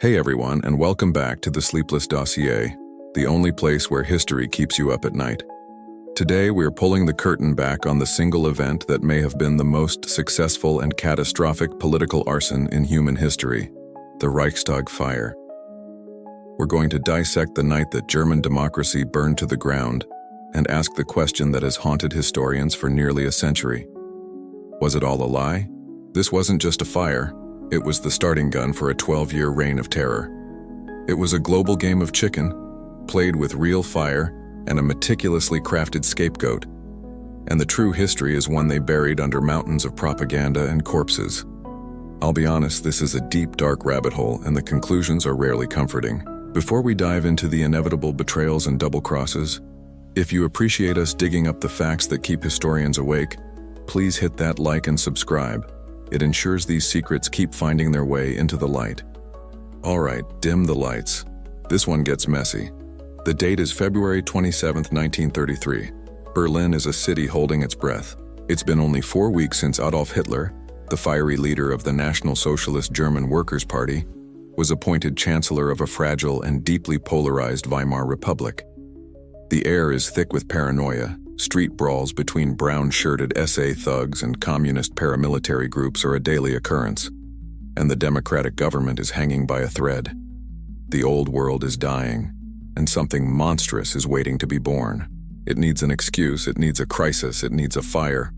Hey everyone, and welcome back to the Sleepless Dossier, the only place where history keeps you up at night. Today we're pulling the curtain back on the single event that may have been the most successful and catastrophic political arson in human history, the Reichstag Fire. We're going to dissect the night that German democracy burned to the ground and ask the question that has haunted historians for nearly a century. Was it all a lie? This wasn't just a fire. It was the starting gun for a 12-year reign of terror. It was a global game of chicken, played with real fire and a meticulously crafted scapegoat. And the true history is one they buried under mountains of propaganda and corpses. I'll be honest, this is a deep, dark rabbit hole, and the conclusions are rarely comforting. Before we dive into the inevitable betrayals and double crosses, if you appreciate us digging up the facts that keep historians awake, please hit that like and subscribe. It ensures these secrets keep finding their way into the light. All right, dim the lights. This one gets messy. The date is February 27, 1933. Berlin is a city holding its breath. It's been only 4 weeks since Adolf Hitler, the fiery leader of the National Socialist German Workers' Party, was appointed chancellor of a fragile and deeply polarized Weimar Republic. The air is thick with paranoia. Street brawls between brown-shirted SA thugs and communist paramilitary groups are a daily occurrence, and the democratic government is hanging by a thread. The old world is dying, and something monstrous is waiting to be born. It needs an excuse, it needs a crisis, it needs a fire.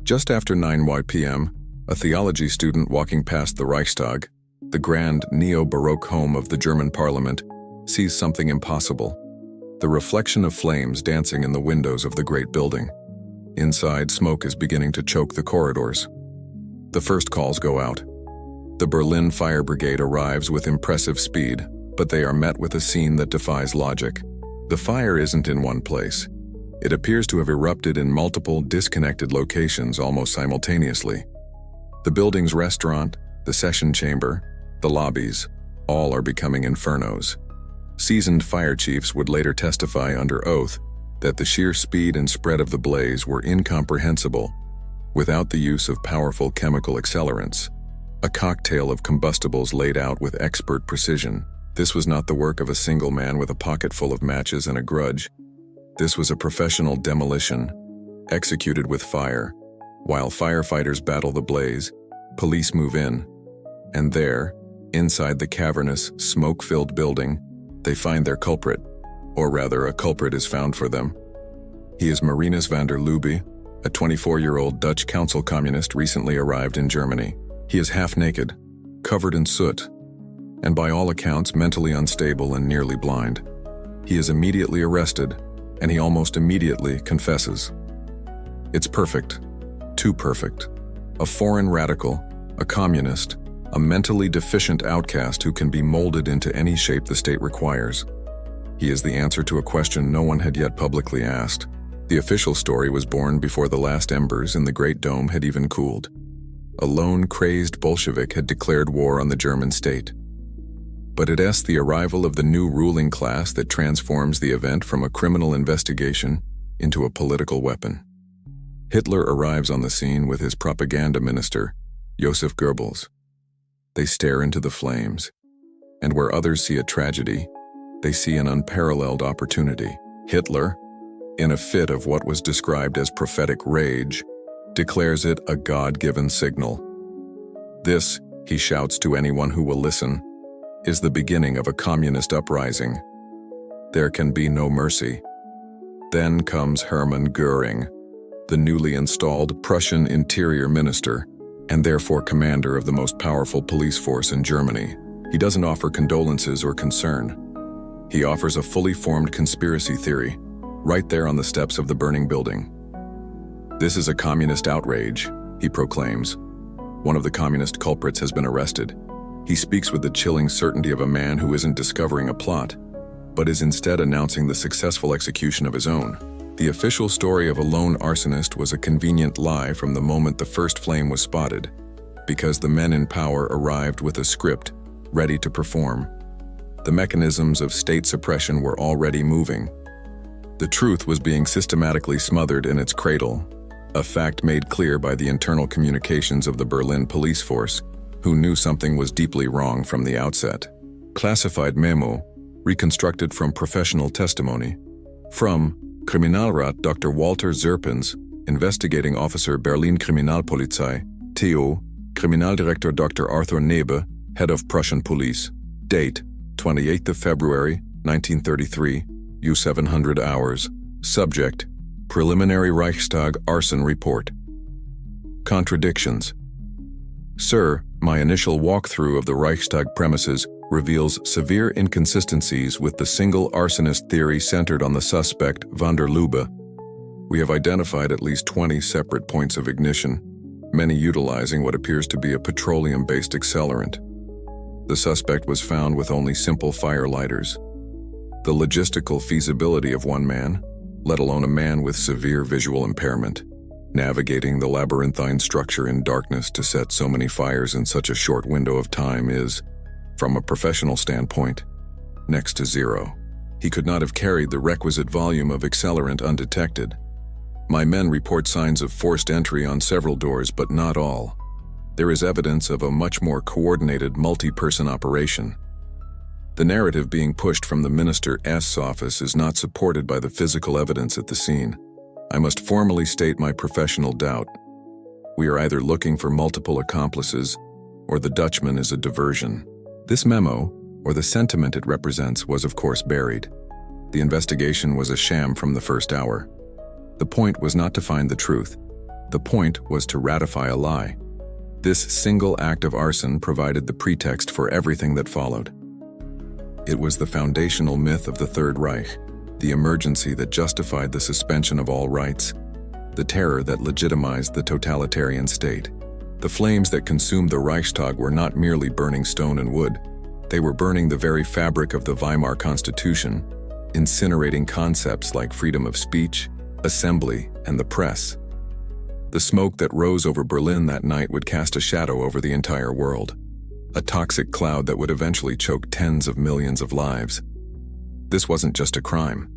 Just after 9 p.m., a theology student walking past the Reichstag, the grand neo-Baroque home of the German parliament, sees something impossible. The reflection of flames dancing in the windows of the great building. Inside, smoke is beginning to choke the corridors. The first calls go out. The Berlin Fire Brigade arrives with impressive speed, but they are met with a scene that defies logic. The fire isn't in one place. It appears to have erupted in multiple, disconnected locations almost simultaneously. The building's restaurant, the session chamber, the lobbies, all are becoming infernos. Seasoned fire chiefs would later testify under oath that the sheer speed and spread of the blaze were incomprehensible without the use of powerful chemical accelerants, a cocktail of combustibles laid out with expert precision. This was not the work of a single man with a pocket full of matches and a grudge. This was a professional demolition, executed with fire. While firefighters battle the blaze, police move in, and there, inside the cavernous, smoke-filled building, they find their culprit, or rather a culprit is found for them. He is Marinus van der Lubbe, a 24-year-old Dutch council communist recently arrived in Germany. He is half naked, covered in soot, and by all accounts mentally unstable and nearly blind. He is immediately arrested, and he almost immediately confesses. It's perfect, too perfect. A foreign radical, a communist, a mentally deficient outcast who can be molded into any shape the state requires. He is the answer to a question no one had yet publicly asked. The official story was born before the last embers in the Great Dome had even cooled. A lone, crazed Bolshevik had declared war on the German state. But it is the arrival of the new ruling class that transforms the event from a criminal investigation into a political weapon. Hitler arrives on the scene with his propaganda minister, Joseph Goebbels. They stare into the flames, and where others see a tragedy, they see an unparalleled opportunity. Hitler, in a fit of what was described as prophetic rage, declares it a God-given signal. This, he shouts to anyone who will listen, is the beginning of a communist uprising. There can be no mercy. Then comes Hermann Göring, the newly installed Prussian interior minister, and therefore commander of the most powerful police force in Germany. He doesn't offer condolences or concern. He offers a fully formed conspiracy theory, right there on the steps of the burning building. This is a communist outrage, he proclaims. One of the communist culprits has been arrested. He speaks with the chilling certainty of a man who isn't discovering a plot, but is instead announcing the successful execution of his own. The official story of a lone arsonist was a convenient lie from the moment the first flame was spotted, because the men in power arrived with a script, ready to perform. The mechanisms of state suppression were already moving. The truth was being systematically smothered in its cradle, a fact made clear by the internal communications of the Berlin police force, who knew something was deeply wrong from the outset. Classified memo, reconstructed from professional testimony. From Kriminalrat Dr. Walter Zerpens, Investigating Officer Berlin Kriminalpolizei, TO, Kriminaldirektor Dr. Arthur Nebe, Head of Prussian Police. Date, 28th of February, 1933, U700 hours. Subject, Preliminary Reichstag Arson Report. Contradictions. Sir, my initial walkthrough of the Reichstag premises reveals severe inconsistencies with the single arsonist theory centered on the suspect, van der Lubbe. We have identified at least 20 separate points of ignition, many utilizing what appears to be a petroleum-based accelerant. The suspect was found with only simple fire lighters. The logistical feasibility of one man, let alone a man with severe visual impairment, navigating the labyrinthine structure in darkness to set so many fires in such a short window of time is, from a professional standpoint, next to zero. He could not have carried the requisite volume of accelerant undetected. My men report signs of forced entry on several doors, but not all. There is evidence of a much more coordinated multi-person operation. The narrative being pushed from the Minister's office is not supported by the physical evidence at the scene. I must formally state my professional doubt. We are either looking for multiple accomplices, or the Dutchman is a diversion. This memo, or the sentiment it represents, was of course buried. The investigation was a sham from the first hour. The point was not to find the truth. The point was to ratify a lie. This single act of arson provided the pretext for everything that followed. It was the foundational myth of the Third Reich, the emergency that justified the suspension of all rights, the terror that legitimized the totalitarian state. The flames that consumed the Reichstag were not merely burning stone and wood. They were burning the very fabric of the Weimar Constitution, incinerating concepts like freedom of speech, assembly, and the press. The smoke that rose over Berlin that night would cast a shadow over the entire world, a toxic cloud that would eventually choke tens of millions of lives. This wasn't just a crime.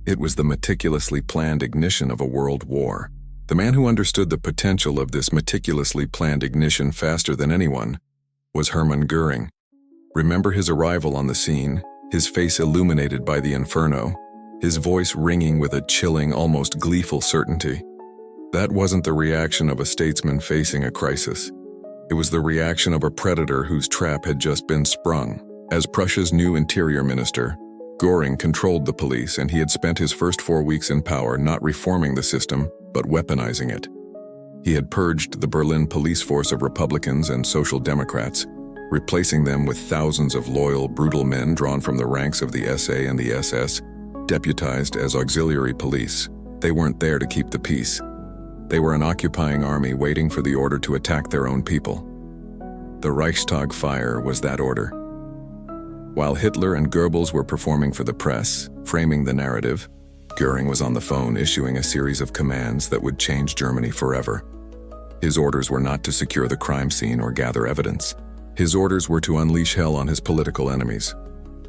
It was the meticulously planned ignition of a world war. The man who understood the potential of this meticulously planned ignition faster than anyone was Hermann Göring. Remember his arrival on the scene, his face illuminated by the inferno, his voice ringing with a chilling, almost gleeful certainty. That wasn't the reaction of a statesman facing a crisis. It was the reaction of a predator whose trap had just been sprung. As Prussia's new interior minister, Göring controlled the police, and he had spent his first 4 weeks in power not reforming the system, but weaponizing it. He had purged the Berlin police force of Republicans and Social Democrats, replacing them with thousands of loyal, brutal men drawn from the ranks of the SA and the SS, deputized as auxiliary police. They weren't there to keep the peace. They were an occupying army waiting for the order to attack their own people. The Reichstag Fire was that order. While Hitler and Goebbels were performing for the press, framing the narrative, Göring was on the phone issuing a series of commands that would change Germany forever. His orders were not to secure the crime scene or gather evidence. His orders were to unleash hell on his political enemies.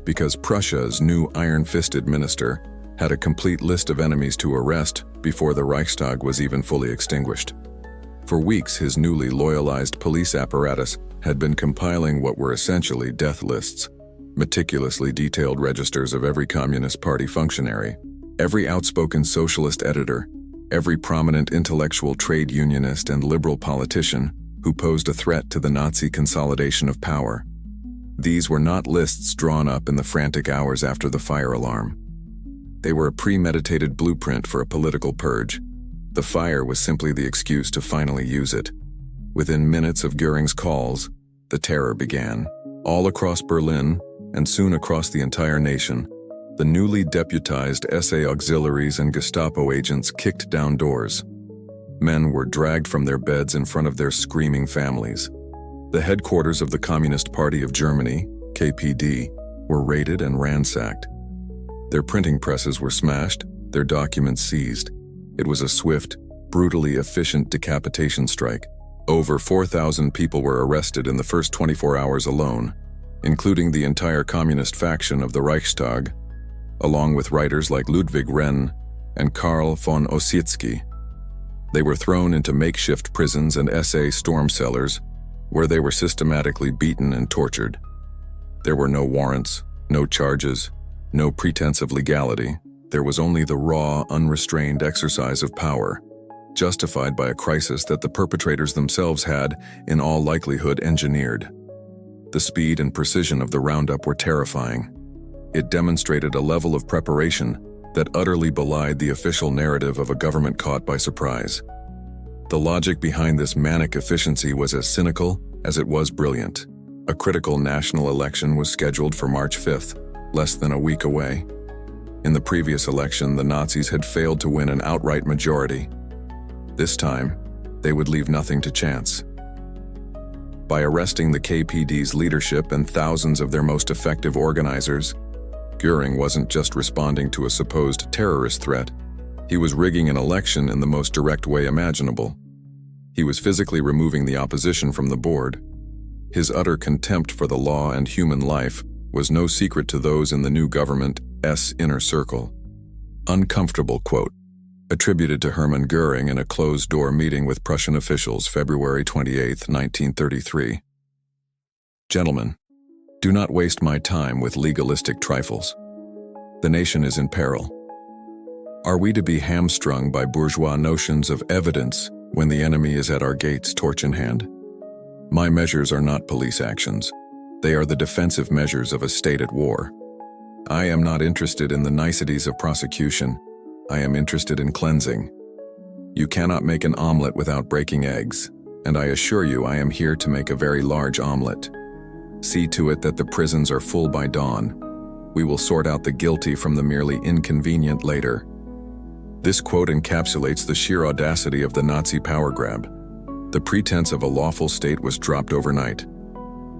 Because Prussia's new iron-fisted minister had a complete list of enemies to arrest before the Reichstag was even fully extinguished. For weeks, his newly loyalized police apparatus had been compiling what were essentially death lists, meticulously detailed registers of every Communist Party functionary, every outspoken socialist editor, every prominent intellectual trade unionist and liberal politician who posed a threat to the Nazi consolidation of power. These were not lists drawn up in the frantic hours after the fire alarm. They were a premeditated blueprint for a political purge. The fire was simply the excuse to finally use it. Within minutes of Göring's calls, the terror began. All across Berlin, and soon across the entire nation, the newly deputized SA auxiliaries and Gestapo agents kicked down doors. Men were dragged from their beds in front of their screaming families. The headquarters of the Communist Party of Germany, KPD, were raided and ransacked. Their printing presses were smashed, their documents seized. It was a swift, brutally efficient decapitation strike. Over 4,000 people were arrested in the first 24 hours alone, including the entire communist faction of the Reichstag, along with writers like Ludwig Renn and Karl von Ossietzky. They were thrown into makeshift prisons and SA storm cellars, where they were systematically beaten and tortured. There were no warrants, no charges, no pretense of legality. There was only the raw, unrestrained exercise of power, justified by a crisis that the perpetrators themselves had, in all likelihood, engineered. The speed and precision of the roundup were terrifying. It demonstrated a level of preparation that utterly belied the official narrative of a government caught by surprise. The logic behind this manic efficiency was as cynical as it was brilliant. A critical national election was scheduled for March 5th, less than a week away. In the previous election, the Nazis had failed to win an outright majority. This time, they would leave nothing to chance. By arresting the KPD's leadership and thousands of their most effective organizers, Göring wasn't just responding to a supposed terrorist threat. He was rigging an election in the most direct way imaginable. He was physically removing the opposition from the board. His utter contempt for the law and human life was no secret to those in the new government's inner circle. Uncomfortable quote, attributed to Hermann Göring in a closed-door meeting with Prussian officials February 28, 1933. Gentlemen, do not waste my time with legalistic trifles. The nation is in peril. Are we to be hamstrung by bourgeois notions of evidence when the enemy is at our gates, torch in hand? My measures are not police actions. They are the defensive measures of a state at war. I am not interested in the niceties of prosecution. I am interested in cleansing. You cannot make an omelet without breaking eggs, and I assure you I am here to make a very large omelet. See to it that the prisons are full by dawn. We will sort out the guilty from the merely inconvenient later. This quote encapsulates the sheer audacity of the Nazi power grab. The pretense of a lawful state was dropped overnight.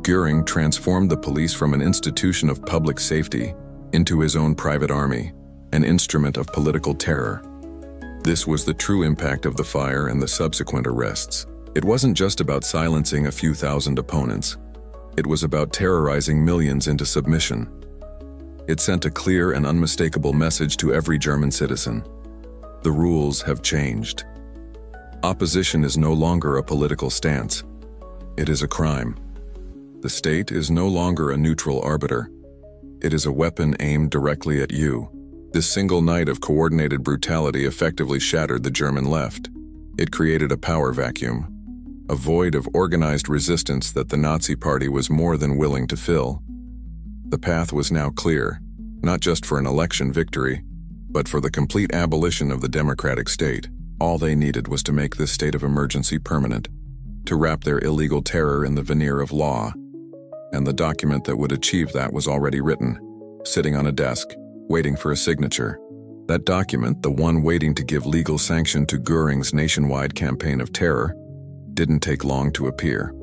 Göring transformed the police from an institution of public safety into his own private army, an instrument of political terror. This was the true impact of the fire and the subsequent arrests. It wasn't just about silencing a few thousand opponents. It was about terrorizing millions into submission. It sent a clear and unmistakable message to every German citizen. The rules have changed. Opposition is no longer a political stance. It is a crime. The state is no longer a neutral arbiter. It is a weapon aimed directly at you. This single night of coordinated brutality effectively shattered the German left. It created a power vacuum, a void of organized resistance that the Nazi Party was more than willing to fill. The path was now clear, not just for an election victory, but for the complete abolition of the democratic state. All they needed was to make this state of emergency permanent, to wrap their illegal terror in the veneer of law. And the document that would achieve that was already written, sitting on a desk, waiting for a signature. That document, the one waiting to give legal sanction to Göring's nationwide campaign of terror, didn't take long to appear.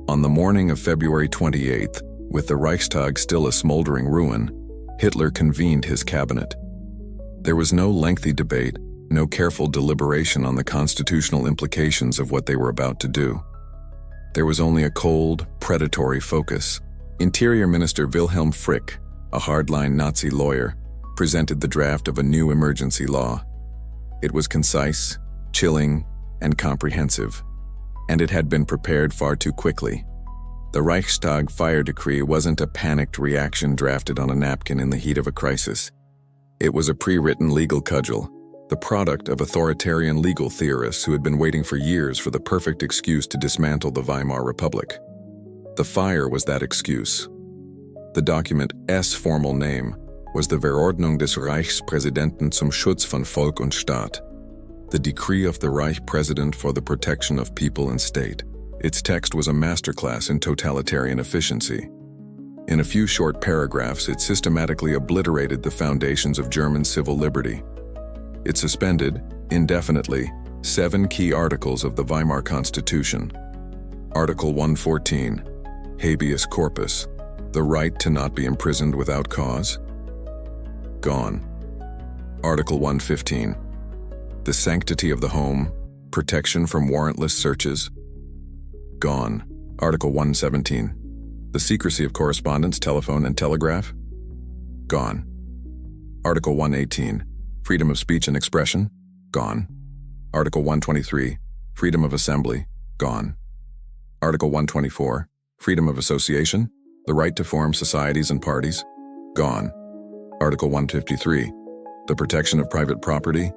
On the morning of February 28th, with the Reichstag still a smoldering ruin, Hitler convened his cabinet. There was no lengthy debate, no careful deliberation on the constitutional implications of what they were about to do. There was only a cold, predatory focus. Interior Minister Wilhelm Frick, a hardline Nazi lawyer, presented the draft of a new emergency law. It was concise, chilling, and comprehensive, and it had been prepared far too quickly. The Reichstag Fire decree wasn't a panicked reaction drafted on a napkin in the heat of a crisis. It was a pre-written legal cudgel, the product of authoritarian legal theorists who had been waiting for years for the perfect excuse to dismantle the Weimar Republic. The fire was that excuse. The document's formal name was the Verordnung des Reichspräsidenten zum Schutz von Volk und Staat, the decree of the Reich President for the protection of people and state. Its text was a masterclass in totalitarian efficiency. In a few short paragraphs, it systematically obliterated the foundations of German civil liberty. It suspended, indefinitely, 7 key articles of the Weimar Constitution. Article 114, habeas corpus, the right to not be imprisoned without cause. Gone. Article 115, the sanctity of the home, protection from warrantless searches. Gone. Article 117, the secrecy of correspondence, telephone, and telegraph. Gone. Article 118, freedom of speech and expression. Gone. Article 123, freedom of assembly. Gone. Article 124, freedom of association, the right to form societies and parties, gone. Article 153, the protection of private property,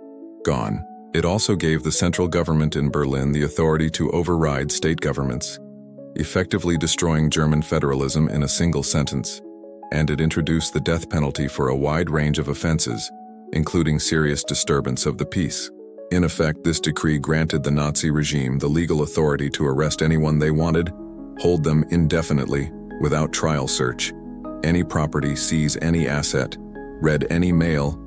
gone. It also gave the central government in Berlin the authority to override state governments, effectively destroying German federalism in a single sentence, and it introduced the death penalty for a wide range of offenses, including serious disturbance of the peace. In effect, this decree granted the Nazi regime the legal authority to arrest anyone they wanted, hold them indefinitely, without trial search, any property, seize any asset, read any mail,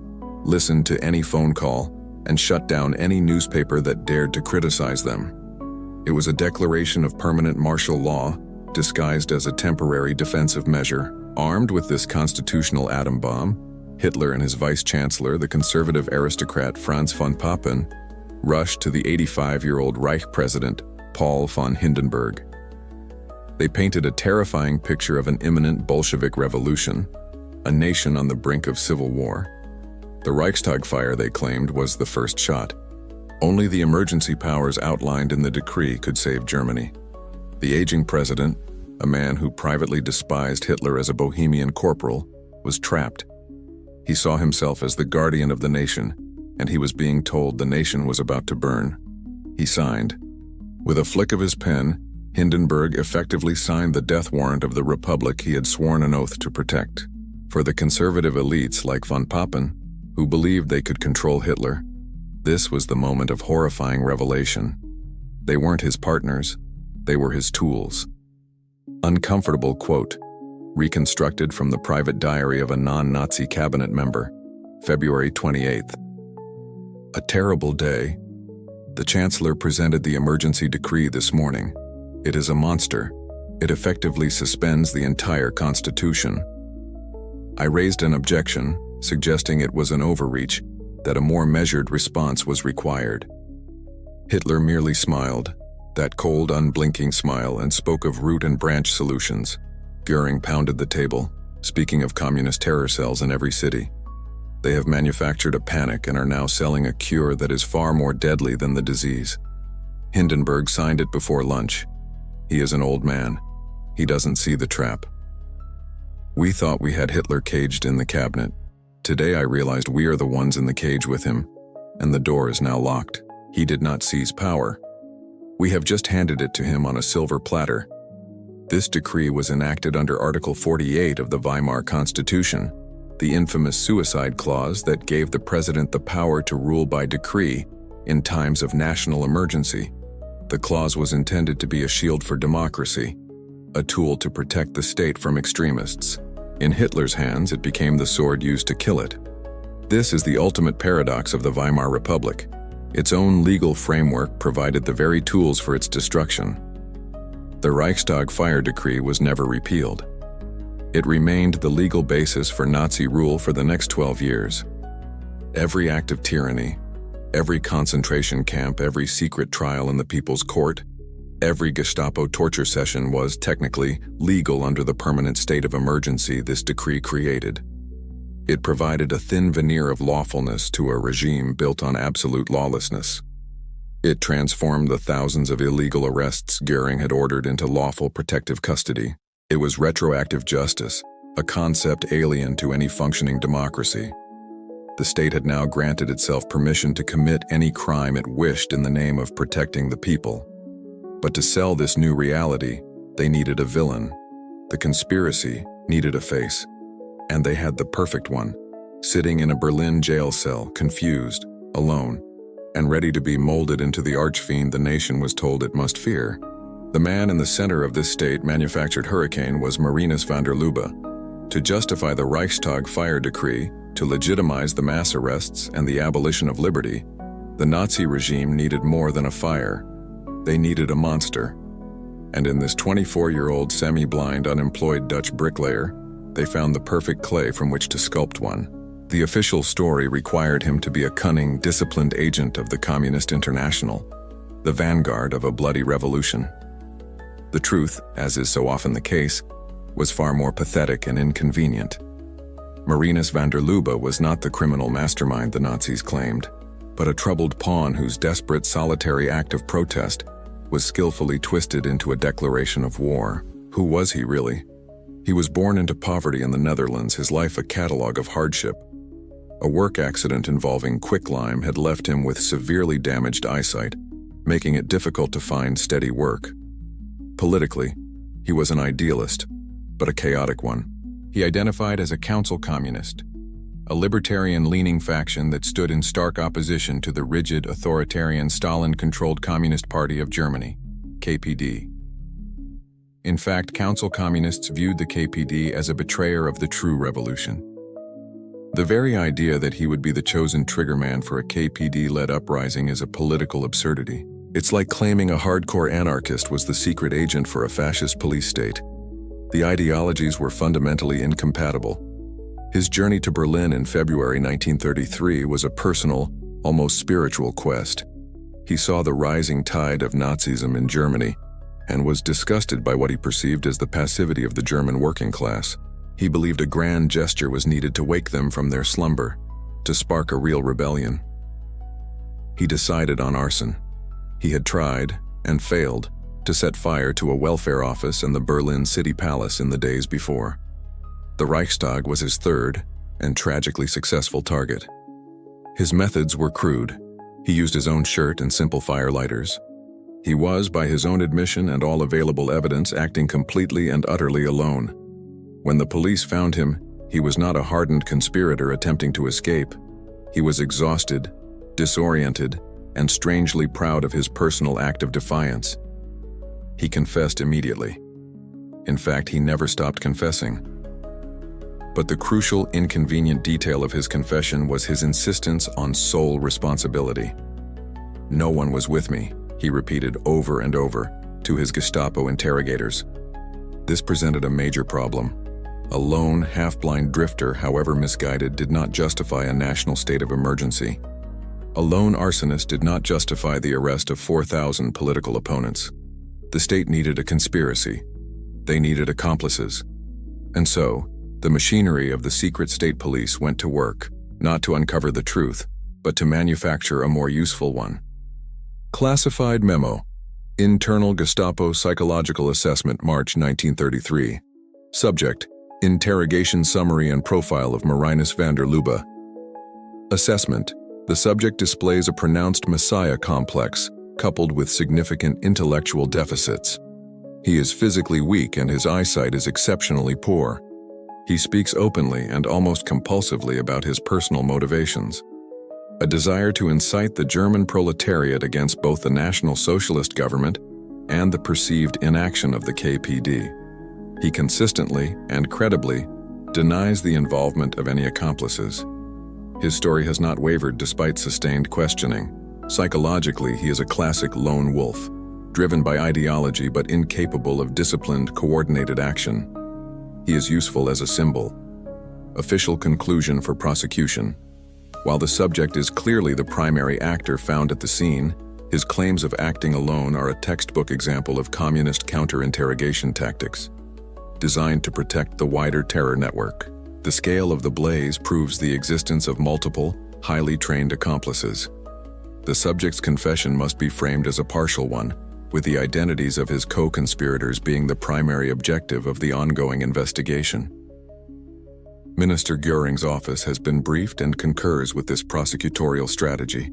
listen to any phone call, and shut down any newspaper that dared to criticize them. It was a declaration of permanent martial law, disguised as a temporary defensive measure. Armed with this constitutional atom bomb, Hitler and his vice-chancellor, the conservative aristocrat Franz von Papen, rushed to the 85-year-old Reich president, Paul von Hindenburg. They painted a terrifying picture of an imminent Bolshevik revolution, a nation on the brink of civil war. The Reichstag Fire, they claimed, was the first shot. Only the emergency powers outlined in the decree could save Germany. The aging president, a man who privately despised Hitler as a bohemian corporal, was trapped. He saw himself as the guardian of the nation, and he was being told the nation was about to burn. He signed. With a flick of his pen, Hindenburg effectively signed the death warrant of the republic he had sworn an oath to protect. For the conservative elites like von Papen, who believed they could control Hitler, this was the moment of horrifying revelation. They weren't his partners, they were his tools. Uncomfortable quote, reconstructed from the private diary of a non-Nazi cabinet member, February 28th. A terrible day. The Chancellor presented the emergency decree this morning. It is a monster. It effectively suspends the entire Constitution. I raised an objection, suggesting it was an overreach, that a more measured response was required. Hitler merely smiled, that cold, unblinking smile, and spoke of root and branch solutions. Goering pounded the table, speaking of communist terror cells in every city. They have manufactured a panic and are now selling a cure that is far more deadly than the disease. Hindenburg signed it before lunch. He is an old man. He doesn't see the trap. We thought we had Hitler caged in the cabinet. Today I realized we are the ones in the cage with him, and the door is now locked. He did not seize power. We have just handed it to him on a silver platter. This decree was enacted under Article 48 of the Weimar Constitution, the infamous suicide clause that gave the president the power to rule by decree in times of national emergency. The clause was intended to be a shield for democracy, a tool to protect the state from extremists. In Hitler's hands, it became the sword used to kill it. This is the ultimate paradox of the Weimar Republic. Its own legal framework provided the very tools for its destruction. The Reichstag Fire decree was never repealed. It remained the legal basis for Nazi rule for the next 12 years. Every act of tyranny, every concentration camp, every secret trial in the People's Court, every Gestapo torture session was technically legal under the permanent state of emergency this decree created. It provided a thin veneer of lawfulness to a regime built on absolute lawlessness. It transformed the thousands of illegal arrests Goering had ordered into lawful protective custody. It was retroactive justice, a concept alien to any functioning democracy. The state had now granted itself permission to commit any crime it wished in the name of protecting the people. But to sell this new reality, they needed a villain. The conspiracy needed a face. And they had the perfect one, sitting in a Berlin jail cell, confused, alone, and ready to be molded into the archfiend the nation was told it must fear. The man in the center of this state-manufactured hurricane was Marinus van der Lubbe. To justify the Reichstag Fire decree, to legitimize the mass arrests and the abolition of liberty, the Nazi regime needed more than a fire. They needed a monster. And in this 24-year-old semi-blind unemployed Dutch bricklayer, they found the perfect clay from which to sculpt one. The official story required him to be a cunning, disciplined agent of the Communist International, the vanguard of a bloody revolution. The truth, as is so often the case, was far more pathetic and inconvenient. Marinus van der Lubbe was not the criminal mastermind the Nazis claimed, but a troubled pawn whose desperate solitary act of protest was skillfully twisted into a declaration of war. Who was he really? He was born into poverty in the Netherlands, his life a catalogue of hardship. A work accident involving quicklime had left him with severely damaged eyesight, making it difficult to find steady work. Politically, he was an idealist, but a chaotic one. He identified as a council communist, a libertarian-leaning faction that stood in stark opposition to the rigid, authoritarian, Stalin-controlled Communist Party of Germany, KPD. In fact, council communists viewed the KPD as a betrayer of the true revolution. The very idea that he would be the chosen triggerman for a KPD-led uprising is a political absurdity. It's like claiming a hardcore anarchist was the secret agent for a fascist police state. The ideologies were fundamentally incompatible. His journey to Berlin in February 1933 was a personal, almost spiritual quest. He saw the rising tide of Nazism in Germany and was disgusted by what he perceived as the passivity of the German working class. He believed a grand gesture was needed to wake them from their slumber, to spark a real rebellion. He decided on arson. He had tried, and failed, to set fire to a welfare office and the Berlin City Palace in the days before. The Reichstag was his third, and tragically successful target. His methods were crude. He used his own shirt and simple firelighters. He was, by his own admission and all available evidence, acting completely and utterly alone. When the police found him, he was not a hardened conspirator attempting to escape. He was exhausted, disoriented, and strangely proud of his personal act of defiance. He confessed immediately. In fact, he never stopped confessing. But the crucial, inconvenient detail of his confession was his insistence on sole responsibility. "No one was with me," he repeated over and over to his Gestapo interrogators. This presented a major problem. A lone, half-blind drifter, however misguided, did not justify a national state of emergency. A lone arsonist did not justify the arrest of 4,000 political opponents. The state needed a conspiracy. They needed accomplices. And so, the machinery of the secret state police went to work, not to uncover the truth, but to manufacture a more useful one. Classified Memo. Internal Gestapo Psychological Assessment, March 1933. Subject: Interrogation Summary and Profile of Marinus van der Lubbe. Assessment: The subject displays a pronounced messiah complex, coupled with significant intellectual deficits. He is physically weak and his eyesight is exceptionally poor. He speaks openly and almost compulsively about his personal motivations. A desire to incite the German proletariat against both the National Socialist government and the perceived inaction of the KPD. He consistently and credibly denies the involvement of any accomplices. His story has not wavered despite sustained questioning. Psychologically, he is a classic lone wolf, driven by ideology but incapable of disciplined, coordinated action. He is useful as a symbol. Official conclusion for prosecution. While the subject is clearly the primary actor found at the scene, his claims of acting alone are a textbook example of communist counter-interrogation tactics, designed to protect the wider terror network. The scale of the blaze proves the existence of multiple, highly trained accomplices. The subject's confession must be framed as a partial one, with the identities of his co-conspirators being the primary objective of the ongoing investigation. Minister Göring's office has been briefed and concurs with this prosecutorial strategy.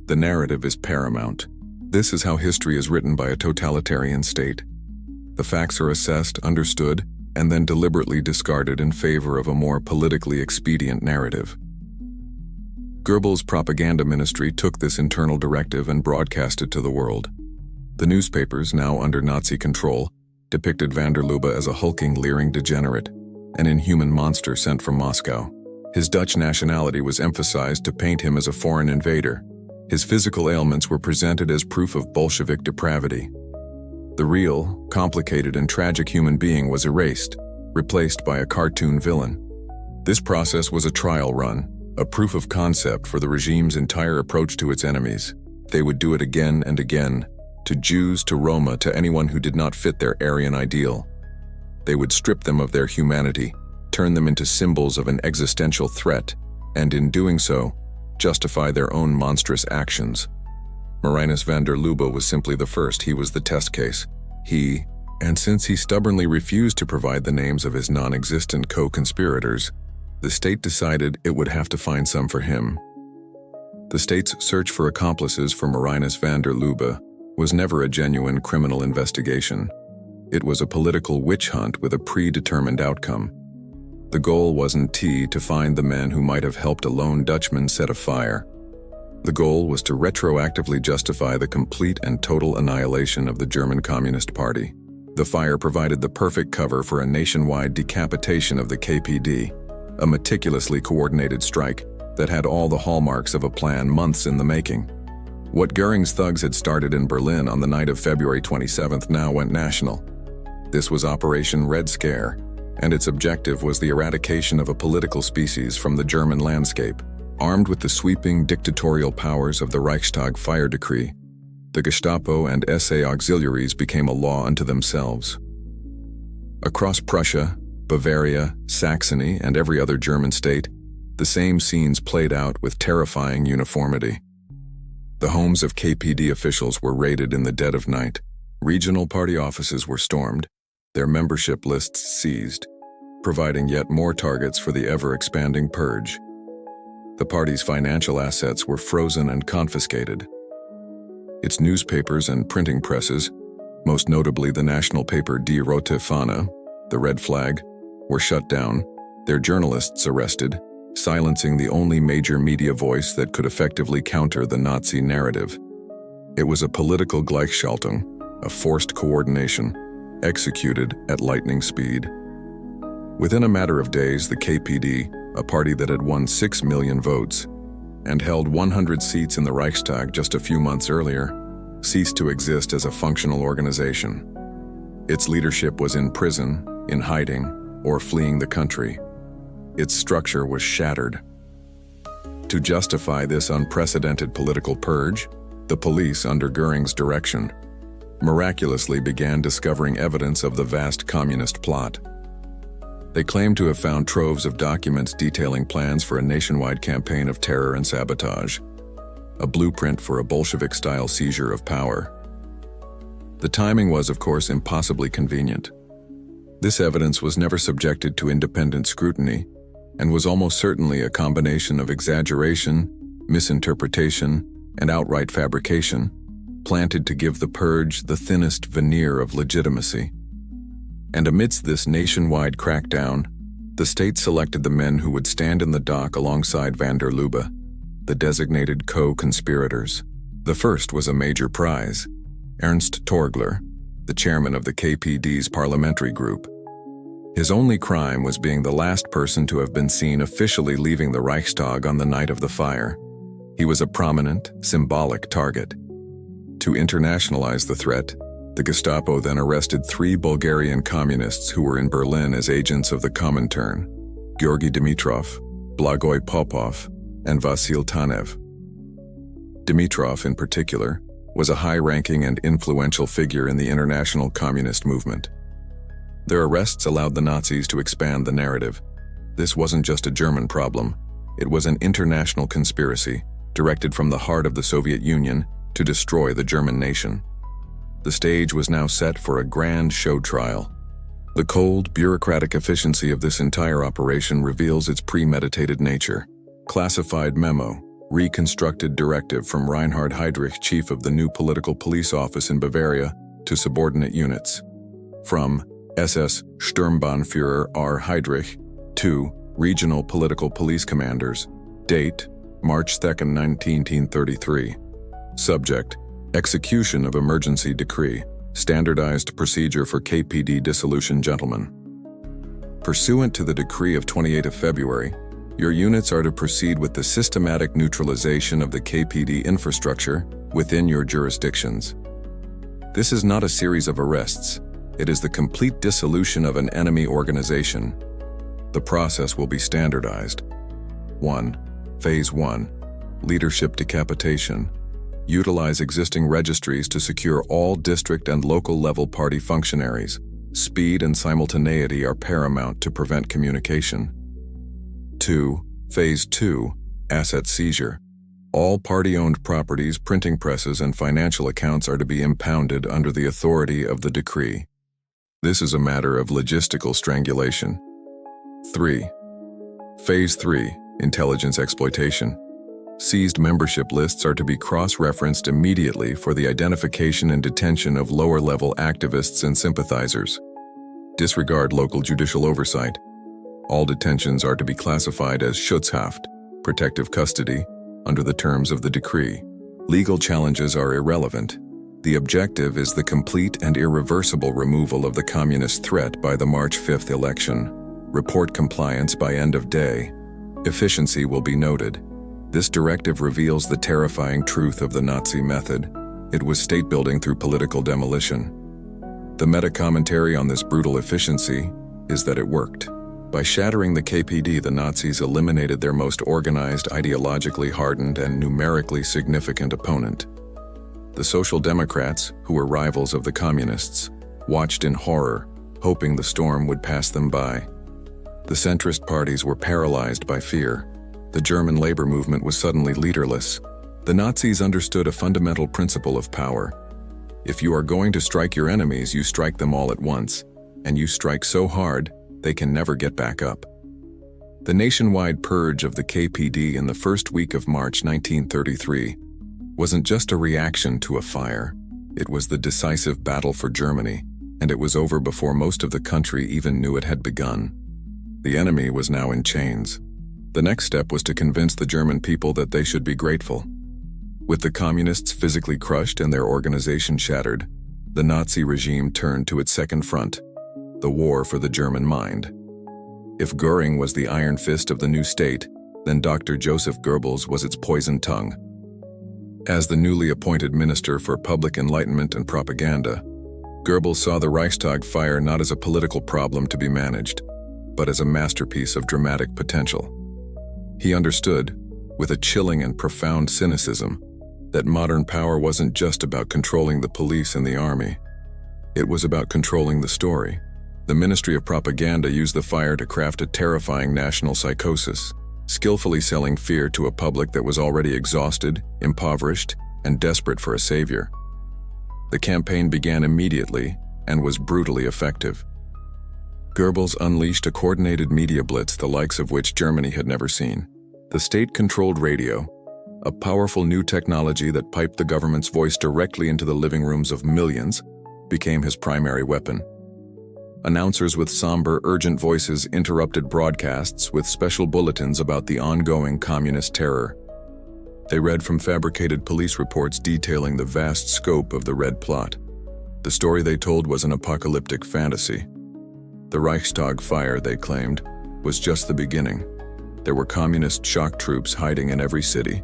The narrative is paramount. This is how history is written by a totalitarian state. The facts are assessed, understood, and then deliberately discarded in favor of a more politically expedient narrative. Goebbels' propaganda ministry took this internal directive and broadcast it to the world. The newspapers, now under Nazi control, depicted van der Lubbe as a hulking, leering degenerate, an inhuman monster sent from Moscow. His Dutch nationality was emphasized to paint him as a foreign invader. His physical ailments were presented as proof of Bolshevik depravity. The real, complicated, and tragic human being was erased, replaced by a cartoon villain. This process was a trial run, a proof of concept for the regime's entire approach to its enemies. They would do it again and again, to Jews, to Roma, to anyone who did not fit their Aryan ideal. They would strip them of their humanity, turn them into symbols of an existential threat, and in doing so, justify their own monstrous actions. Marinus van der Lubbe was simply the first. He was the test case. And since he stubbornly refused to provide the names of his non-existent co-conspirators, the state decided it would have to find some for him. The state's search for accomplices for Marinus van der Lubbe was never a genuine criminal investigation. It was a political witch hunt with a predetermined outcome. The goal wasn't to find the men who might have helped a lone Dutchman set a fire. The goal was to retroactively justify the complete and total annihilation of the German Communist Party. The fire provided the perfect cover for a nationwide decapitation of the KPD, a meticulously coordinated strike that had all the hallmarks of a plan months in the making. What Göring's thugs had started in Berlin on the night of February 27th now went national. This was Operation Red Scare, and its objective was the eradication of a political species from the German landscape. Armed with the sweeping dictatorial powers of the Reichstag Fire decree, the Gestapo and SA auxiliaries became a law unto themselves. Across Prussia, Bavaria, Saxony, and every other German state, the same scenes played out with terrifying uniformity. The homes of KPD officials were raided in the dead of night. Regional party offices were stormed, their membership lists seized, providing yet more targets for the ever-expanding purge. The party's financial assets were frozen and confiscated. Its newspapers and printing presses, most notably the national paper Die Rote Fahne, the Red Flag, were shut down, their journalists arrested, silencing the only major media voice that could effectively counter the Nazi narrative. It was a political Gleichschaltung, a forced coordination, executed at lightning speed. Within a matter of days, the KPD, a party that had won 6 million votes and held 100 seats in the Reichstag just a few months earlier, ceased to exist as a functional organization. Its leadership was in prison, in hiding, or fleeing the country. Its structure was shattered. To justify this unprecedented political purge, the police, under Göring's direction, miraculously began discovering evidence of the vast communist plot. They claimed to have found troves of documents detailing plans for a nationwide campaign of terror and sabotage, a blueprint for a Bolshevik-style seizure of power. The timing was, of course, impossibly convenient. This evidence was never subjected to independent scrutiny and was almost certainly a combination of exaggeration, misinterpretation, and outright fabrication, planted to give the purge the thinnest veneer of legitimacy. And amidst this nationwide crackdown, the state selected the men who would stand in the dock alongside van der Lubbe, the designated co-conspirators. The first was a major prize, Ernst Torgler, the chairman of the KPD's parliamentary group. His only crime was being the last person to have been seen officially leaving the Reichstag on the night of the fire. He was a prominent, symbolic target. To internationalize the threat, the Gestapo then arrested 3 Bulgarian communists who were in Berlin as agents of the Comintern: Georgy Dimitrov, Blagoy Popov, and Vasil Tanev. Dimitrov, in particular, was a high-ranking and influential figure in the international communist movement. Their arrests allowed the Nazis to expand the narrative. This wasn't just a German problem. It was an international conspiracy, directed from the heart of the Soviet Union to destroy the German nation. The stage was now set for a grand show trial. The cold, bureaucratic efficiency of this entire operation reveals its premeditated nature. Classified memo, reconstructed directive from Reinhard Heydrich, chief of the new political police office in Bavaria, to subordinate units. From SS Sturmbannführer R. Heydrich to regional political police commanders. Date, March 2, 1933. Subject, execution of emergency decree, standardized procedure for KPD dissolution. Gentlemen, pursuant to the decree of 28 of February, your units are to proceed with the systematic neutralization of the KPD infrastructure within your jurisdictions. This is not a series of arrests. It is the complete dissolution of an enemy organization. The process will be standardized. 1. Phase 1. Leadership decapitation. Utilize existing registries to secure all district and local level party functionaries. Speed and simultaneity are paramount to prevent communication. 2. Phase 2. Asset seizure. All party-owned properties, printing presses, and financial accounts are to be impounded under the authority of the decree. This is a matter of logistical strangulation. 3. Phase 3. Intelligence exploitation. Seized membership lists are to be cross-referenced immediately for the identification and detention of lower-level activists and sympathizers. Disregard local judicial oversight. All detentions are to be classified as Schutzhaft, protective custody, under the terms of the decree. Legal challenges are irrelevant. The objective is the complete and irreversible removal of the communist threat by the March 5th election. Report compliance by end of day. Efficiency will be noted. This directive reveals the terrifying truth of the Nazi method. It was state-building through political demolition. The meta-commentary on this brutal efficiency is that it worked. By shattering the KPD, the Nazis eliminated their most organized, ideologically hardened, and numerically significant opponent. The Social Democrats, who were rivals of the Communists, watched in horror, hoping the storm would pass them by. The centrist parties were paralyzed by fear. The German labor movement was suddenly leaderless. The Nazis understood a fundamental principle of power. If you are going to strike your enemies, you strike them all at once, and you strike so hard, they can never get back up. The nationwide purge of the KPD in the first week of March 1933 wasn't just a reaction to a fire. It was the decisive battle for Germany, and it was over before most of the country even knew it had begun. The enemy was now in chains. The next step was to convince the German people that they should be grateful. With the communists physically crushed and their organization shattered, the Nazi regime turned to its second front, the war for the German mind. If Göring was the iron fist of the new state, then Dr. Joseph Goebbels was its poisoned tongue. As the newly appointed Minister for Public Enlightenment and Propaganda, Goebbels saw the Reichstag Fire not as a political problem to be managed, but as a masterpiece of dramatic potential. He understood, with a chilling and profound cynicism, that modern power wasn't just about controlling the police and the army. It was about controlling the story. The Ministry of Propaganda used the fire to craft a terrifying national psychosis, skillfully selling fear to a public that was already exhausted, impoverished, and desperate for a savior. The campaign began immediately and was brutally effective. Goebbels unleashed a coordinated media blitz the likes of which Germany had never seen. The state-controlled radio, a powerful new technology that piped the government's voice directly into the living rooms of millions, became his primary weapon. Announcers with somber, urgent voices interrupted broadcasts with special bulletins about the ongoing communist terror. They read from fabricated police reports detailing the vast scope of the Red Plot. The story they told was an apocalyptic fantasy. The Reichstag Fire, they claimed, was just the beginning. There were communist shock troops hiding in every city,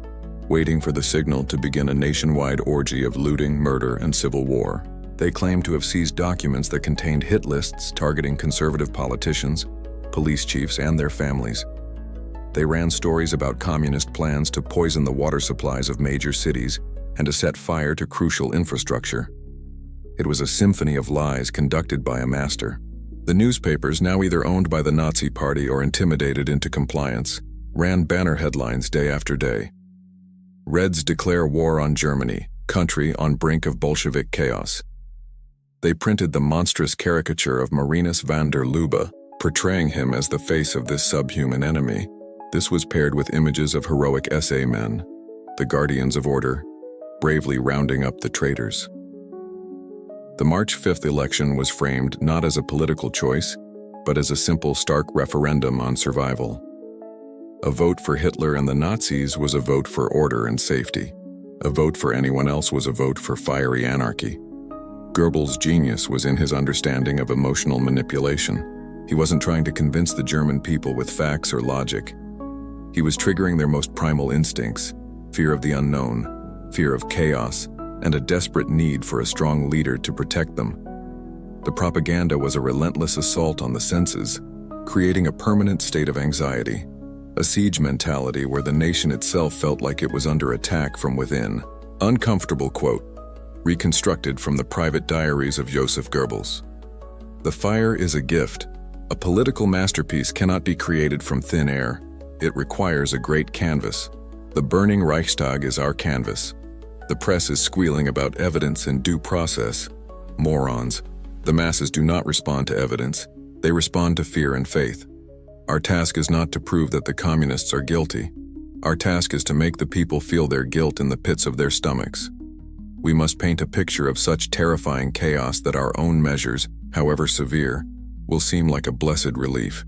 waiting for the signal to begin a nationwide orgy of looting, murder, and civil war. They claimed to have seized documents that contained hit lists targeting conservative politicians, police chiefs, and their families. They ran stories about communist plans to poison the water supplies of major cities and to set fire to crucial infrastructure. It was a symphony of lies conducted by a master. The newspapers, now either owned by the Nazi Party or intimidated into compliance, ran banner headlines day after day. Reds declare war on Germany, country on brink of Bolshevik chaos. They printed the monstrous caricature of Marinus van der Lubbe, portraying him as the face of this subhuman enemy. This was paired with images of heroic SA men, the guardians of order, bravely rounding up the traitors. The March 5th election was framed not as a political choice, but as a simple, stark referendum on survival. A vote for Hitler and the Nazis was a vote for order and safety. A vote for anyone else was a vote for fiery anarchy. Goebbels' genius was in his understanding of emotional manipulation. He wasn't trying to convince the German people with facts or logic. He was triggering their most primal instincts: fear of the unknown, fear of chaos, and a desperate need for a strong leader to protect them. The propaganda was a relentless assault on the senses, creating a permanent state of anxiety, a siege mentality where the nation itself felt like it was under attack from within. Uncomfortable quote, reconstructed from the private diaries of Joseph Goebbels. The fire is a gift. A political masterpiece cannot be created from thin air. It requires a great canvas. The burning Reichstag is our canvas. The press is squealing about evidence and due process. Morons. The masses do not respond to evidence. They respond to fear and faith. Our task is not to prove that the communists are guilty. Our task is to make the people feel their guilt in the pits of their stomachs. We must paint a picture of such terrifying chaos that our own measures, however severe, will seem like a blessed relief.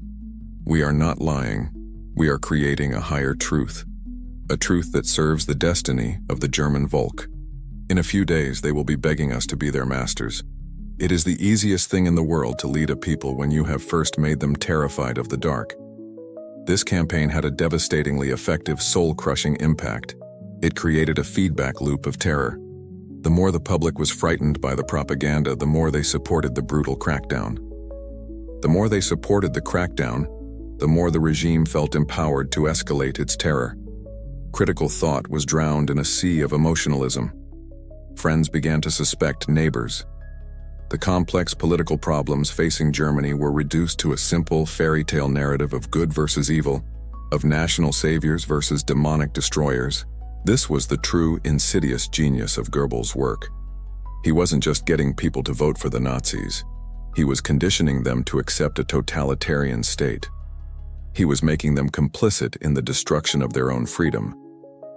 We are not lying. We are creating a higher truth. A truth that serves the destiny of the German Volk. In a few days, they will be begging us to be their masters. It is the easiest thing in the world to lead a people when you have first made them terrified of the dark. This campaign had a devastatingly effective, soul-crushing impact. It created a feedback loop of terror. The more the public was frightened by the propaganda, the more they supported the brutal crackdown. The more they supported the crackdown, the more the regime felt empowered to escalate its terror. Critical thought was drowned in a sea of emotionalism. Friends began to suspect neighbors. The complex political problems facing Germany were reduced to a simple fairy tale narrative of good versus evil, of national saviors versus demonic destroyers. This was the true, insidious genius of Goebbels' work. He wasn't just getting people to vote for the Nazis. He was conditioning them to accept a totalitarian state. He was making them complicit in the destruction of their own freedom,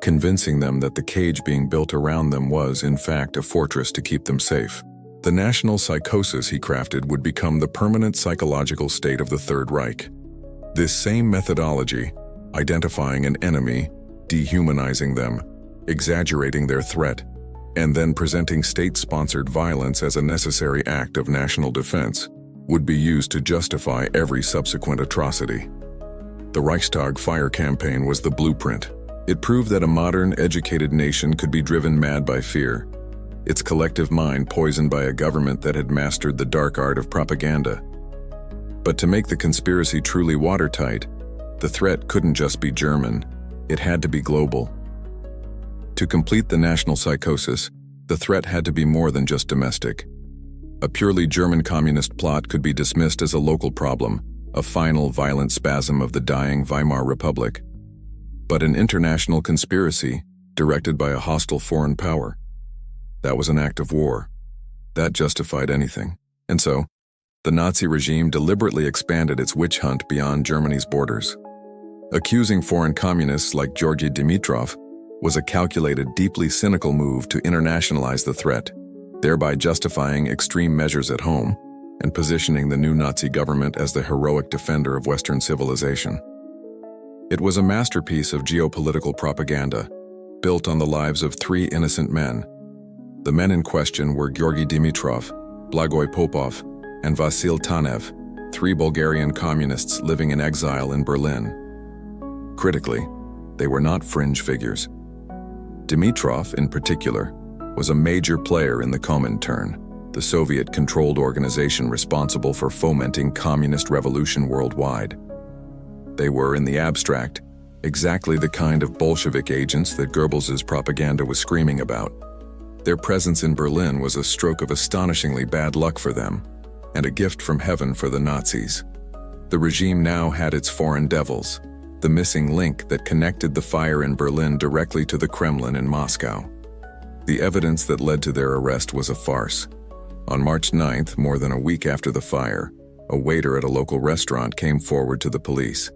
convincing them that the cage being built around them was, in fact, a fortress to keep them safe. The national psychosis he crafted would become the permanent psychological state of the Third Reich. This same methodology, identifying an enemy, dehumanizing them, exaggerating their threat, and then presenting state-sponsored violence as a necessary act of national defense, would be used to justify every subsequent atrocity. The Reichstag Fire campaign was the blueprint. It proved that a modern, educated nation could be driven mad by fear, its collective mind poisoned by a government that had mastered the dark art of propaganda. But to make the conspiracy truly watertight, the threat couldn't just be German, it had to be global. To complete the national psychosis, the threat had to be more than just domestic. A purely German communist plot could be dismissed as a local problem, a final violent spasm of the dying Weimar Republic. But an international conspiracy, directed by a hostile foreign power, that was an act of war. That justified anything. And so, the Nazi regime deliberately expanded its witch hunt beyond Germany's borders. Accusing foreign communists like Georgy Dimitrov was a calculated, deeply cynical move to internationalize the threat, thereby justifying extreme measures at home and positioning the new Nazi government as the heroic defender of Western civilization. It was a masterpiece of geopolitical propaganda, built on the lives of three innocent men. The men in question were Georgy Dimitrov, Blagoj Popov, and Vasil Tanev, three Bulgarian communists living in exile in Berlin. Critically, they were not fringe figures. Dimitrov, in particular, was a major player in the Comintern, the Soviet-controlled organization responsible for fomenting communist revolution worldwide. They were, in the abstract, exactly the kind of Bolshevik agents that Goebbels' propaganda was screaming about. Their presence in Berlin was a stroke of astonishingly bad luck for them, and a gift from heaven for the Nazis. The regime now had its foreign devils, the missing link that connected the fire in Berlin directly to the Kremlin in Moscow. The evidence that led to their arrest was a farce. On March 9th, more than a week after the fire, a waiter at a local restaurant came forward to the police.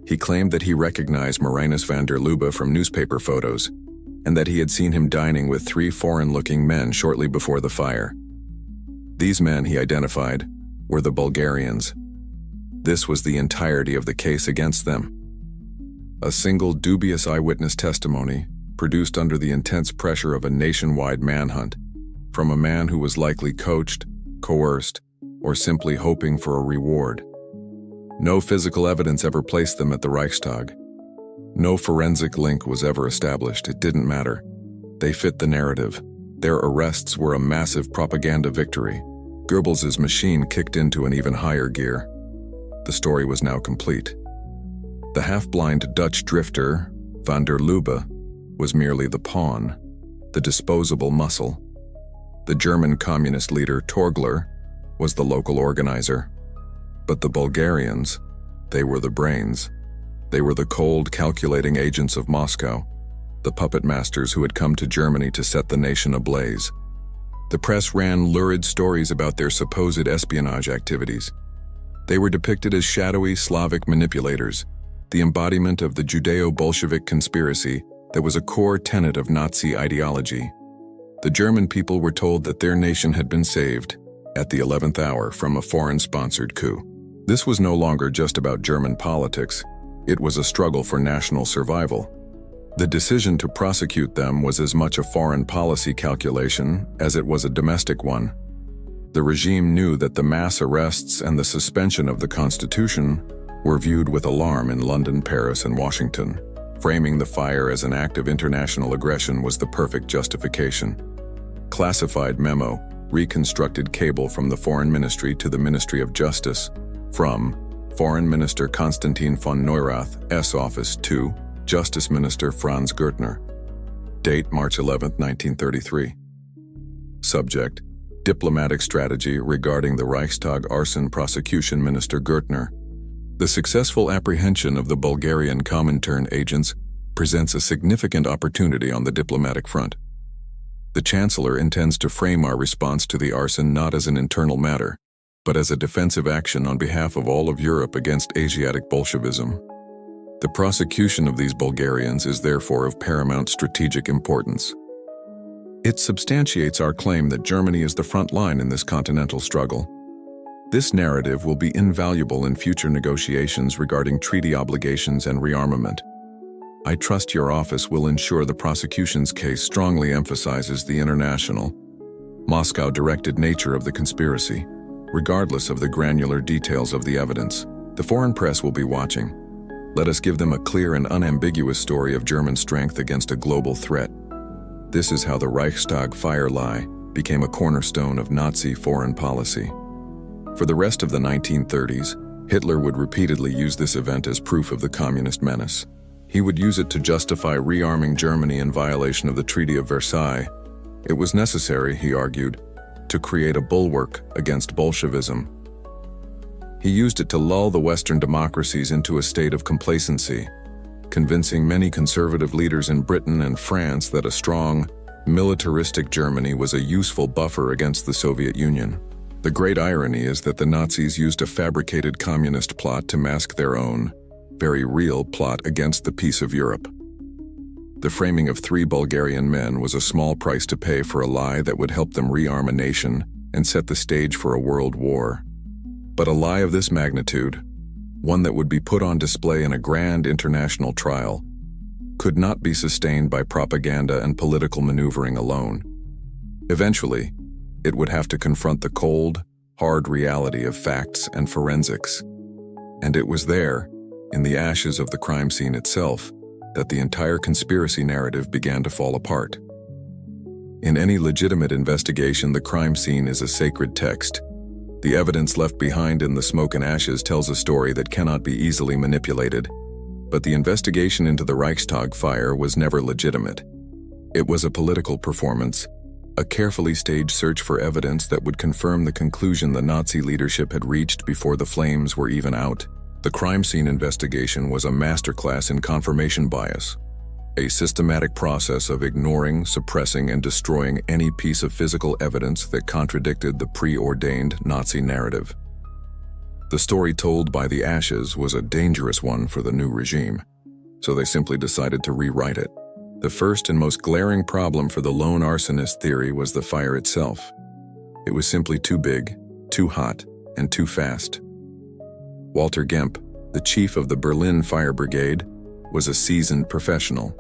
He claimed that he recognized Marinus van der Lubbe from newspaper photos, and that he had seen him dining with three foreign-looking men shortly before the fire. These men, he identified, were the Bulgarians. This was the entirety of the case against them. A single dubious eyewitness testimony, produced under the intense pressure of a nationwide manhunt, from a man who was likely coached, coerced, or simply hoping for a reward. No physical evidence ever placed them at the Reichstag. No forensic link was ever established. It didn't matter. They fit the narrative. Their arrests were a massive propaganda victory. Goebbels' machine kicked into an even higher gear. The story was now complete. The half-blind Dutch drifter, van der Lubbe, was merely the pawn, the disposable muscle. The German communist leader, Torgler, was the local organizer. But the Bulgarians, they were the brains. They were the cold, calculating agents of Moscow, the puppet masters who had come to Germany to set the nation ablaze. The press ran lurid stories about their supposed espionage activities. They were depicted as shadowy Slavic manipulators, the embodiment of the Judeo-Bolshevik conspiracy that was a core tenet of Nazi ideology. The German people were told that their nation had been saved, at the 11th hour, from a foreign-sponsored coup. This was no longer just about German politics. It was a struggle for national survival. The decision to prosecute them was as much a foreign policy calculation as it was a domestic one. The regime knew that the mass arrests and the suspension of the Constitution were viewed with alarm in London, Paris, and Washington. Framing the fire as an act of international aggression was the perfect justification. Classified memo, reconstructed cable from the Foreign Ministry to the Ministry of Justice, from Foreign Minister Konstantin von Neurath, S. Office, to Justice Minister Franz Gürtner. Date March 11, 1933. Subject: Diplomatic strategy regarding the Reichstag arson prosecution. Minister Gürtner. The successful apprehension of the Bulgarian Comintern agents presents a significant opportunity on the diplomatic front. The Chancellor intends to frame our response to the arson not as an internal matter, but as a defensive action on behalf of all of Europe against Asiatic Bolshevism. The prosecution of these Bulgarians is therefore of paramount strategic importance. It substantiates our claim that Germany is the front line in this continental struggle. This narrative will be invaluable in future negotiations regarding treaty obligations and rearmament. I trust your office will ensure the prosecution's case strongly emphasizes the international, Moscow-directed nature of the conspiracy, regardless of the granular details of the evidence. The foreign press will be watching. Let us give them a clear and unambiguous story of German strength against a global threat. This is how the Reichstag Fire lie became a cornerstone of Nazi foreign policy. For the rest of the 1930s, Hitler would repeatedly use this event as proof of the communist menace. He would use it to justify rearming Germany in violation of the Treaty of Versailles. It was necessary, he argued, to create a bulwark against Bolshevism. He used it to lull the Western democracies into a state of complacency, convincing many conservative leaders in Britain and France that a strong, militaristic Germany was a useful buffer against the Soviet Union. The great irony is that the Nazis used a fabricated communist plot to mask their own, very real plot against the peace of Europe. The framing of 3 Bulgarian men was a small price to pay for a lie that would help them rearm a nation and set the stage for a world war. But a lie of this magnitude, one that would be put on display in a grand international trial, could not be sustained by propaganda and political maneuvering alone. Eventually, it would have to confront the cold, hard reality of facts and forensics. And it was there, in the ashes of the crime scene itself, that the entire conspiracy narrative began to fall apart. In any legitimate investigation, the crime scene is a sacred text. The evidence left behind in the smoke and ashes tells a story that cannot be easily manipulated. But the investigation into the Reichstag fire was never legitimate. It was a political performance, a carefully staged search for evidence that would confirm the conclusion the Nazi leadership had reached before the flames were even out. The crime scene investigation was a masterclass in confirmation bias, a systematic process of ignoring, suppressing, and destroying any piece of physical evidence that contradicted the preordained Nazi narrative. The story told by the ashes was a dangerous one for the new regime, so they simply decided to rewrite it. The first and most glaring problem for the lone arsonist theory was the fire itself. It was simply too big, too hot, and too fast. Walter Gemp, the chief of the Berlin Fire Brigade, was a seasoned professional.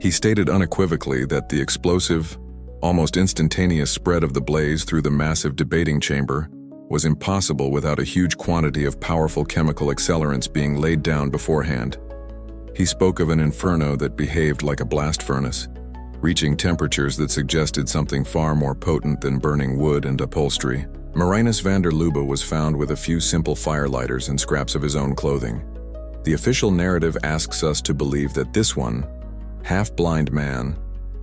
He stated unequivocally that the explosive, almost instantaneous spread of the blaze through the massive debating chamber was impossible without a huge quantity of powerful chemical accelerants being laid down beforehand. He spoke of an inferno that behaved like a blast furnace, reaching temperatures that suggested something far more potent than burning wood and upholstery. Marinus van der Lubbe was found with a few simple firelighters and scraps of his own clothing. The official narrative asks us to believe that this one, half-blind man,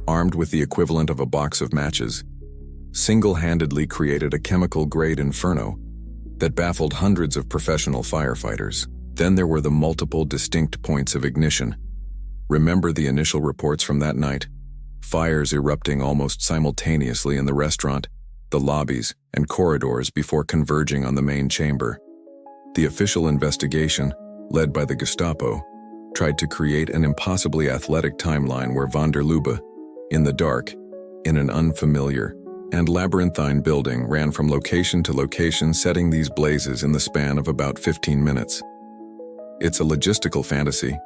armed with the equivalent of a box of matches, single-handedly created a chemical-grade inferno that baffled hundreds of professional firefighters. Then there were the multiple distinct points of ignition. Remember the initial reports from that night? Fires erupting almost simultaneously in the restaurant, the lobbies, and corridors before converging on the main chamber. The official investigation, led by the Gestapo, tried to create an impossibly athletic timeline where van der Lubbe, in the dark, in an unfamiliar and labyrinthine building, ran from location to location, setting these blazes in the span of about 15 minutes. It's a logistical fantasy.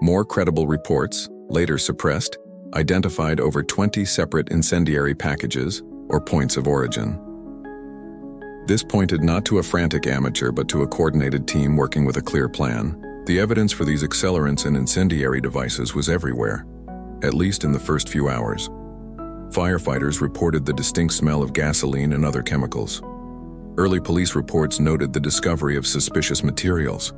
More credible reports, later suppressed, identified over 20 separate incendiary packages or points of origin. This pointed not to a frantic amateur but to a coordinated team working with a clear plan. The evidence for these accelerants and incendiary devices was everywhere, at least in the first few hours. Firefighters reported the distinct smell of gasoline and other chemicals. Early police reports noted the discovery of suspicious materials.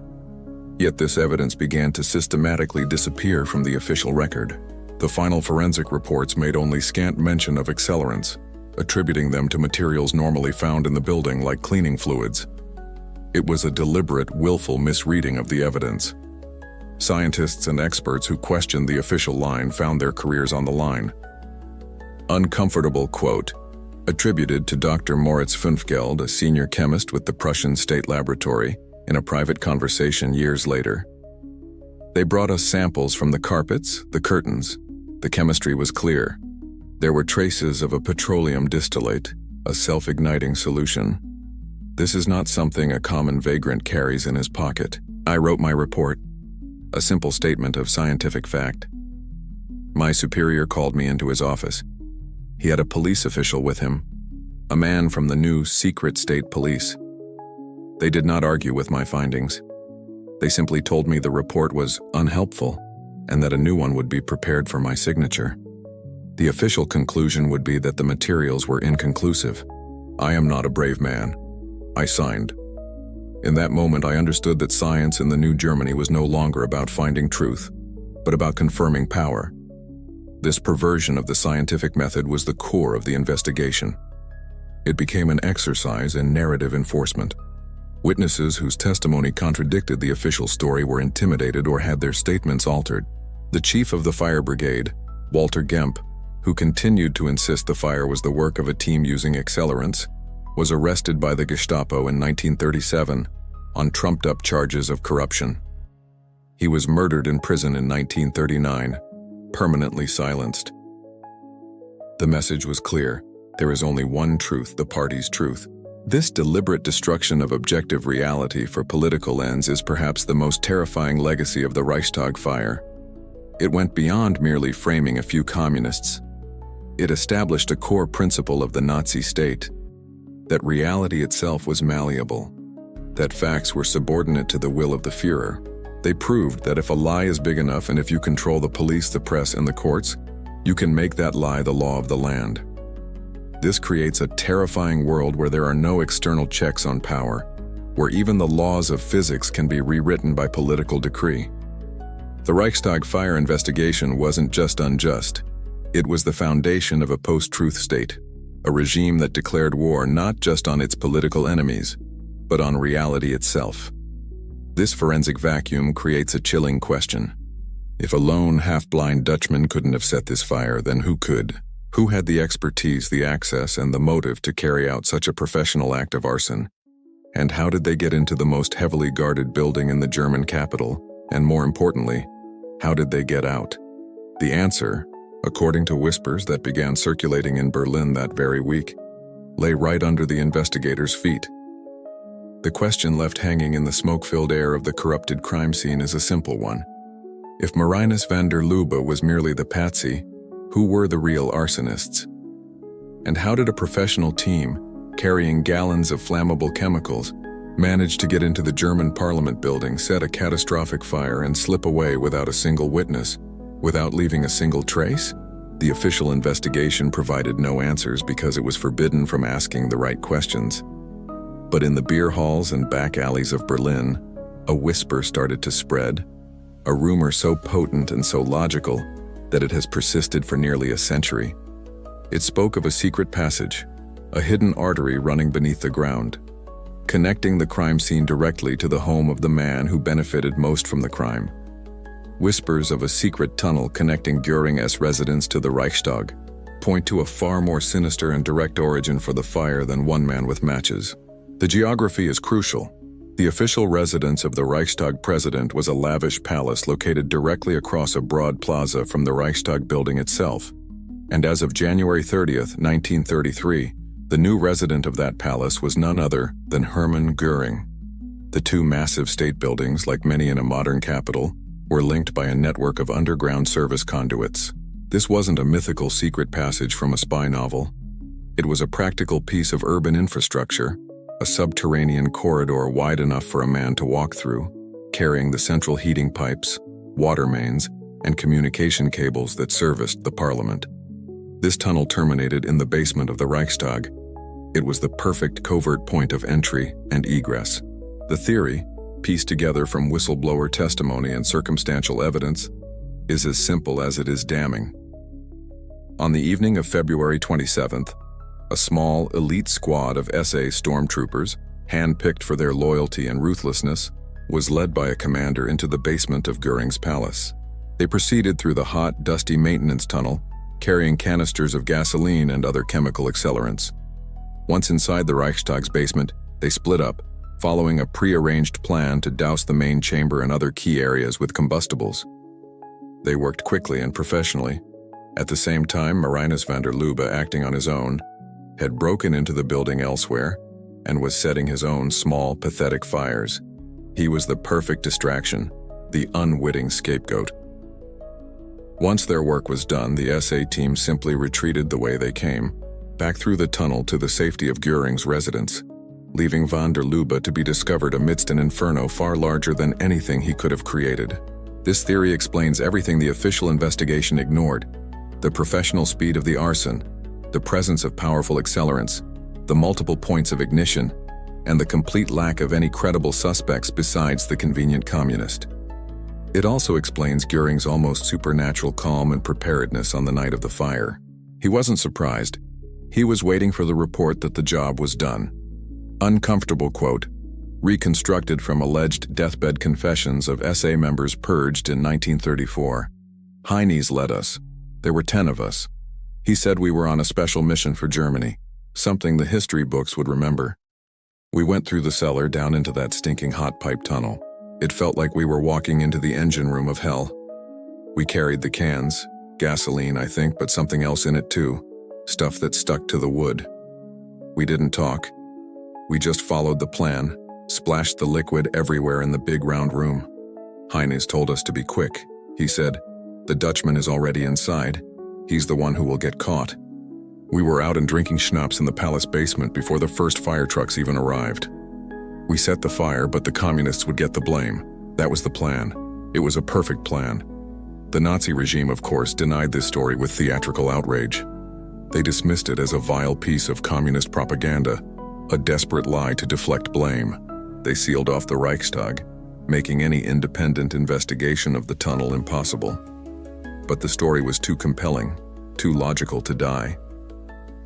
Yet this evidence began to systematically disappear from the official record. The final forensic reports made only scant mention of accelerants, attributing them to materials normally found in the building like cleaning fluids. It was a deliberate, willful misreading of the evidence. Scientists and experts who questioned the official line found their careers on the line. Uncomfortable quote, attributed to Dr. Moritz Fünfgeld, a senior chemist with the Prussian State Laboratory, in a private conversation years later. They brought us samples from the carpets, the curtains. The chemistry was clear. There were traces of a petroleum distillate, a self-igniting solution. This is not something a common vagrant carries in his pocket. I wrote my report, a simple statement of scientific fact. My superior called me into his office. He had a police official with him, a man from the new secret state police. They did not argue with my findings. They simply told me the report was unhelpful and that a new one would be prepared for my signature. The official conclusion would be that the materials were inconclusive. I am not a brave man. I signed. In that moment, I understood that science in the new Germany was no longer about finding truth, but about confirming power. This perversion of the scientific method was the core of the investigation. It became an exercise in narrative enforcement. Witnesses whose testimony contradicted the official story were intimidated or had their statements altered. The chief of the fire brigade, Walter Gemp, who continued to insist the fire was the work of a team using accelerants, was arrested by the Gestapo in 1937 on trumped-up charges of corruption. He was murdered in prison in 1939, permanently silenced. The message was clear. There is only one truth, the party's truth. This deliberate destruction of objective reality for political ends is perhaps the most terrifying legacy of the Reichstag Fire. It went beyond merely framing a few communists. It established a core principle of the Nazi state, that reality itself was malleable, that facts were subordinate to the will of the Führer. They proved that if a lie is big enough and if you control the police, the press, and the courts, you can make that lie the law of the land. This creates a terrifying world where there are no external checks on power, where even the laws of physics can be rewritten by political decree. The Reichstag Fire investigation wasn't just unjust. It was the foundation of a post-truth state, a regime that declared war not just on its political enemies, but on reality itself. This forensic vacuum creates a chilling question. If a lone, half-blind Dutchman couldn't have set this fire, then who could? Who had the expertise, the access, and the motive to carry out such a professional act of arson? And how did they get into the most heavily guarded building in the German capital? And more importantly, how did they get out? The answer, according to whispers that began circulating in Berlin that very week, lay right under the investigators' feet. The question left hanging in the smoke-filled air of the corrupted crime scene is a simple one. If Marinus van der Lubbe was merely the patsy, who were the real arsonists? And how did a professional team, carrying gallons of flammable chemicals, manage to get into the German parliament building, set a catastrophic fire, and slip away without a single witness, without leaving a single trace? The official investigation provided no answers because it was forbidden from asking the right questions. But in the beer halls and back alleys of Berlin, a whisper started to spread, a rumor so potent and so logical that it has persisted for nearly a century. It spoke of a secret passage, a hidden artery running beneath the ground, connecting the crime scene directly to the home of the man who benefited most from the crime. Whispers of a secret tunnel connecting Göring's residence to the Reichstag point to a far more sinister and direct origin for the fire than one man with matches. The geography is crucial. The official residence of the Reichstag president was a lavish palace located directly across a broad plaza from the Reichstag building itself. And as of January 30th, 1933, the new resident of that palace was none other than Hermann Göring. The two massive state buildings, like many in a modern capital, were linked by a network of underground service conduits. This wasn't a mythical secret passage from a spy novel. It was a practical piece of urban infrastructure, a subterranean corridor wide enough for a man to walk through, carrying the central heating pipes, water mains, and communication cables that serviced the parliament. This tunnel terminated in the basement of the Reichstag. It was the perfect covert point of entry and egress. The theory, pieced together from whistleblower testimony and circumstantial evidence, is as simple as it is damning. On the evening of February 27th, a small, elite squad of SA stormtroopers, hand-picked for their loyalty and ruthlessness, was led by a commander into the basement of Göring's palace. They proceeded through the hot, dusty maintenance tunnel, carrying canisters of gasoline and other chemical accelerants. Once inside the Reichstag's basement, they split up, following a pre-arranged plan to douse the main chamber and other key areas with combustibles. They worked quickly and professionally. At the same time, Marinus van der Lubbe, acting on his own, had broken into the building elsewhere and was setting his own small, pathetic fires. He was the perfect distraction, the unwitting scapegoat. Once their work was done, the SA team simply retreated the way they came, back through the tunnel to the safety of Göring's residence, leaving van der Lubbe to be discovered amidst an inferno far larger than anything he could have created. This theory explains everything the official investigation ignored: the professional speed of the arson, the presence of powerful accelerants, the multiple points of ignition, and the complete lack of any credible suspects besides the convenient communist. It also explains Göring's almost supernatural calm and preparedness on the night of the fire. He wasn't surprised. He was waiting for the report that the job was done. Uncomfortable quote, reconstructed from alleged deathbed confessions of SA members purged in 1934. Heines led us. There were 10 of us. He said we were on a special mission for Germany, something the history books would remember. We went through the cellar down into that stinking hot pipe tunnel. It felt like we were walking into the engine room of hell. We carried the cans, gasoline I think, but something else in it too, stuff that stuck to the wood. We didn't talk. We just followed the plan, splashed the liquid everywhere in the big round room. Heines told us to be quick. He said, "The Dutchman is already inside. He's the one who will get caught." We were out and drinking schnapps in the palace basement before the first fire trucks even arrived. We set the fire, but the communists would get the blame. That was the plan. It was a perfect plan. The Nazi regime, of course, denied this story with theatrical outrage. They dismissed it as a vile piece of communist propaganda, a desperate lie to deflect blame. They sealed off the Reichstag, making any independent investigation of the tunnel impossible. But the story was too compelling, too logical to die.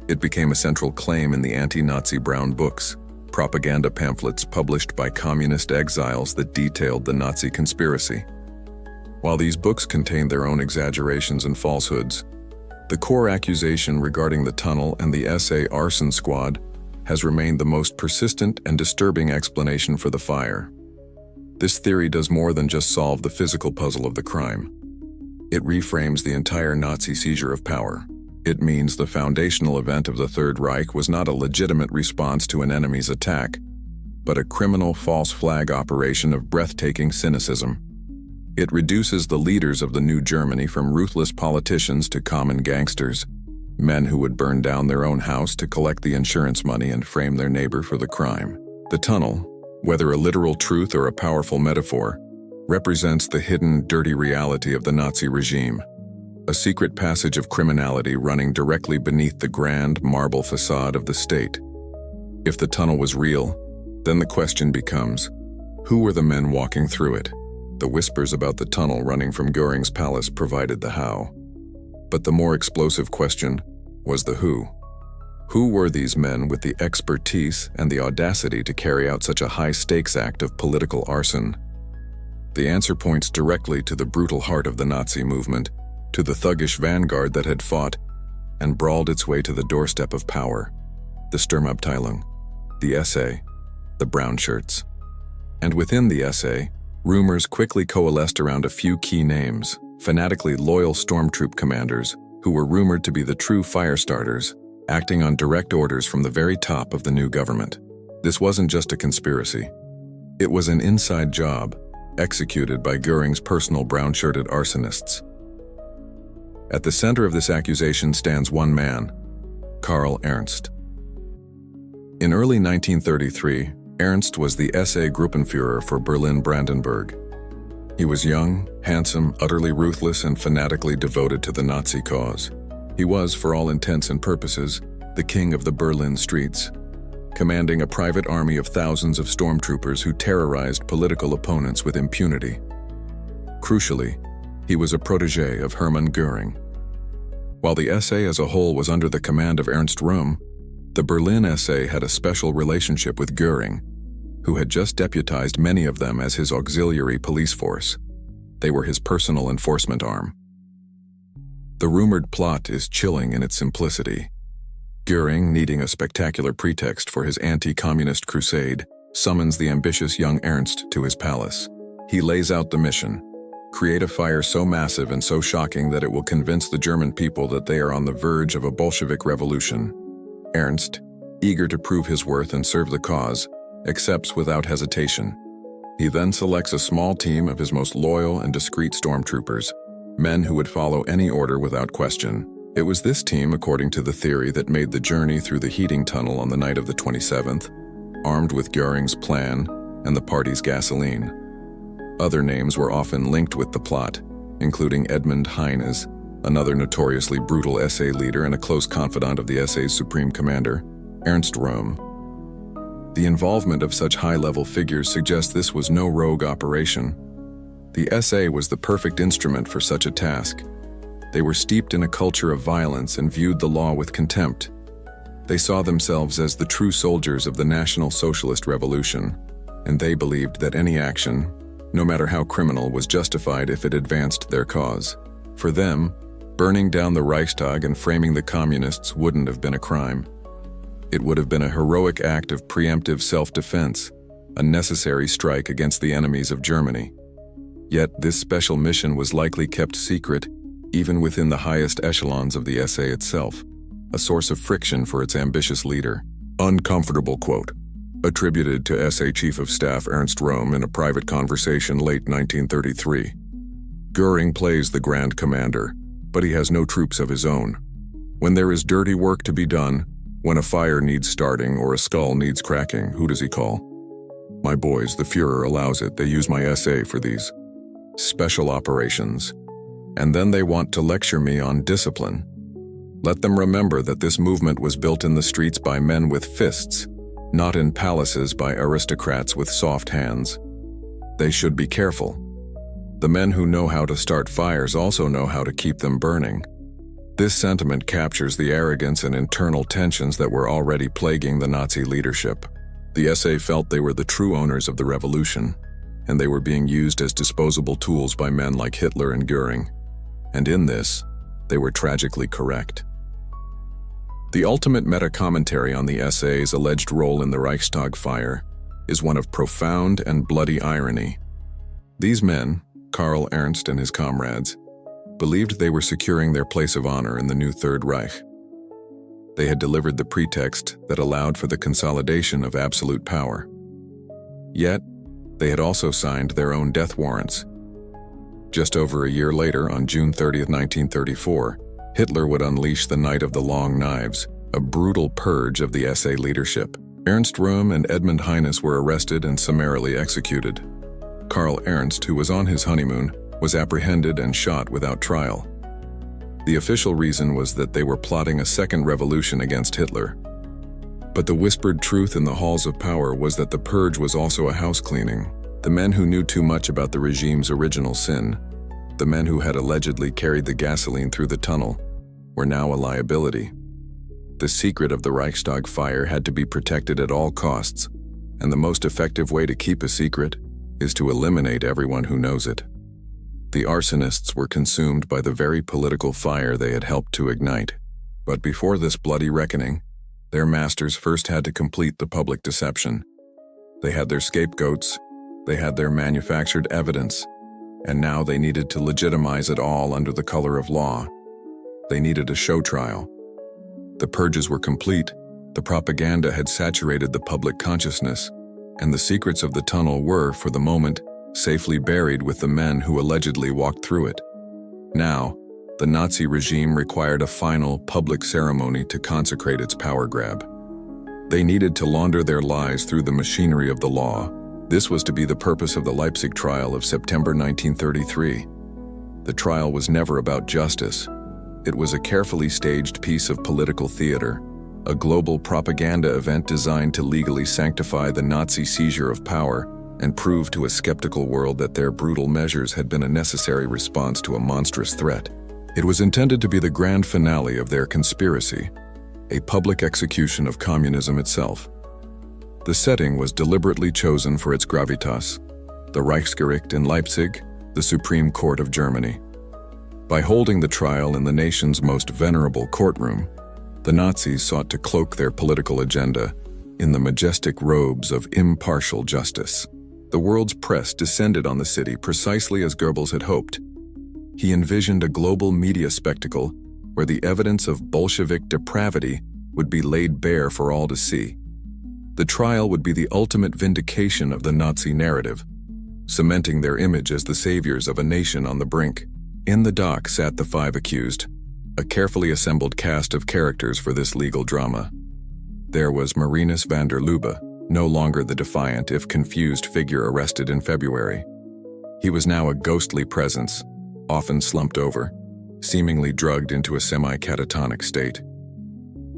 It became a central claim in the anti-Nazi brown books, propaganda pamphlets published by communist exiles that detailed the Nazi conspiracy. While these books contained their own exaggerations and falsehoods, the core accusation regarding the tunnel and the SA arson squad has remained the most persistent and disturbing explanation for the fire. This theory does more than just solve the physical puzzle of the crime. It reframes the entire Nazi seizure of power. It means the foundational event of the Third Reich was not a legitimate response to an enemy's attack, but a criminal false flag operation of breathtaking cynicism. It reduces the leaders of the new Germany from ruthless politicians to common gangsters, men who would burn down their own house to collect the insurance money and frame their neighbor for the crime. The tunnel, whether a literal truth or a powerful metaphor, represents the hidden, dirty reality of the Nazi regime. A secret passage of criminality running directly beneath the grand marble facade of the state. If the tunnel was real, then the question becomes, who were the men walking through it? The whispers about the tunnel running from Göring's palace provided the how. But the more explosive question was the who. Who were these men with the expertise and the audacity to carry out such a high-stakes act of political arson? The answer points directly to the brutal heart of the Nazi movement, to the thuggish vanguard that had fought and brawled its way to the doorstep of power. The Sturmabteilung, the SA, the brown shirts. And within the SA, rumors quickly coalesced around a few key names, fanatically loyal stormtroop commanders who were rumored to be the true fire starters, acting on direct orders from the very top of the new government. This wasn't just a conspiracy. It was an inside job, executed by Göring's personal brown-shirted arsonists. At the center of this accusation stands one man, Karl Ernst. In early 1933, Ernst was the SA Gruppenführer for Berlin-Brandenburg. He was young, handsome, utterly ruthless, and fanatically devoted to the Nazi cause. He was, for all intents and purposes, the king of the Berlin streets, commanding a private army of thousands of stormtroopers who terrorized political opponents with impunity. Crucially, he was a protégé of Hermann Göring. While the SA as a whole was under the command of Ernst Röhm, the Berlin SA had a special relationship with Göring, who had just deputized many of them as his auxiliary police force. They were his personal enforcement arm. The rumored plot is chilling in its simplicity. Göring, needing a spectacular pretext for his anti-communist crusade, summons the ambitious young Ernst to his palace. He lays out the mission: create a fire so massive and so shocking that it will convince the German people that they are on the verge of a Bolshevik revolution. Ernst, eager to prove his worth and serve the cause, accepts without hesitation. He then selects a small team of his most loyal and discreet stormtroopers, men who would follow any order without question. It was this team, according to the theory, that made the journey through the heating tunnel on the night of the 27th, armed with Göring's plan and the party's gasoline. Other names were often linked with the plot, including Edmund Heines, another notoriously brutal SA leader and a close confidant of the SA's supreme commander, Ernst Röhm. The involvement of such high-level figures suggests this was no rogue operation. The SA was the perfect instrument for such a task. They were steeped in a culture of violence and viewed the law with contempt. They saw themselves as the true soldiers of the National Socialist Revolution, and they believed that any action, no matter how criminal, was justified if it advanced their cause. For them, burning down the Reichstag and framing the communists wouldn't have been a crime. It would have been a heroic act of preemptive self-defense, a necessary strike against the enemies of Germany. Yet this special mission was likely kept secret, even within the highest echelons of the SA itself, a source of friction for its ambitious leader. Uncomfortable quote, attributed to SA Chief of Staff Ernst Röhm in a private conversation late 1933. Göring plays the Grand Commander, but he has no troops of his own. When there is dirty work to be done, when a fire needs starting or a skull needs cracking, who does he call? My boys, the Führer allows it. They use my SA for these special operations. And then they want to lecture me on discipline. Let them remember that this movement was built in the streets by men with fists, not in palaces by aristocrats with soft hands. They should be careful. The men who know how to start fires also know how to keep them burning. This sentiment captures the arrogance and internal tensions that were already plaguing the Nazi leadership. The SA felt they were the true owners of the revolution, and they were being used as disposable tools by men like Hitler and Göring. And in this, they were tragically correct. The ultimate meta-commentary on the SA's alleged role in the Reichstag fire is one of profound and bloody irony. These men, Karl Ernst and his comrades, believed they were securing their place of honor in the new Third Reich. They had delivered the pretext that allowed for the consolidation of absolute power. Yet, they had also signed their own death warrants. Just over a year later, on June 30, 1934, Hitler would unleash the Night of the Long Knives, a brutal purge of the SA leadership. Ernst Röhm and Edmund Heines were arrested and summarily executed. Karl Ernst, who was on his honeymoon, was apprehended and shot without trial. The official reason was that they were plotting a second revolution against Hitler. But the whispered truth in the halls of power was that the purge was also a house cleaning. The men who knew too much about the regime's original sin, the men who had allegedly carried the gasoline through the tunnel, were now a liability. The secret of the Reichstag fire had to be protected at all costs, and the most effective way to keep a secret is to eliminate everyone who knows it. The arsonists were consumed by the very political fire they had helped to ignite. But before this bloody reckoning, their masters first had to complete the public deception. They had their scapegoats, they had their manufactured evidence, and now they needed to legitimize it all under the color of law. They needed a show trial. The purges were complete, the propaganda had saturated the public consciousness, and the secrets of the tunnel were, for the moment, safely buried with the men who allegedly walked through it. Now, the Nazi regime required a final, public ceremony to consecrate its power grab. They needed to launder their lies through the machinery of the law. This was to be the purpose of the Leipzig trial of September 1933. The trial was never about justice. It was a carefully staged piece of political theater, a global propaganda event designed to legally sanctify the Nazi seizure of power and prove to a skeptical world that their brutal measures had been a necessary response to a monstrous threat. It was intended to be the grand finale of their conspiracy, a public execution of communism itself. The setting was deliberately chosen for its gravitas, the Reichsgericht in Leipzig, the Supreme Court of Germany. By holding the trial in the nation's most venerable courtroom, the Nazis sought to cloak their political agenda in the majestic robes of impartial justice. The world's press descended on the city precisely as Goebbels had hoped. He envisioned a global media spectacle where the evidence of Bolshevik depravity would be laid bare for all to see. The trial would be the ultimate vindication of the Nazi narrative, cementing their image as the saviors of a nation on the brink. In the dock sat the 5 accused, a carefully assembled cast of characters for this legal drama. There was Marinus van der Lubbe, no longer the defiant, if confused figure arrested in February. He was now a ghostly presence, often slumped over, seemingly drugged into a semi-catatonic state.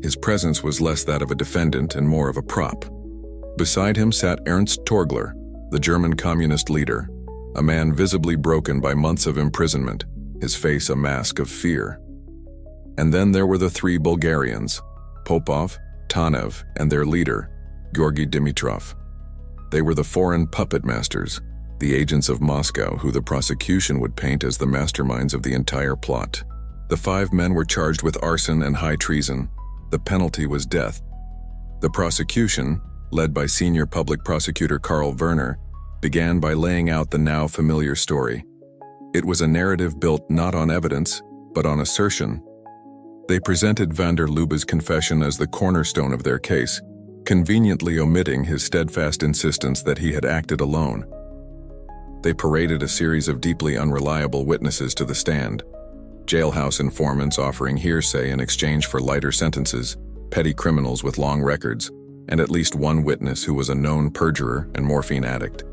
His presence was less that of a defendant and more of a prop. Beside him sat Ernst Torgler, the German communist leader, a man visibly broken by months of imprisonment, his face a mask of fear. And then there were the 3 Bulgarians, Popov, Tanev, and their leader, Georgy Dimitrov. They were the foreign puppet masters, the agents of Moscow who the prosecution would paint as the masterminds of the entire plot. The 5 men were charged with arson and high treason. The penalty was death. The prosecution, led by senior public prosecutor Karl Werner, began by laying out the now familiar story. It was a narrative built not on evidence, but on assertion. They presented van der Lubbe's confession as the cornerstone of their case, conveniently omitting his steadfast insistence that he had acted alone. They paraded a series of deeply unreliable witnesses to the stand, jailhouse informants offering hearsay in exchange for lighter sentences, petty criminals with long records, and at least one witness who was a known perjurer and morphine addict.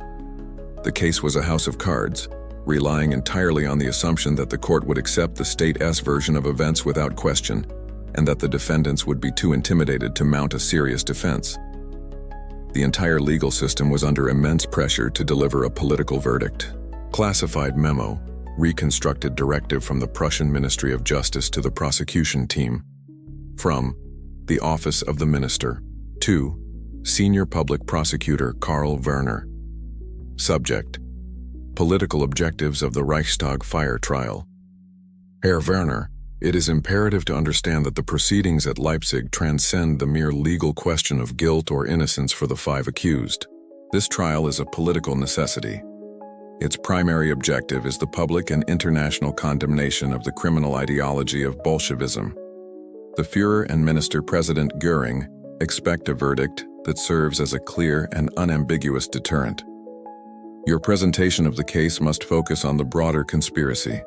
The case was a house of cards, relying entirely on the assumption that the court would accept the State-S version of events without question, and that the defendants would be too intimidated to mount a serious defense. The entire legal system was under immense pressure to deliver a political verdict. Classified memo, reconstructed directive from the Prussian Ministry of Justice to the prosecution team. From the Office of the Minister to Senior Public Prosecutor Karl Werner. Subject: Political objectives of the Reichstag Fire trial. Herr Werner, it is imperative to understand that the proceedings at Leipzig transcend the mere legal question of guilt or innocence for the 5 accused. This trial is a political necessity. Its primary objective is the public and international condemnation of the criminal ideology of Bolshevism. The Führer and Minister-President Göring expect a verdict that serves as a clear and unambiguous deterrent. Your presentation of the case must focus on the broader conspiracy.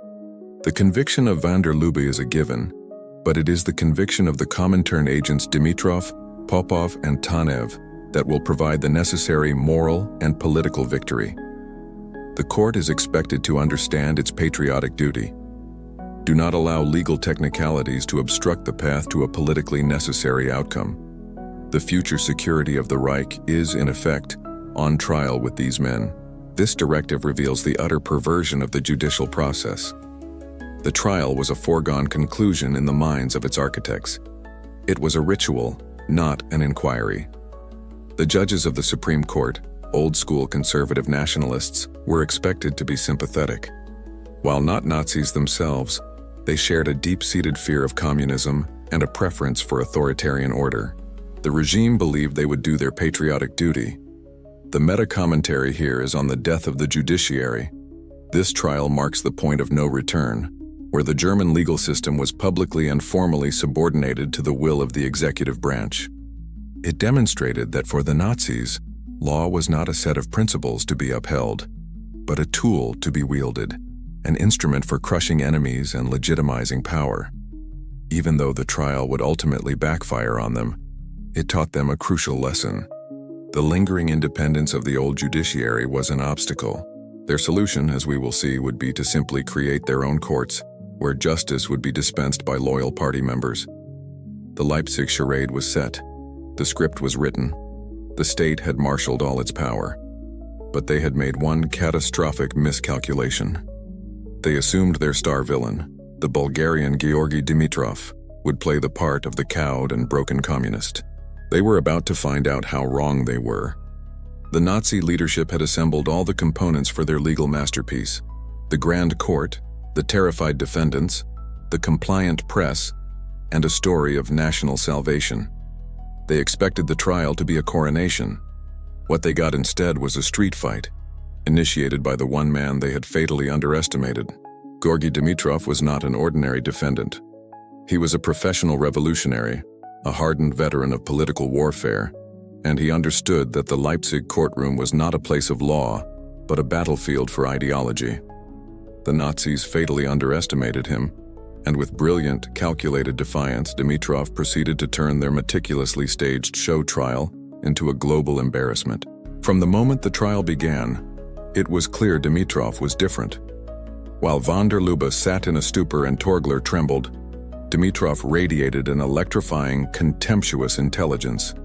The conviction of van der Lubbe is a given, but it is the conviction of the Comintern agents Dimitrov, Popov, and Tanev that will provide the necessary moral and political victory. The court is expected to understand its patriotic duty. Do not allow legal technicalities to obstruct the path to a politically necessary outcome. The future security of the Reich is, in effect, on trial with these men. This directive reveals the utter perversion of the judicial process. The trial was a foregone conclusion in the minds of its architects. It was a ritual, not an inquiry. The judges of the Supreme Court, old-school conservative nationalists were expected to be sympathetic. While not Nazis themselves, they shared a deep-seated fear of communism and a preference for authoritarian order. The regime believed they would do their patriotic duty. The meta-commentary here is on the death of the judiciary. This trial marks the point of no return, where the German legal system was publicly and formally subordinated to the will of the executive branch. It demonstrated that for the Nazis, law was not a set of principles to be upheld, but a tool to be wielded, an instrument for crushing enemies and legitimizing power. Even though the trial would ultimately backfire on them, it taught them a crucial lesson. The lingering independence of the old judiciary was an obstacle. Their solution, as we will see, would be to simply create their own courts, where justice would be dispensed by loyal party members. The Leipzig charade was set. The script was written. The state had marshaled all its power. But they had made one catastrophic miscalculation. They assumed their star villain, the Bulgarian Georgy Dimitrov, would play the part of the cowed and broken communist. They were about to find out how wrong they were. The Nazi leadership had assembled all the components for their legal masterpiece: the Grand Court, the terrified defendants, the compliant press, and a story of national salvation. They expected the trial to be a coronation. What they got instead was a street fight, initiated by the one man they had fatally underestimated. Georgy Dimitrov was not an ordinary defendant. He was a professional revolutionary, a hardened veteran of political warfare, and he understood that the Leipzig courtroom was not a place of law, but a battlefield for ideology. The Nazis fatally underestimated him, and with brilliant, calculated defiance, Dimitrov proceeded to turn their meticulously staged show trial into a global embarrassment. From the moment the trial began, it was clear Dimitrov was different. While von der Lubbe sat in a stupor and Torgler trembled, Dimitrov radiated an electrifying, contemptuous intelligence.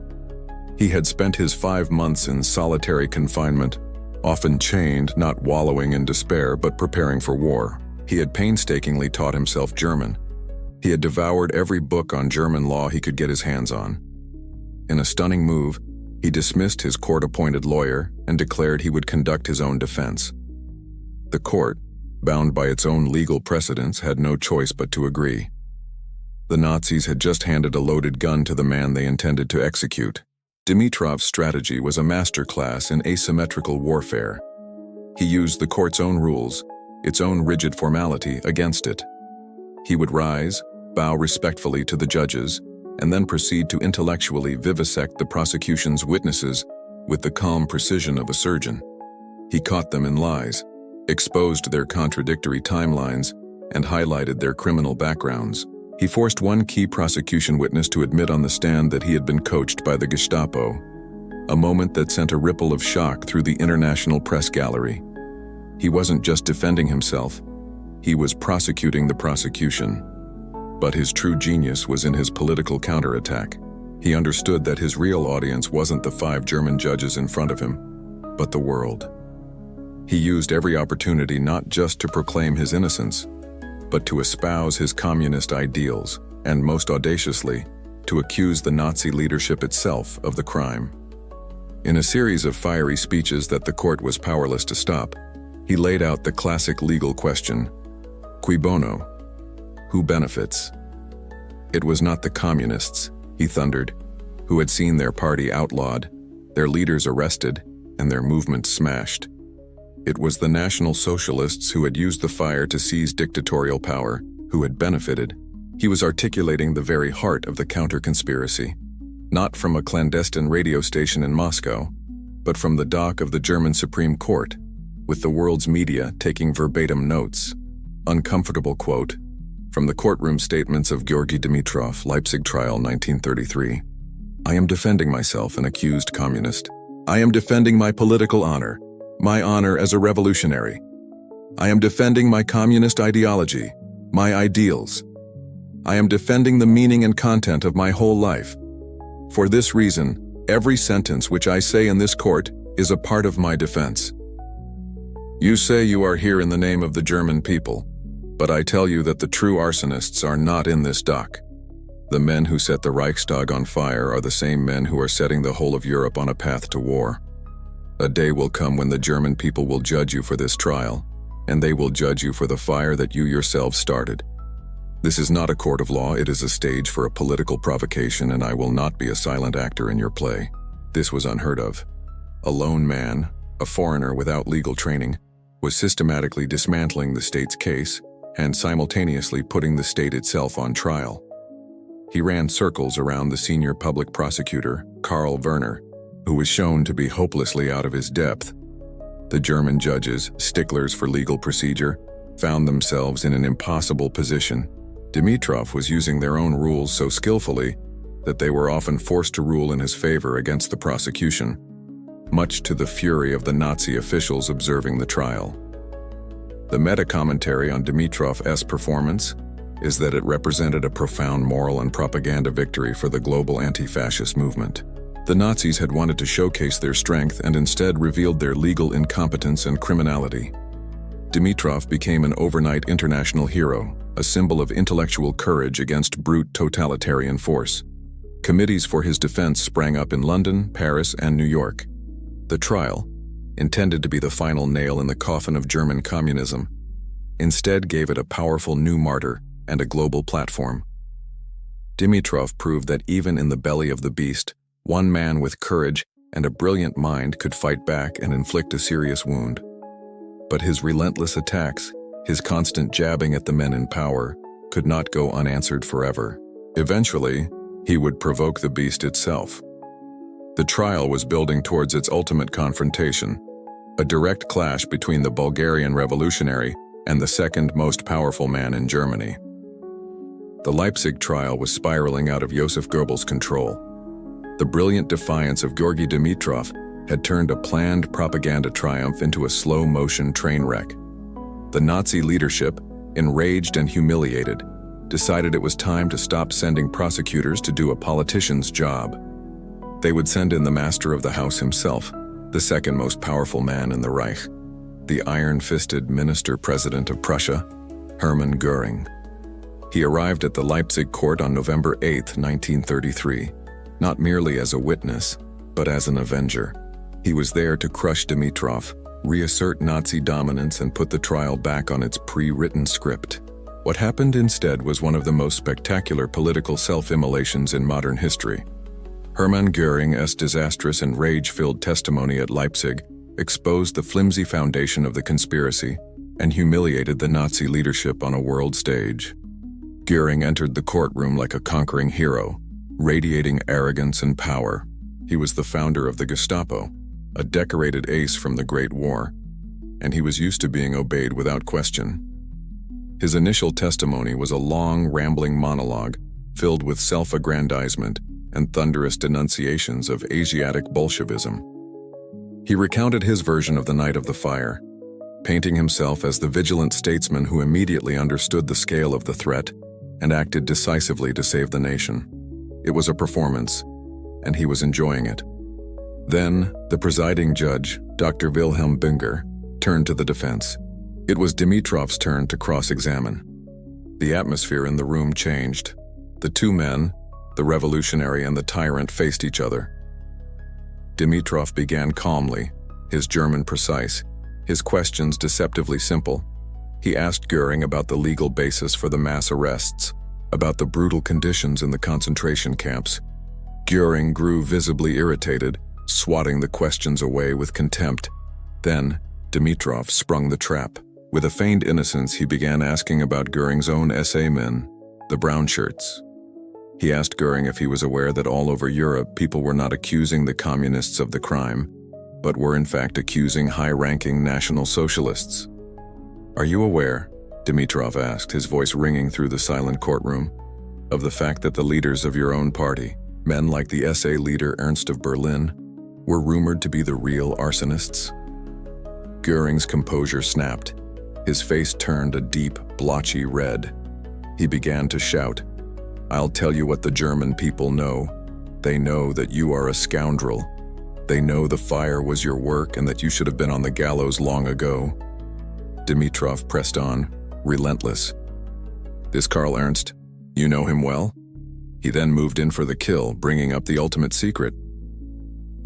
He had spent his 5 months in solitary confinement, often chained, not wallowing in despair, but preparing for war. He had painstakingly taught himself German. He had devoured every book on German law he could get his hands on. In a stunning move, he dismissed his court-appointed lawyer and declared he would conduct his own defense. The court, bound by its own legal precedents, had no choice but to agree. The Nazis had just handed a loaded gun to the man they intended to execute. Dimitrov's strategy was a masterclass in asymmetrical warfare. He used the court's own rules, its own rigid formality, against it. He would rise, bow respectfully to the judges, and then proceed to intellectually vivisect the prosecution's witnesses with the calm precision of a surgeon. He caught them in lies, exposed their contradictory timelines, and highlighted their criminal backgrounds. He forced one key prosecution witness to admit on the stand that he had been coached by the Gestapo, a moment that sent a ripple of shock through the international press gallery. He wasn't just defending himself, he was prosecuting the prosecution. But his true genius was in his political counterattack. He understood that his real audience wasn't the 5 German judges in front of him, but the world. He used every opportunity not just to proclaim his innocence, but to espouse his communist ideals, and most audaciously, to accuse the Nazi leadership itself of the crime. In a series of fiery speeches that the court was powerless to stop, he laid out the classic legal question: cui bono? Who benefits? It was not the communists, he thundered, who had seen their party outlawed, their leaders arrested, and their movement smashed. It was the National Socialists who had used the fire to seize dictatorial power, who had benefited. He was articulating the very heart of the counter-conspiracy, not from a clandestine radio station in Moscow, but from the dock of the German Supreme Court, with the world's media taking verbatim notes. Uncomfortable quote from the courtroom statements of Georgy Dimitrov, Leipzig trial 1933. I am defending myself, an accused communist. I am defending my political honor, my honor as a revolutionary. I am defending my communist ideology, my ideals. I am defending the meaning and content of my whole life. For this reason, every sentence which I say in this court is a part of my defense. You say you are here in the name of the German people, but I tell you that the true arsonists are not in this dock. The men who set the Reichstag on fire are the same men who are setting the whole of Europe on a path to war. A day will come when the German people will judge you for this trial, and they will judge you for the fire that you yourselves started. This is not a court of law, it is a stage for a political provocation, and I will not be a silent actor in your play. This was unheard of. A lone man, a foreigner without legal training, was systematically dismantling the state's case and simultaneously putting the state itself on trial. He ran circles around the senior public prosecutor, Karl Werner, who was shown to be hopelessly out of his depth. The German judges, sticklers for legal procedure, found themselves in an impossible position. Dimitrov was using their own rules so skillfully that they were often forced to rule in his favor against the prosecution, much to the fury of the Nazi officials observing the trial. The meta-commentary on Dimitrov's performance is that it represented a profound moral and propaganda victory for the global anti-fascist movement. The Nazis had wanted to showcase their strength and instead revealed their legal incompetence and criminality. Dimitrov became an overnight international hero, a symbol of intellectual courage against brute totalitarian force. Committees for his defense sprang up in London, Paris, and New York. The trial, intended to be the final nail in the coffin of German communism, instead gave it a powerful new martyr and a global platform. Dimitrov proved that even in the belly of the beast, one man with courage and a brilliant mind could fight back and inflict a serious wound. But his relentless attacks, his constant jabbing at the men in power, could not go unanswered forever. Eventually, he would provoke the beast itself. The trial was building towards its ultimate confrontation, a direct clash between the Bulgarian revolutionary and the second most powerful man in Germany. The Leipzig trial was spiraling out of Joseph Goebbels' control. The brilliant defiance of Georgy Dimitrov had turned a planned propaganda triumph into a slow-motion train wreck. The Nazi leadership, enraged and humiliated, decided it was time to stop sending prosecutors to do a politician's job. They would send in the master of the house himself, the second most powerful man in the Reich, the iron-fisted minister-president of Prussia, Hermann Göring. He arrived at the Leipzig court on November 8, 1933, not merely as a witness, but as an avenger. He was there to crush Dimitrov, reassert Nazi dominance, and put the trial back on its pre-written script. What happened instead was one of the most spectacular political self-immolations in modern history. Hermann Göring's disastrous and rage-filled testimony at Leipzig exposed the flimsy foundation of the conspiracy and humiliated the Nazi leadership on a world stage. Göring entered the courtroom like a conquering hero, radiating arrogance and power. He was the founder of the Gestapo, a decorated ace from the Great War, and he was used to being obeyed without question. His initial testimony was a long, rambling monologue filled with self-aggrandizement and thunderous denunciations of Asiatic Bolshevism. He recounted his version of the night of the fire, painting himself as the vigilant statesman who immediately understood the scale of the threat and acted decisively to save the nation. It was a performance, and he was enjoying it. Then, the presiding judge, Dr. Wilhelm Binger, turned to the defense. It was Dimitrov's turn to cross-examine. The atmosphere in the room changed. The two men, the revolutionary and the tyrant, faced each other. Dimitrov began calmly, his German precise, his questions deceptively simple. He asked Göring about the legal basis for the mass arrests, about the brutal conditions in the concentration camps. Göring grew visibly irritated, swatting the questions away with contempt. Then, Dimitrov sprung the trap. With a feigned innocence, he began asking about Göring's own SA men, the brown shirts. He asked Göring if he was aware that all over Europe people were not accusing the communists of the crime, but were in fact accusing high-ranking National Socialists. "Are you aware," Dimitrov asked, his voice ringing through the silent courtroom, "of the fact that the leaders of your own party, men like the SA leader Ernst of Berlin, were rumored to be the real arsonists?" Göring's composure snapped. His face turned a deep, blotchy red. He began to shout, "I'll tell you what the German people know. They know that you are a scoundrel. They know the fire was your work and that you should have been on the gallows long ago." Dimitrov pressed on, relentless. "This Karl Ernst, you know him well?" He then moved in for the kill, bringing up the ultimate secret.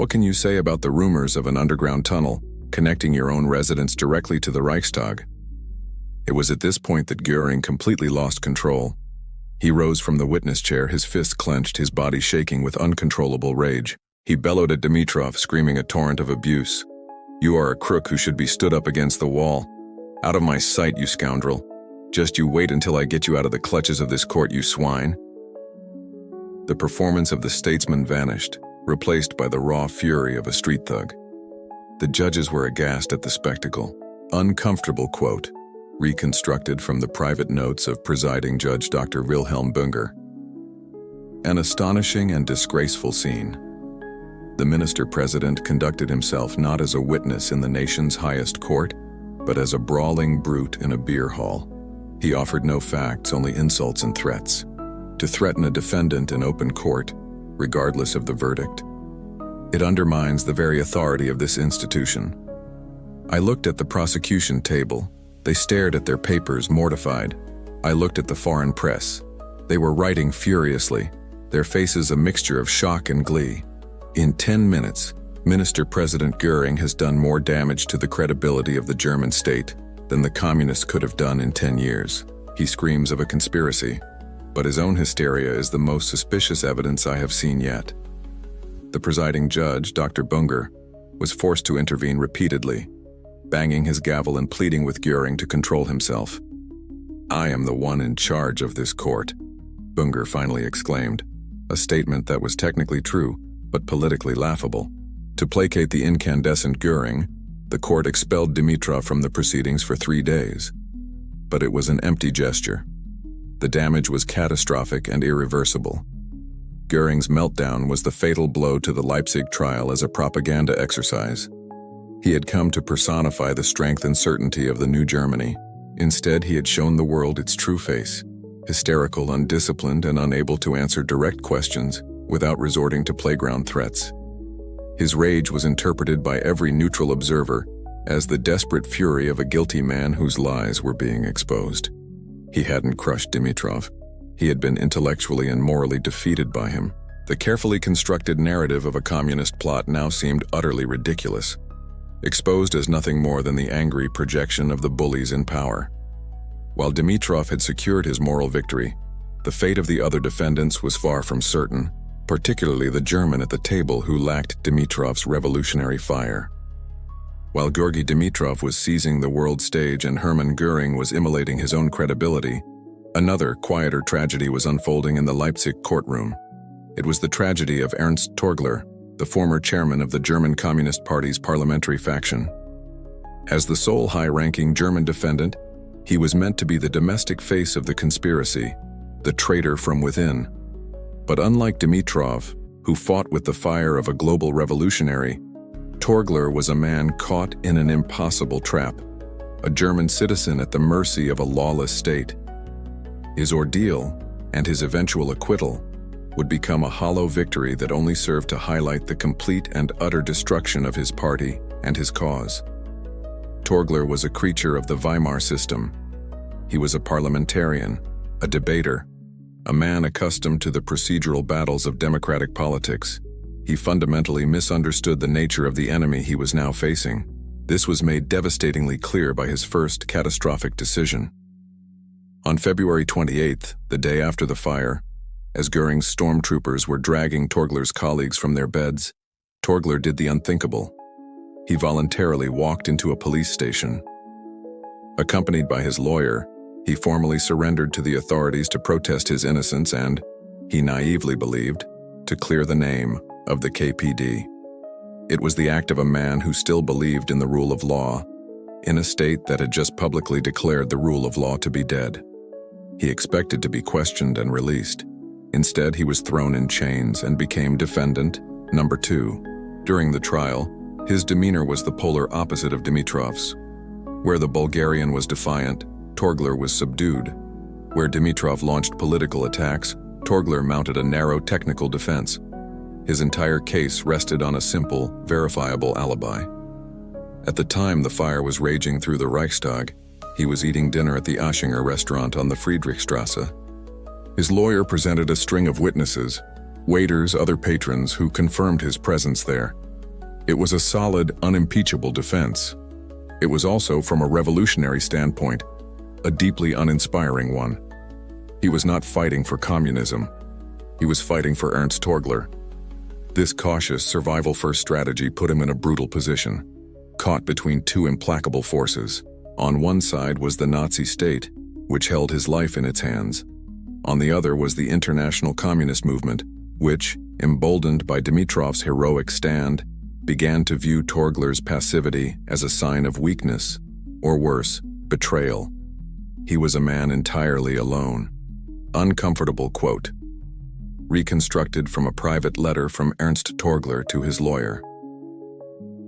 What can you say about the rumors of an underground tunnel connecting your own residence directly to the Reichstag? It was at this point that Göring completely lost control. He rose from the witness chair, his fists clenched, his body shaking with uncontrollable rage. He bellowed at Dimitrov, screaming a torrent of abuse. "You are a crook who should be stood up against the wall. Out of my sight, you scoundrel. Just you wait until I get you out of the clutches of this court, you swine." The performance of the statesman vanished, replaced by the raw fury of a street thug. The judges were aghast at the spectacle. Uncomfortable quote, reconstructed from the private notes of presiding Judge Dr. Wilhelm Bunger. An astonishing and disgraceful scene. The minister-president conducted himself not as a witness in the nation's highest court, but as a brawling brute in a beer hall. He offered no facts, only insults and threats. To threaten a defendant in open court, regardless of the verdict, it undermines the very authority of this institution. I looked at the prosecution table. They stared at their papers, mortified. I looked at the foreign press. They were writing furiously, their faces a mixture of shock and glee. In 10 minutes, Minister-President Göring has done more damage to the credibility of the German state than the communists could have done in 10 years. He screams of a conspiracy, but his own hysteria is the most suspicious evidence I have seen yet. The presiding judge, Dr. Bunger, was forced to intervene repeatedly, banging his gavel and pleading with Göring to control himself. "I am the one in charge of this court," Bunger finally exclaimed, a statement that was technically true, but politically laughable. To placate the incandescent Göring, the court expelled Dimitrov from the proceedings for 3 days. But it was an empty gesture. The damage was catastrophic and irreversible. Göring's meltdown was the fatal blow to the Leipzig trial as a propaganda exercise. He had come to personify the strength and certainty of the new Germany. Instead, he had shown the world its true face, hysterical, undisciplined, and unable to answer direct questions without resorting to playground threats. His rage was interpreted by every neutral observer as the desperate fury of a guilty man whose lies were being exposed. He hadn't crushed Dimitrov. He had been intellectually and morally defeated by him. The carefully constructed narrative of a communist plot now seemed utterly ridiculous, exposed as nothing more than the angry projection of the bullies in power. While Dimitrov had secured his moral victory, the fate of the other defendants was far from certain, particularly the German at the table who lacked Dimitrov's revolutionary fire. While Georgy Dimitrov was seizing the world stage and Hermann Göring was immolating his own credibility, another, quieter tragedy was unfolding in the Leipzig courtroom. It was the tragedy of Ernst Torgler, the former chairman of the German Communist Party's parliamentary faction. As the sole high-ranking German defendant, he was meant to be the domestic face of the conspiracy, the traitor from within. But unlike Dimitrov, who fought with the fire of a global revolutionary, Torgler was a man caught in an impossible trap, a German citizen at the mercy of a lawless state. His ordeal, and his eventual acquittal, would become a hollow victory that only served to highlight the complete and utter destruction of his party and his cause. Torgler was a creature of the Weimar system. He was a parliamentarian, a debater, a man accustomed to the procedural battles of democratic politics. He fundamentally misunderstood the nature of the enemy he was now facing. This was made devastatingly clear by his first catastrophic decision. On February 28th, the day after the fire, as Göring's stormtroopers were dragging Torgler's colleagues from their beds, Torgler did the unthinkable. He voluntarily walked into a police station. Accompanied by his lawyer, he formally surrendered to the authorities to protest his innocence and, he naively believed, to clear the name of the KPD. It was the act of a man who still believed in the rule of law, in a state that had just publicly declared the rule of law to be dead. He expected to be questioned and released. Instead, he was thrown in chains and became defendant number 2. During the trial, his demeanor was the polar opposite of Dimitrov's. Where the Bulgarian was defiant, Torgler was subdued. Where Dimitrov launched political attacks, Torgler mounted a narrow technical defense. His entire case rested on a simple, verifiable alibi. At the time the fire was raging through the Reichstag, he was eating dinner at the Aschinger restaurant on the Friedrichstrasse. His lawyer presented a string of witnesses, waiters, other patrons who confirmed his presence there. It was a solid, unimpeachable defense. It was also, from a revolutionary standpoint, a deeply uninspiring one. He was not fighting for communism. He was fighting for Ernst Torgler. This cautious, survival-first strategy put him in a brutal position, caught between two implacable forces. On one side was the Nazi state, which held his life in its hands. On the other was the international communist movement, which, emboldened by Dimitrov's heroic stand, began to view Torgler's passivity as a sign of weakness, or worse, betrayal. He was a man entirely alone. Uncomfortable quote, reconstructed from a private letter from Ernst Torgler to his lawyer.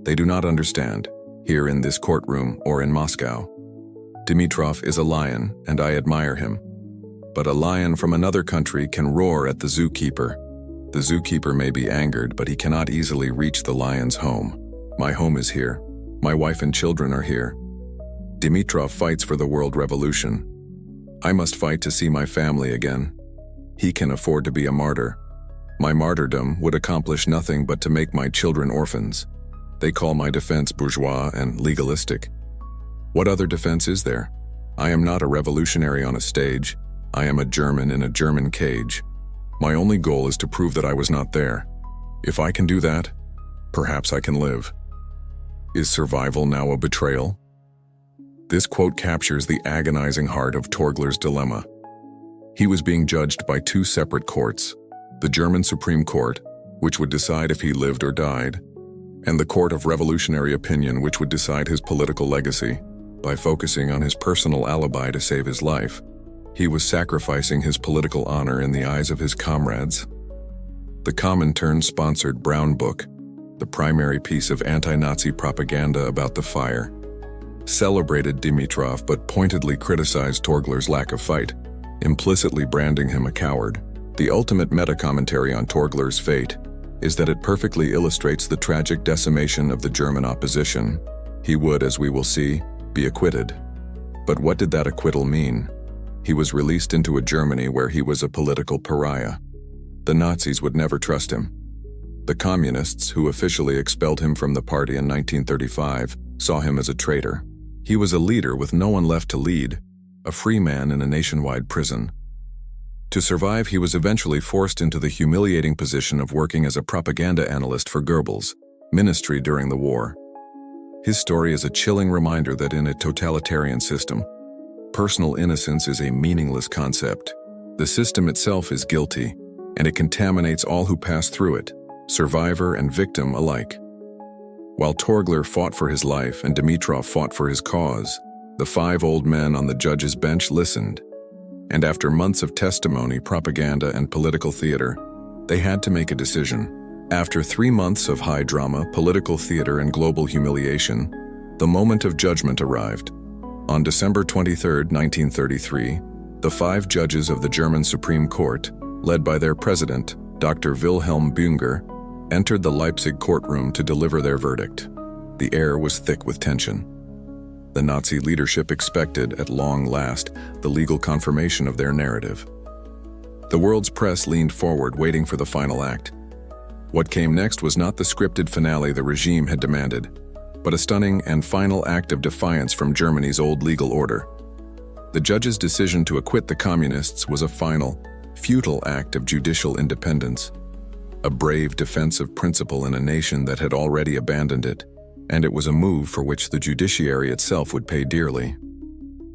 They do not understand, here in this courtroom or in Moscow. Dimitrov is a lion, and I admire him. But a lion from another country can roar at the zookeeper. The zookeeper may be angered, but he cannot easily reach the lion's home. My home is here. My wife and children are here. Dimitrov fights for the world revolution. I must fight to see my family again. He can afford to be a martyr. My martyrdom would accomplish nothing but to make my children orphans. They call my defense bourgeois and legalistic. What other defense is there? I am not a revolutionary on a stage. I am a German in a German cage. My only goal is to prove that I was not there. If I can do that, perhaps I can live. Is survival now a betrayal? This quote captures the agonizing heart of Torgler's dilemma. He was being judged by two separate courts, the German Supreme Court, which would decide if he lived or died, and the Court of Revolutionary Opinion, which would decide his political legacy. By focusing on his personal alibi to save his life, he was sacrificing his political honor in the eyes of his comrades. The Comintern-sponsored Brown Book, the primary piece of anti-Nazi propaganda about the fire, celebrated Dimitrov but pointedly criticized Torgler's lack of fight, implicitly branding him a coward. The ultimate meta-commentary on Torgler's fate is that it perfectly illustrates the tragic decimation of the German opposition. He would, as we will see, be acquitted. But what did that acquittal mean? He was released into a Germany where he was a political pariah. The Nazis would never trust him. The communists, who officially expelled him from the party in 1935, saw him as a traitor. He was a leader with no one left to lead, a free man in a nationwide prison. To survive, he was eventually forced into the humiliating position of working as a propaganda analyst for Goebbels' ministry during the war. His story is a chilling reminder that in a totalitarian system, personal innocence is a meaningless concept. The system itself is guilty, and it contaminates all who pass through it, survivor and victim alike. While Torgler fought for his life and Dimitrov fought for his cause, the five old men on the judge's bench listened. And after months of testimony, propaganda, and political theater, they had to make a decision. After 3 months of high drama, political theater, and global humiliation, the moment of judgment arrived. On December 23, 1933, the 5 judges of the German Supreme Court, led by their president, Dr. Wilhelm Bünger, entered the Leipzig courtroom to deliver their verdict. The air was thick with tension. The Nazi leadership expected, at long last, the legal confirmation of their narrative. The world's press leaned forward, waiting for the final act. What came next was not the scripted finale the regime had demanded, but a stunning and final act of defiance from Germany's old legal order. The judge's decision to acquit the communists was a final, futile act of judicial independence, a brave defense of principle in a nation that had already abandoned it, and it was a move for which the judiciary itself would pay dearly.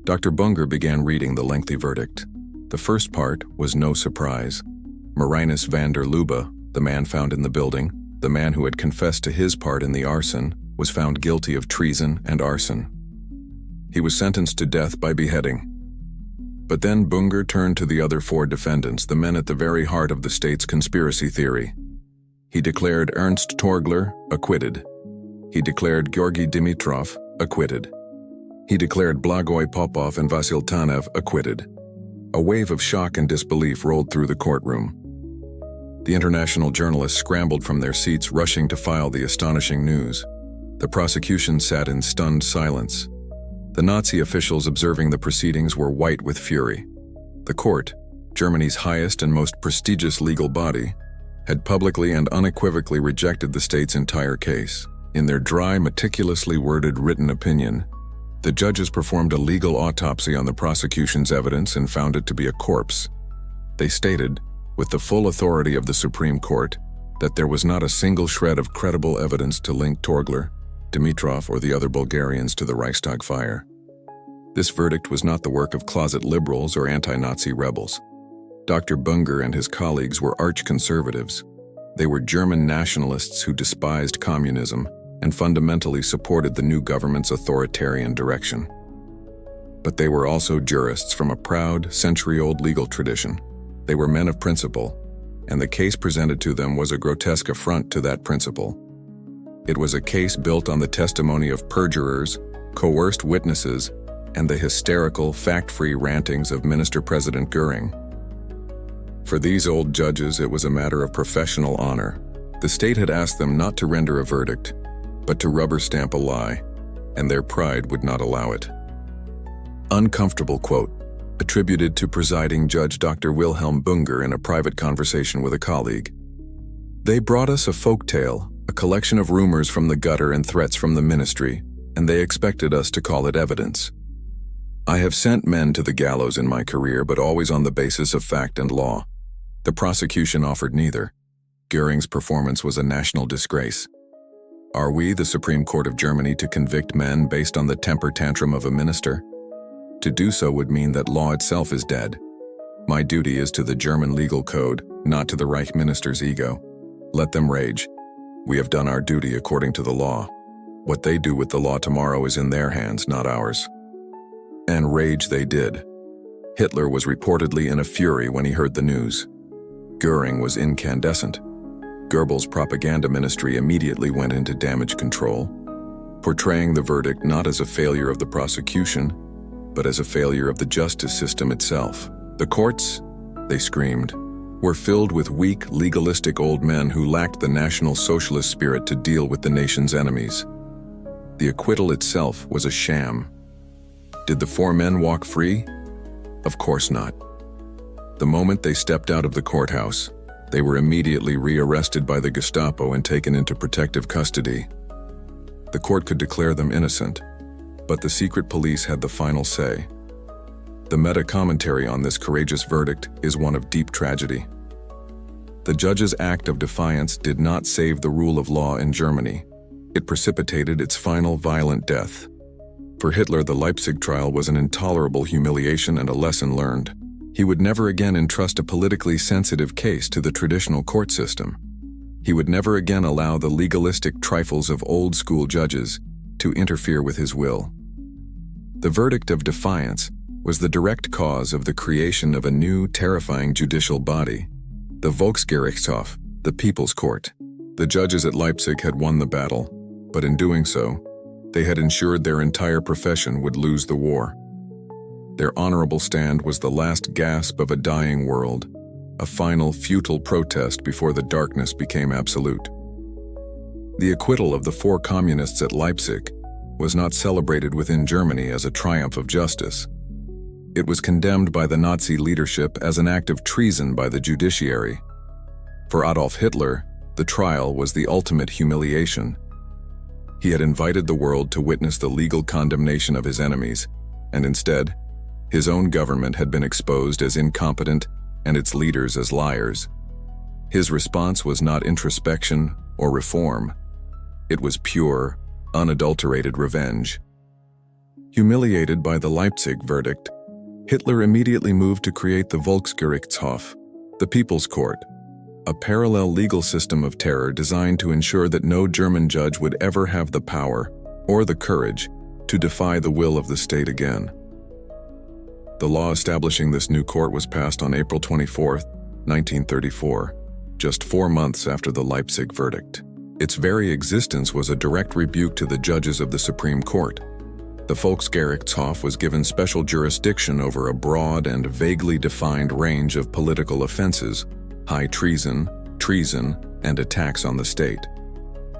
Dr. Bünger began reading the lengthy verdict. The first part was no surprise. Marinus van der Lubbe, the man found in the building, the man who had confessed to his part in the arson, was found guilty of treason and arson. He was sentenced to death by beheading. But then Bünger turned to the other 4 defendants, the men at the very heart of the state's conspiracy theory. He declared Ernst Torgler acquitted. He declared Georgy Dimitrov acquitted. He declared Blagoy Popov and Vasil Tanev acquitted. A wave of shock and disbelief rolled through the courtroom. The international journalists scrambled from their seats, rushing to file the astonishing news. The prosecution sat in stunned silence. The Nazi officials observing the proceedings were white with fury. The court, Germany's highest and most prestigious legal body, had publicly and unequivocally rejected the state's entire case. In their dry, meticulously worded written opinion, the judges performed a legal autopsy on the prosecution's evidence and found it to be a corpse. They stated, with the full authority of the Supreme Court, that there was not a single shred of credible evidence to link Torgler, Dimitrov, or the other Bulgarians to the Reichstag fire. This verdict was not the work of closet liberals or anti-Nazi rebels. Dr. Bunger and his colleagues were arch-conservatives. They were German nationalists who despised communism and fundamentally supported the new government's authoritarian direction. But they were also jurists from a proud, century-old legal tradition. They were men of principle, and the case presented to them was a grotesque affront to that principle. It was a case built on the testimony of perjurers, coerced witnesses, and the hysterical, fact-free rantings of Minister-President Göring. For these old judges, it was a matter of professional honor. The state had asked them not to render a verdict, but to rubber stamp a lie, and their pride would not allow it. Uncomfortable quote, attributed to presiding Judge Dr. Wilhelm Bunger in a private conversation with a colleague. They brought us a folk tale, a collection of rumors from the gutter and threats from the ministry, and they expected us to call it evidence. I have sent men to the gallows in my career, but always on the basis of fact and law. The prosecution offered neither. Göring's performance was a national disgrace. Are we, the Supreme Court of Germany, to convict men based on the temper tantrum of a minister? To do so would mean that law itself is dead. My duty is to the German legal code, not to the Reich minister's ego. Let them rage. We have done our duty according to the law. What they do with the law tomorrow is in their hands, not ours. And rage they did. Hitler was reportedly in a fury when he heard the news. Göring was incandescent. Goebbels' propaganda ministry immediately went into damage control, portraying the verdict not as a failure of the prosecution, but as a failure of the justice system itself. The courts, they screamed, were filled with weak, legalistic old men who lacked the National Socialist spirit to deal with the nation's enemies. The acquittal itself was a sham. Did the four men walk free? Of course not. The moment they stepped out of the courthouse, they were immediately rearrested by the Gestapo and taken into protective custody. The court could declare them innocent, but the secret police had the final say. The meta-commentary on this courageous verdict is one of deep tragedy. The judge's act of defiance did not save the rule of law in Germany. It precipitated its final violent death. For Hitler, the Leipzig trial was an intolerable humiliation and a lesson learned. He would never again entrust a politically sensitive case to the traditional court system. He would never again allow the legalistic trifles of old-school judges to interfere with his will. The verdict of defiance was the direct cause of the creation of a new, terrifying judicial body, the Volksgerichtshof, the People's Court. The judges at Leipzig had won the battle, but in doing so, they had ensured their entire profession would lose the war. Their honorable stand was the last gasp of a dying world, a final futile protest before the darkness became absolute. The acquittal of the four communists at Leipzig was not celebrated within Germany as a triumph of justice. It was condemned by the Nazi leadership as an act of treason by the judiciary. For Adolf Hitler, the trial was the ultimate humiliation. He had invited the world to witness the legal condemnation of his enemies, and instead, his own government had been exposed as incompetent and its leaders as liars. His response was not introspection or reform. It was pure, unadulterated revenge. Humiliated by the Leipzig verdict, Hitler immediately moved to create the Volksgerichtshof, the People's Court, a parallel legal system of terror designed to ensure that no German judge would ever have the power or the courage to defy the will of the state again. The law establishing this new court was passed on April 24, 1934, just 4 months after the Leipzig verdict. Its very existence was a direct rebuke to the judges of the Supreme Court. The Volksgerichtshof was given special jurisdiction over a broad and vaguely defined range of political offenses: high treason, treason, and attacks on the state.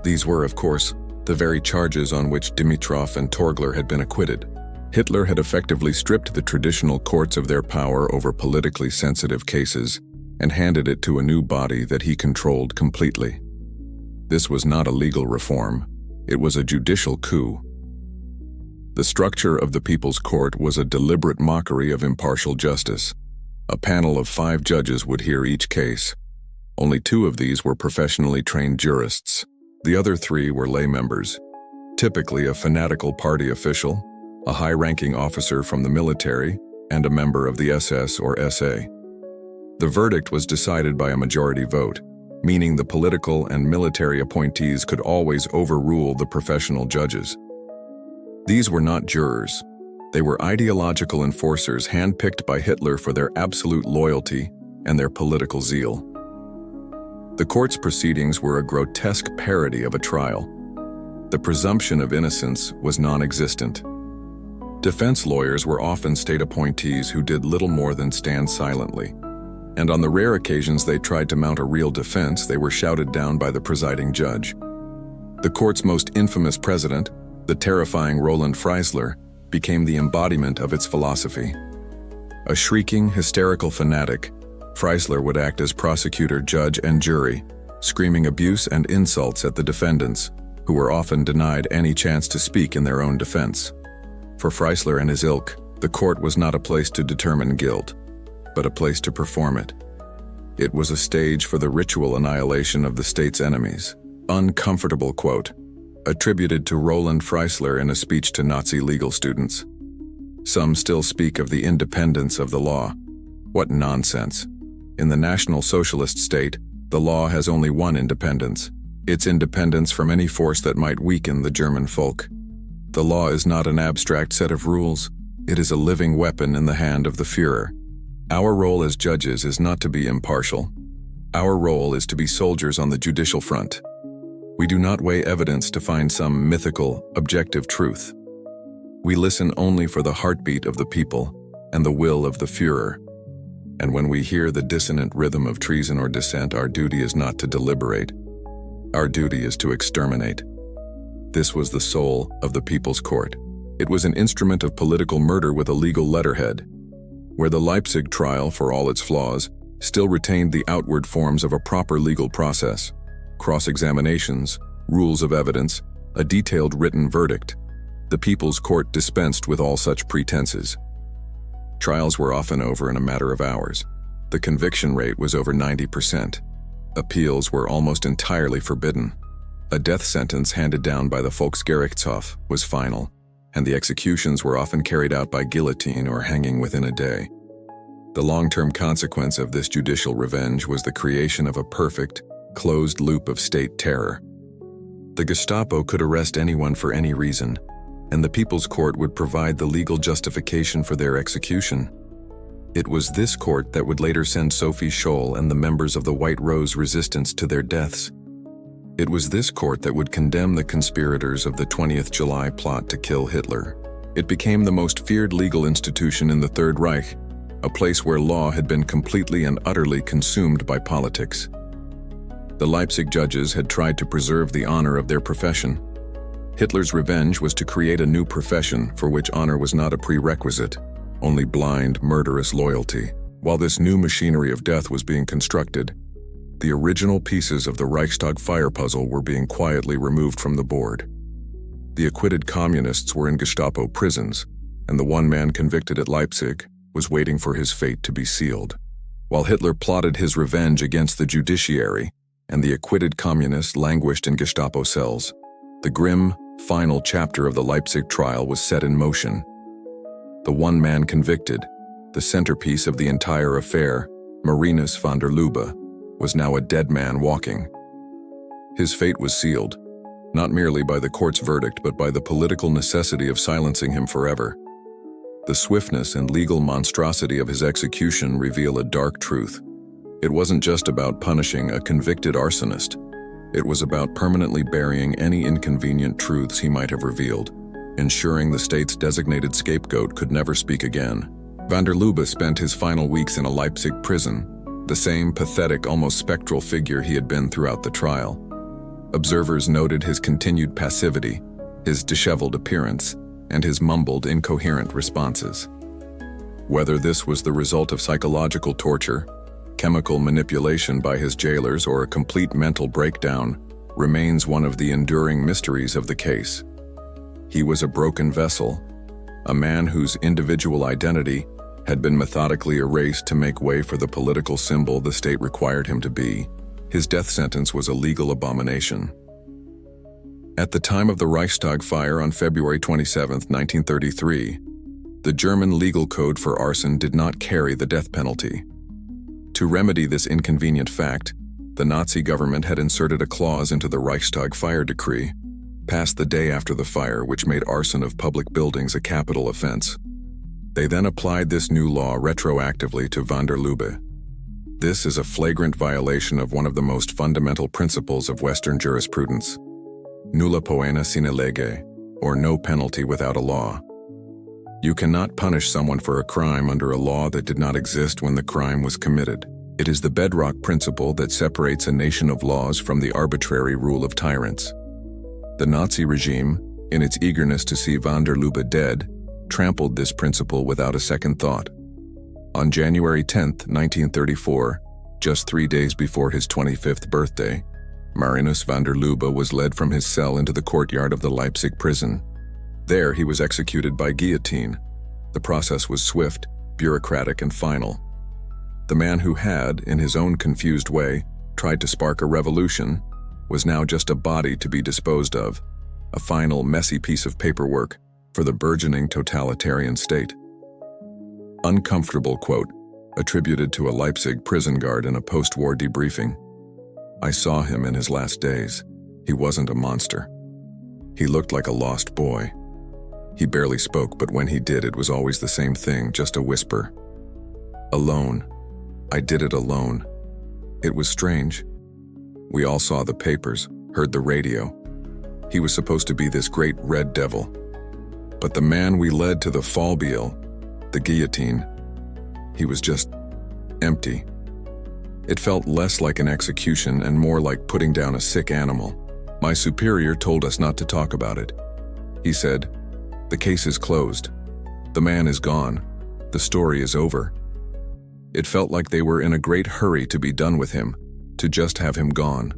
These were, of course, the very charges on which Dimitrov and Torgler had been acquitted. Hitler had effectively stripped the traditional courts of their power over politically sensitive cases and handed it to a new body that he controlled completely. This was not a legal reform. It was a judicial coup. The structure of the People's Court was a deliberate mockery of impartial justice. A panel of 5 judges would hear each case. Only 2 of these were professionally trained jurists. The other 3 were lay members, typically a fanatical party official, a high-ranking officer from the military, and a member of the SS or SA. The verdict was decided by a majority vote, meaning the political and military appointees could always overrule the professional judges. These were not jurors. They were ideological enforcers handpicked by Hitler for their absolute loyalty and their political zeal. The court's proceedings were a grotesque parody of a trial. The presumption of innocence was non-existent. Defense lawyers were often state appointees who did little more than stand silently. And on the rare occasions they tried to mount a real defense, they were shouted down by the presiding judge. The court's most infamous president, the terrifying Roland Freisler, became the embodiment of its philosophy. A shrieking, hysterical fanatic, Freisler would act as prosecutor, judge, and jury, screaming abuse and insults at the defendants, who were often denied any chance to speak in their own defense. For Freisler and his ilk, the court was not a place to determine guilt, but a place to perform it. It was a stage for the ritual annihilation of the state's enemies. Uncomfortable quote, attributed to Roland Freisler in a speech to Nazi legal students. Some still speak of the independence of the law. What nonsense. In the National Socialist state, the law has only one independence: its independence from any force that might weaken the German folk. The law is not an abstract set of rules. It is a living weapon in the hand of the Führer. Our role as judges is not to be impartial. Our role is to be soldiers on the judicial front. We do not weigh evidence to find some mythical, objective truth. We listen only for the heartbeat of the people and the will of the Führer. And when we hear the dissonant rhythm of treason or dissent, our duty is not to deliberate. Our duty is to exterminate. This was the soul of the People's Court. It was an instrument of political murder with a legal letterhead, where the Leipzig trial, for all its flaws, still retained the outward forms of a proper legal process: cross-examinations, rules of evidence, a detailed written verdict. The People's Court dispensed with all such pretenses. Trials were often over in a matter of hours. The conviction rate was over 90%. Appeals were almost entirely forbidden. A death sentence handed down by the Volksgerichtshof was final, and the executions were often carried out by guillotine or hanging within a day. The long-term consequence of this judicial revenge was the creation of a perfect, closed loop of state terror. The Gestapo could arrest anyone for any reason, and the People's Court would provide the legal justification for their execution. It was this court that would later send Sophie Scholl and the members of the White Rose Resistance to their deaths. It was this court that would condemn the conspirators of the 20th July plot to kill Hitler. It became the most feared legal institution in the Third Reich, a place where law had been completely and utterly consumed by politics. The Leipzig judges had tried to preserve the honor of their profession. Hitler's revenge was to create a new profession for which honor was not a prerequisite, only blind, murderous loyalty. While this new machinery of death was being constructed, the original pieces of the Reichstag Fire puzzle were being quietly removed from the board. The acquitted communists were in Gestapo prisons, and the one man convicted at Leipzig was waiting for his fate to be sealed. While Hitler plotted his revenge against the judiciary, and the acquitted communists languished in Gestapo cells, the grim, final chapter of the Leipzig trial was set in motion. The one man convicted, the centerpiece of the entire affair, Marinus van der Lubbe, was now a dead man walking. His fate was sealed, not merely by the court's verdict but by the political necessity of silencing him forever. The swiftness and legal monstrosity of his execution reveal a dark truth. It wasn't just about punishing a convicted arsonist. It was about permanently burying any inconvenient truths he might have revealed, ensuring the state's designated scapegoat could never speak again. Van der Lubbe spent his final weeks in a Leipzig prison, the same pathetic, almost spectral figure he had been throughout the trial. Observers noted his continued passivity, his disheveled appearance, and his mumbled, incoherent responses. Whether this was the result of psychological torture, chemical manipulation by his jailers, or a complete mental breakdown, remains one of the enduring mysteries of the case. He was a broken vessel, a man whose individual identity had been methodically erased to make way for the political symbol the state required him to be. His death sentence was a legal abomination. At the time of the Reichstag Fire on February 27, 1933, the German legal code for arson did not carry the death penalty. To remedy this inconvenient fact, the Nazi government had inserted a clause into the Reichstag Fire decree, passed the day after the fire, which made arson of public buildings a capital offense. They then applied this new law retroactively to van der Lubbe. This is a flagrant violation of one of the most fundamental principles of Western jurisprudence: nulla pena sine lege, or no penalty without a law. You cannot punish someone for a crime under a law that did not exist when the crime was committed. It is the bedrock principle that separates a nation of laws from the arbitrary rule of tyrants. The Nazi regime, in its eagerness to see van der Lubbe dead, trampled this principle without a second thought. On January 10, 1934, just 3 days before his 25th birthday, Marinus van der Lubbe was led from his cell into the courtyard of the Leipzig prison. There he was executed by guillotine. The process was swift, bureaucratic, and final. The man who had, in his own confused way, tried to spark a revolution was now just a body to be disposed of, a final, messy piece of paperwork for the burgeoning totalitarian state. Uncomfortable quote, attributed to a Leipzig prison guard in a post-war debriefing. I saw him in his last days. He wasn't a monster. He looked like a lost boy. He barely spoke, but when he did, it was always the same thing, just a whisper. Alone. I did it alone. It was strange. We all saw the papers, heard the radio. He was supposed to be this great red devil. But the man we led to the fallbeal, the guillotine, he was just empty. It felt less like an execution and more like putting down a sick animal. My superior told us not to talk about it. He said, "The case is closed. The man is gone. The story is over." It felt like they were in a great hurry to be done with him, to just have him gone.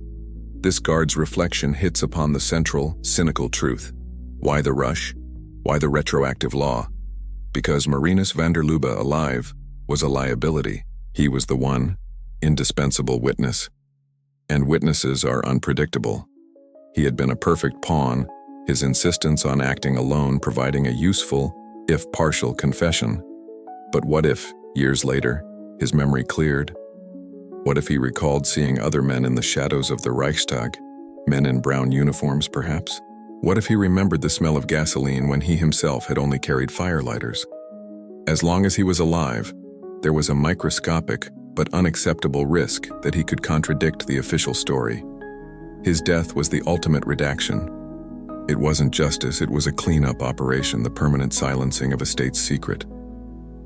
This guard's reflection hits upon the central, cynical truth. Why the rush? Why the retroactive law? Because Marinus van der Lubbe, alive, was a liability. He was the one, indispensable witness. And witnesses are unpredictable. He had been a perfect pawn, his insistence on acting alone providing a useful, if partial, confession. But what if, years later, his memory cleared? What if he recalled seeing other men in the shadows of the Reichstag, men in brown uniforms perhaps? What if he remembered the smell of gasoline when he himself had only carried firelighters? As long as he was alive, there was a microscopic but unacceptable risk that he could contradict the official story. His death was the ultimate redaction. It wasn't justice, it was a cleanup operation, the permanent silencing of a state's secret.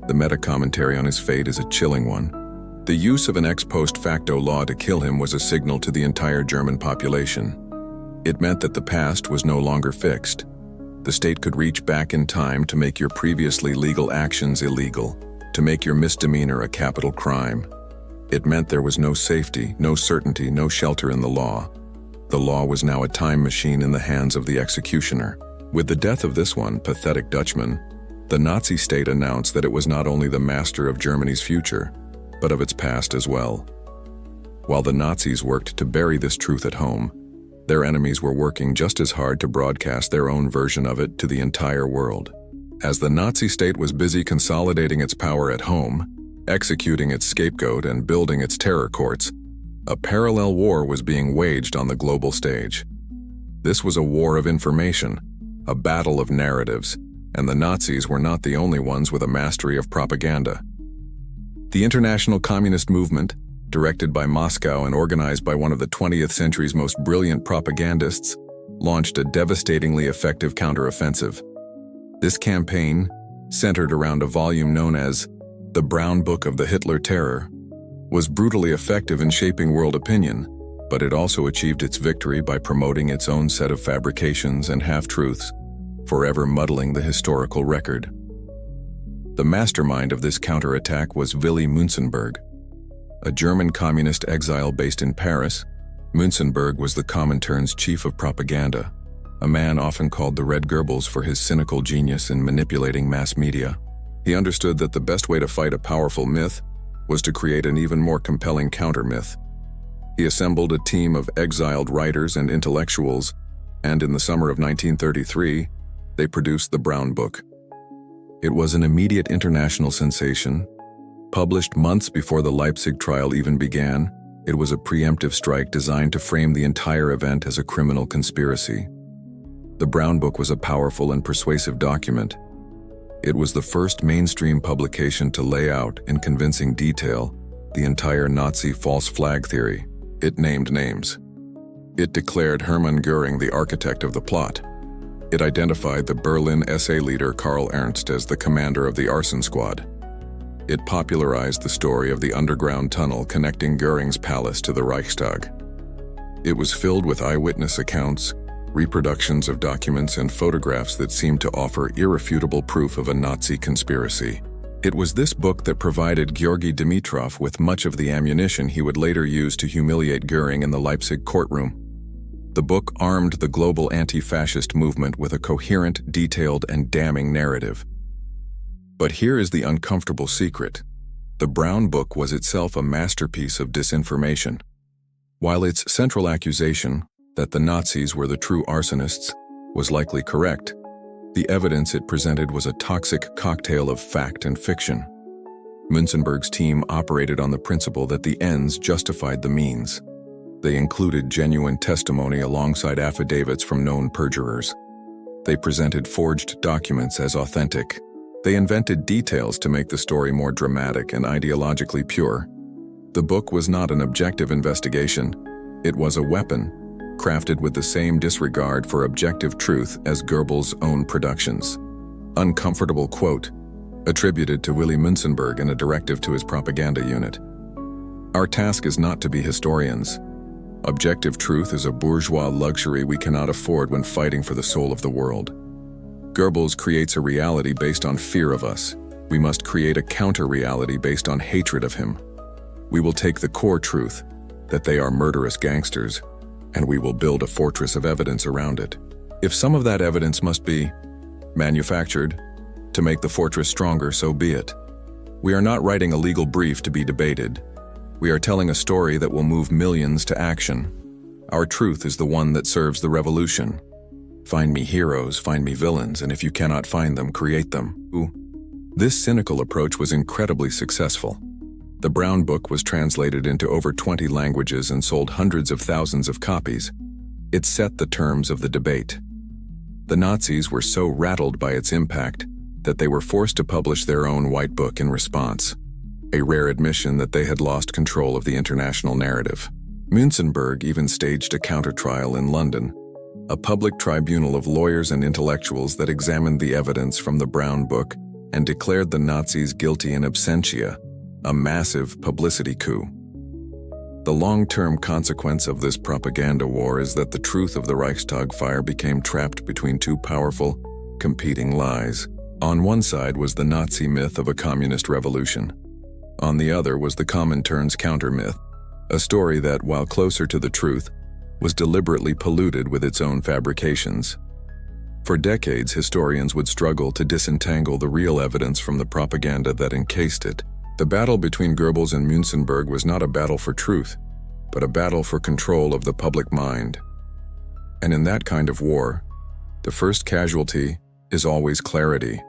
The meta-commentary on his fate is a chilling one. The use of an ex post facto law to kill him was a signal to the entire German population. It meant that the past was no longer fixed. The state could reach back in time to make your previously legal actions illegal, to make your misdemeanor a capital crime. It meant there was no safety, no certainty, no shelter in the law. The law was now a time machine in the hands of the executioner. With the death of this one pathetic Dutchman, the Nazi state announced that it was not only the master of Germany's future, but of its past as well. While the Nazis worked to bury this truth at home, their enemies were working just as hard to broadcast their own version of it to the entire world. As the Nazi state was busy consolidating its power at home, executing its scapegoat and building its terror courts, a parallel war was being waged on the global stage. This was a war of information, a battle of narratives, and the Nazis were not the only ones with a mastery of propaganda. The international communist movement, directed by Moscow and organized by one of the 20th century's most brilliant propagandists, launched a devastatingly effective counteroffensive. This campaign, centered around a volume known as the Brown Book of the Hitler Terror, was brutally effective in shaping world opinion, but it also achieved its victory by promoting its own set of fabrications and half-truths, forever muddling the historical record. The mastermind of this counterattack was Willy Münzenberg, a German communist exile based in Paris, Münzenberg was the Comintern's chief of propaganda, a man often called the Red Goebbels for his cynical genius in manipulating mass media. He understood that the best way to fight a powerful myth was to create an even more compelling counter-myth. He assembled a team of exiled writers and intellectuals, and in the summer of 1933, they produced the Brown Book. It was an immediate international sensation. Published months before the Leipzig trial even began, it was a preemptive strike designed to frame the entire event as a criminal conspiracy. The Brown Book was a powerful and persuasive document. It was the first mainstream publication to lay out, in convincing detail, the entire Nazi false flag theory. It named names. It declared Hermann Göring the architect of the plot. It identified the Berlin SA leader Karl Ernst as the commander of the arson squad. It popularized the story of the underground tunnel connecting Göring's palace to the Reichstag. It was filled with eyewitness accounts, reproductions of documents and photographs that seemed to offer irrefutable proof of a Nazi conspiracy. It was this book that provided Georgy Dimitrov with much of the ammunition he would later use to humiliate Göring in the Leipzig courtroom. The book armed the global anti-fascist movement with a coherent, detailed, and damning narrative. But here is the uncomfortable secret. The Brown Book was itself a masterpiece of disinformation. While its central accusation, that the Nazis were the true arsonists, was likely correct, the evidence it presented was a toxic cocktail of fact and fiction. Münzenberg's team operated on the principle that the ends justified the means. They included genuine testimony alongside affidavits from known perjurers. They presented forged documents as authentic. They invented details to make the story more dramatic and ideologically pure. The book was not an objective investigation. It was a weapon, crafted with the same disregard for objective truth as Goebbels' own productions. Uncomfortable quote, attributed to Willy Münzenberg in a directive to his propaganda unit. Our task is not to be historians. Objective truth is a bourgeois luxury we cannot afford when fighting for the soul of the world. Goebbels creates a reality based on fear of us. We must create a counter-reality based on hatred of him. We will take the core truth, that they are murderous gangsters, and we will build a fortress of evidence around it. If some of that evidence must be manufactured to make the fortress stronger, so be it. We are not writing a legal brief to be debated. We are telling a story that will move millions to action. Our truth is the one that serves the revolution. Find me heroes, find me villains, and if you cannot find them, create them. This cynical approach was incredibly successful. The Brown Book was translated into over 20 languages and sold hundreds of thousands of copies. It set the terms of the debate. The Nazis were so rattled by its impact that they were forced to publish their own white book in response, a rare admission that they had lost control of the international narrative. Münzenberg even staged a counter-trial in London, a public tribunal of lawyers and intellectuals that examined the evidence from the Brown Book and declared the Nazis guilty in absentia, a massive publicity coup. The long-term consequence of this propaganda war is that the truth of the Reichstag fire became trapped between two powerful, competing lies. On one side was the Nazi myth of a communist revolution. On the other was the Comintern's counter-myth, a story that, while closer to the truth, was deliberately polluted with its own fabrications. For decades, historians would struggle to disentangle the real evidence from the propaganda that encased it. The battle between Goebbels and Münzenberg was not a battle for truth, but a battle for control of the public mind. And in that kind of war, the first casualty is always clarity.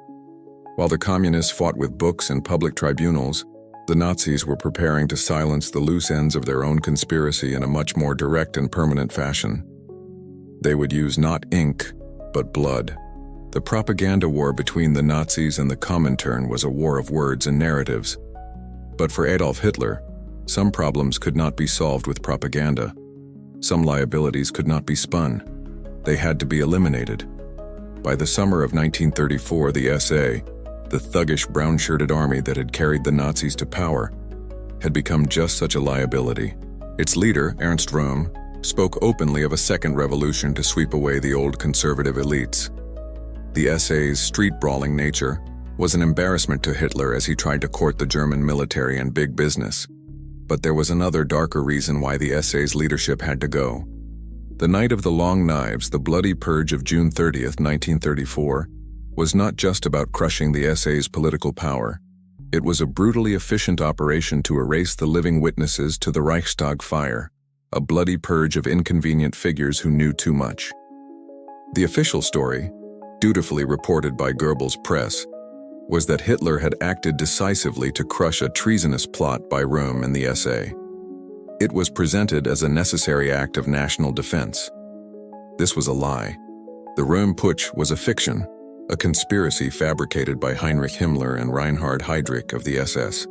While the communists fought with books and public tribunals, the Nazis were preparing to silence the loose ends of their own conspiracy in a much more direct and permanent fashion. They would use not ink, but blood. The propaganda war between the Nazis and the Comintern was a war of words and narratives. But for Adolf Hitler, some problems could not be solved with propaganda. Some liabilities could not be spun. They had to be eliminated. By the summer of 1934, the SA, the thuggish brown-shirted army that had carried the Nazis to power, had become just such a liability. Its leader, Ernst Röhm, spoke openly of a second revolution to sweep away the old conservative elites. The SA's street-brawling nature was an embarrassment to Hitler as he tried to court the German military and big business. But there was another darker reason why the SA's leadership had to go. The Night of the Long Knives, the bloody purge of June 30th, 1934, was not just about crushing the SA's political power. It was a brutally efficient operation to erase the living witnesses to the Reichstag Fire, a bloody purge of inconvenient figures who knew too much. The official story, dutifully reported by Goebbels' press, was that Hitler had acted decisively to crush a treasonous plot by Röhm and the SA. It was presented as a necessary act of national defense. This was a lie. The Röhm Putsch was a fiction, a conspiracy fabricated by Heinrich Himmler and Reinhard Heydrich of the SS,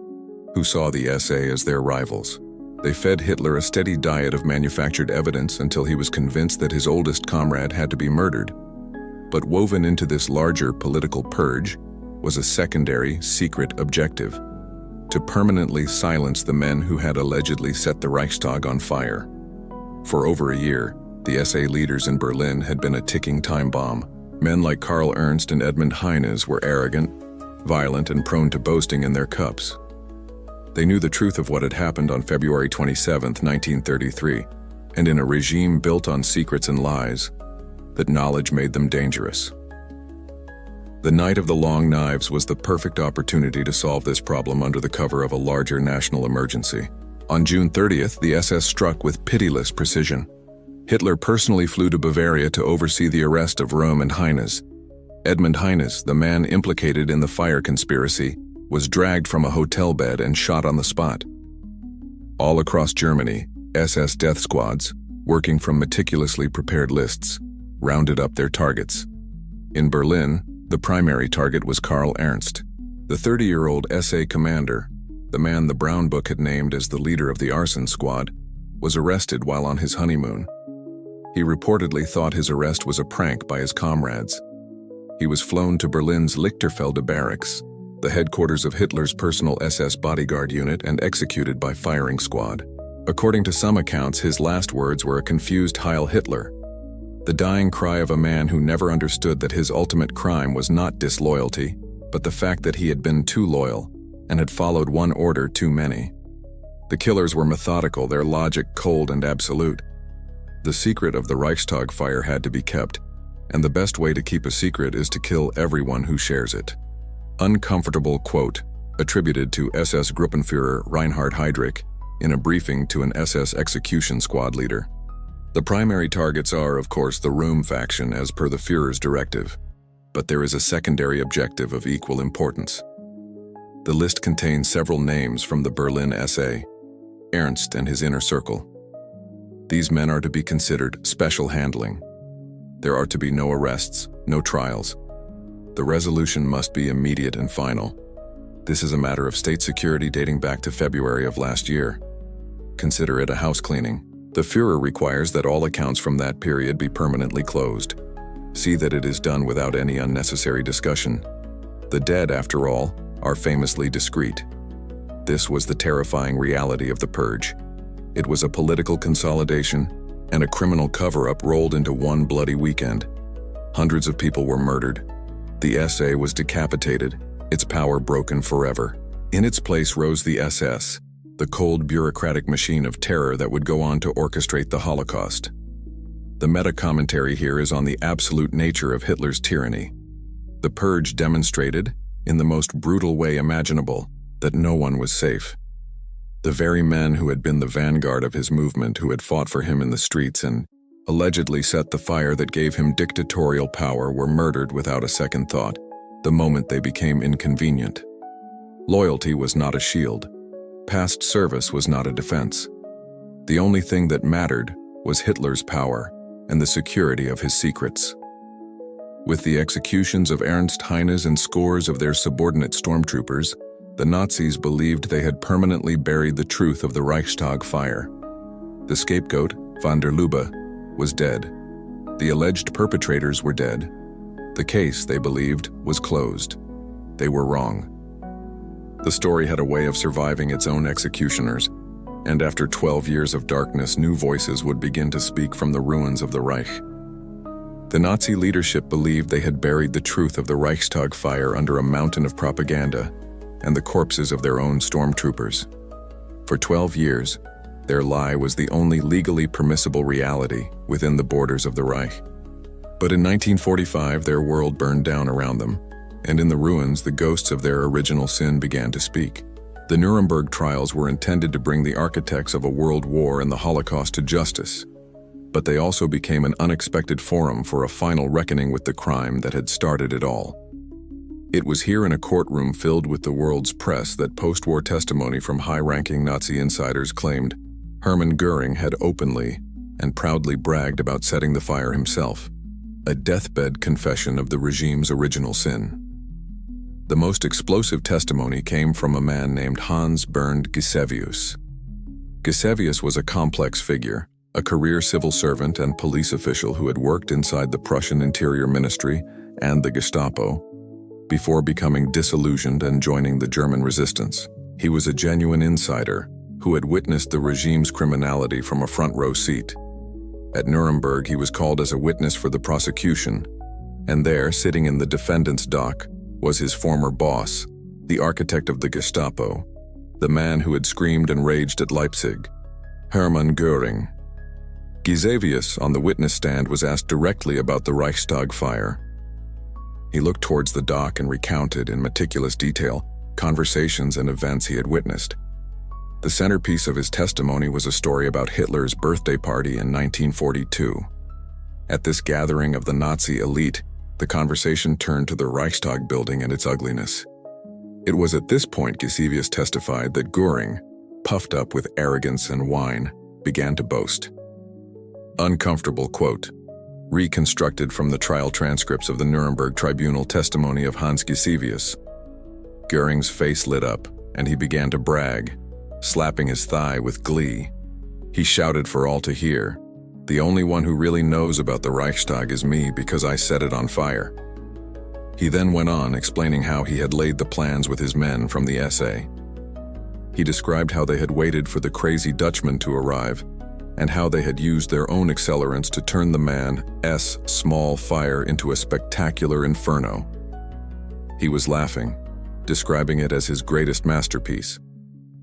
who saw the SA as their rivals. They fed Hitler a steady diet of manufactured evidence until he was convinced that his oldest comrade had to be murdered. But woven into this larger political purge was a secondary, secret objective: to permanently silence the men who had allegedly set the Reichstag on fire. For over a year, the SA leaders in Berlin had been a ticking time bomb. Men like Karl Ernst and Edmund Heines were arrogant, violent, and prone to boasting in their cups. They knew the truth of what had happened on February 27, 1933, and in a regime built on secrets and lies, that knowledge made them dangerous. The Night of the Long Knives was the perfect opportunity to solve this problem under the cover of a larger national emergency. On June 30th, the SS struck with pitiless precision. Hitler personally flew to Bavaria to oversee the arrest of Röhm and Heines. Edmund Heines, the man implicated in the fire conspiracy, was dragged from a hotel bed and shot on the spot. All across Germany, SS death squads, working from meticulously prepared lists, rounded up their targets. In Berlin, the primary target was Karl Ernst, the 30-year-old SA commander, the man the Brown Book had named as the leader of the arson squad, was arrested while on his honeymoon. He reportedly thought his arrest was a prank by his comrades. He was flown to Berlin's Lichterfelde barracks, the headquarters of Hitler's personal SS bodyguard unit, and executed by firing squad. According to some accounts, his last words were a confused Heil Hitler, the dying cry of a man who never understood that his ultimate crime was not disloyalty, but the fact that he had been too loyal and had followed one order too many. The killers were methodical, their logic cold and absolute. The secret of the Reichstag fire had to be kept, and the best way to keep a secret is to kill everyone who shares it. Uncomfortable quote, attributed to SS Gruppenführer Reinhard Heydrich in a briefing to an SS execution squad leader. The primary targets are, of course, the Röhm faction as per the Führer's directive, but there is a secondary objective of equal importance. The list contains several names from the Berlin SA, Ernst and his inner circle. These men are to be considered special handling. There are to be no arrests, no trials. The resolution must be immediate and final. This is a matter of state security dating back to February of last year. Consider it a house cleaning. The Führer requires that all accounts from that period be permanently closed. See that it is done without any unnecessary discussion. The dead, after all, are famously discreet. This was the terrifying reality of the purge. It was a political consolidation and a criminal cover-up rolled into one bloody weekend. Hundreds of people were murdered. The SA was decapitated, its power broken forever. In its place rose the SS, the cold bureaucratic machine of terror that would go on to orchestrate the Holocaust. The meta-commentary here is on the absolute nature of Hitler's tyranny. The purge demonstrated, in the most brutal way imaginable, that no one was safe. The very men who had been the vanguard of his movement, who had fought for him in the streets and allegedly set the fire that gave him dictatorial power, were murdered without a second thought, the moment they became inconvenient. Loyalty was not a shield. Past service was not a defense. The only thing that mattered was Hitler's power and the security of his secrets. With the executions of Ernst Heines and scores of their subordinate stormtroopers, the Nazis believed they had permanently buried the truth of the Reichstag fire. The scapegoat, von der Lubbe, was dead. The alleged perpetrators were dead. The case, they believed, was closed. They were wrong. The story had a way of surviving its own executioners, and after 12 years of darkness, new voices would begin to speak from the ruins of the Reich. The Nazi leadership believed they had buried the truth of the Reichstag fire under a mountain of propaganda and the corpses of their own stormtroopers. For 12 years, their lie was the only legally permissible reality within the borders of the Reich. But in 1945, their world burned down around them, and in the ruins, the ghosts of their original sin began to speak. The Nuremberg trials were intended to bring the architects of a world war and the Holocaust to justice, but they also became an unexpected forum for a final reckoning with the crime that had started it all. It was here in a courtroom filled with the world's press that post-war testimony from high-ranking Nazi insiders claimed Hermann Göring had openly and proudly bragged about setting the fire himself, a deathbed confession of the regime's original sin. The most explosive testimony came from a man named Hans Bernd Gisevius. Gisevius was a complex figure, a career civil servant and police official who had worked inside the Prussian Interior Ministry and the Gestapo before becoming disillusioned and joining the German resistance. He was a genuine insider who had witnessed the regime's criminality from a front-row seat. At Nuremberg, he was called as a witness for the prosecution, and there, sitting in the defendant's dock, was his former boss, the architect of the Gestapo, the man who had screamed and raged at Leipzig, Hermann Göring. Gisevius, on the witness stand, was asked directly about the Reichstag Fire. He looked towards the dock and recounted in meticulous detail conversations and events he had witnessed. The centerpiece of his testimony was a story about Hitler's birthday party in 1942. At this gathering of the Nazi elite, the conversation turned to the Reichstag building and its ugliness. It was at this point Gisevius testified that Göring, puffed up with arrogance and wine, began to boast. Uncomfortable quote, reconstructed from the trial transcripts of the Nuremberg tribunal testimony of Hans Gisevius. Göring's face lit up, and he began to brag, slapping his thigh with glee. He shouted for all to hear, "The only one who really knows about the Reichstag is me because I set it on fire." He then went on explaining how he had laid the plans with his men from the SA. He described how they had waited for the crazy Dutchman to arrive, and how they had used their own accelerants to turn the man's small fire into a spectacular inferno. He was laughing, describing it as his greatest masterpiece.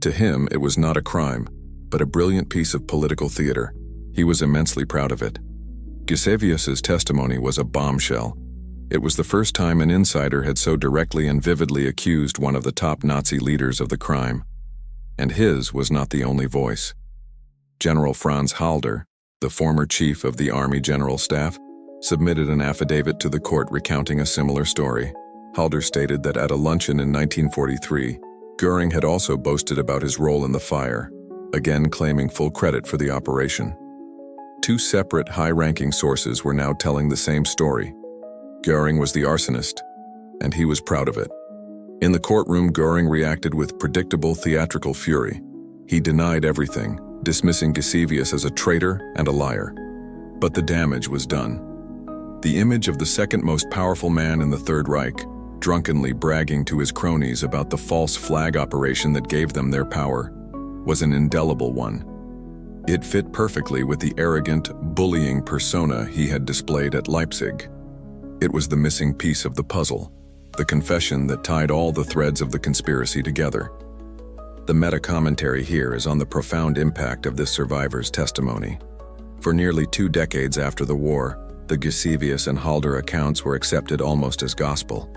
To him, it was not a crime, but a brilliant piece of political theater. He was immensely proud of it. Gisevius's testimony was a bombshell. It was the first time an insider had so directly and vividly accused one of the top Nazi leaders of the crime. And his was not the only voice. General Franz Halder, the former chief of the Army General Staff, submitted an affidavit to the court recounting a similar story. Halder stated that at a luncheon in 1943, Göring had also boasted about his role in the fire, again claiming full credit for the operation. Two separate high-ranking sources were now telling the same story. Göring was the arsonist, and he was proud of it. In the courtroom, Göring reacted with predictable theatrical fury. He denied everything, dismissing Gisevius as a traitor and a liar. But the damage was done. The image of the second most powerful man in the Third Reich, drunkenly bragging to his cronies about the false flag operation that gave them their power, was an indelible one. It fit perfectly with the arrogant, bullying persona he had displayed at Leipzig. It was the missing piece of the puzzle, the confession that tied all the threads of the conspiracy together. The meta-commentary here is on the profound impact of this survivor's testimony. For nearly 2 decades after the war, the Gisevius and Halder accounts were accepted almost as gospel.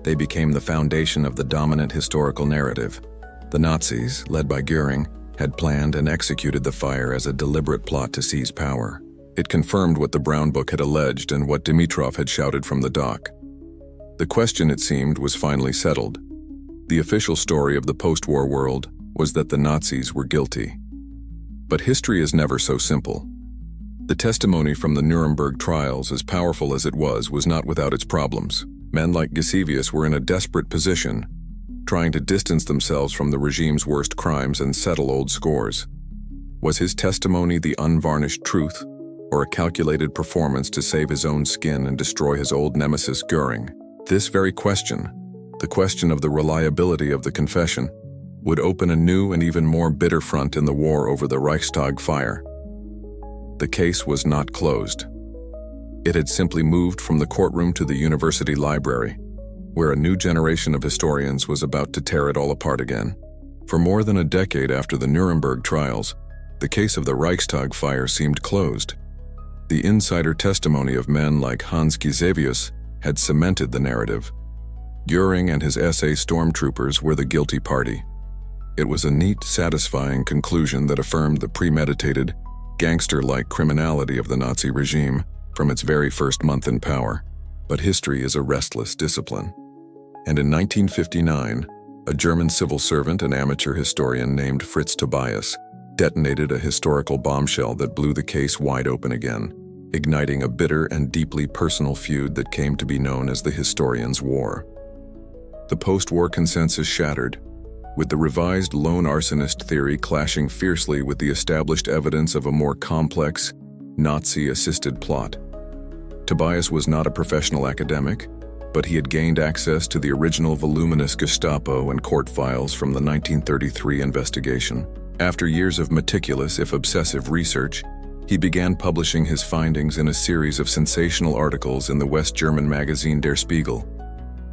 They became the foundation of the dominant historical narrative. The Nazis, led by Göring, had planned and executed the fire as a deliberate plot to seize power. It confirmed what the Brown Book had alleged and what Dimitrov had shouted from the dock. The question, it seemed, was finally settled. The official story of the post-war world was that the Nazis were guilty. But history is never so simple. The testimony from the Nuremberg trials, as powerful as it was not without its problems. Men like Gisevius were in a desperate position, trying to distance themselves from the regime's worst crimes and settle old scores. Was his testimony the unvarnished truth, or a calculated performance to save his own skin and destroy his old nemesis Göring? This very question, the question of the reliability of the confession, would open a new and even more bitter front in the war over the Reichstag fire. The case was not closed. It had simply moved from the courtroom to the university library, where a new generation of historians was about to tear it all apart again. For more than a decade after the Nuremberg trials, the case of the Reichstag Fire seemed closed. The insider testimony of men like Hans Gisevius had cemented the narrative. Göring and his SA stormtroopers were the guilty party. It was a neat, satisfying conclusion that affirmed the premeditated, gangster-like criminality of the Nazi regime from its very first month in power. But history is a restless discipline. And in 1959, a German civil servant and amateur historian named Fritz Tobias detonated a historical bombshell that blew the case wide open again, igniting a bitter and deeply personal feud that came to be known as the Historians' War. The post-war consensus shattered, with the revised lone arsonist theory clashing fiercely with the established evidence of a more complex, Nazi-assisted plot. Tobias was not a professional academic, but he had gained access to the original voluminous Gestapo and court files from the 1933 investigation. After years of meticulous, if obsessive, research, he began publishing his findings in a series of sensational articles in the West German magazine Der Spiegel.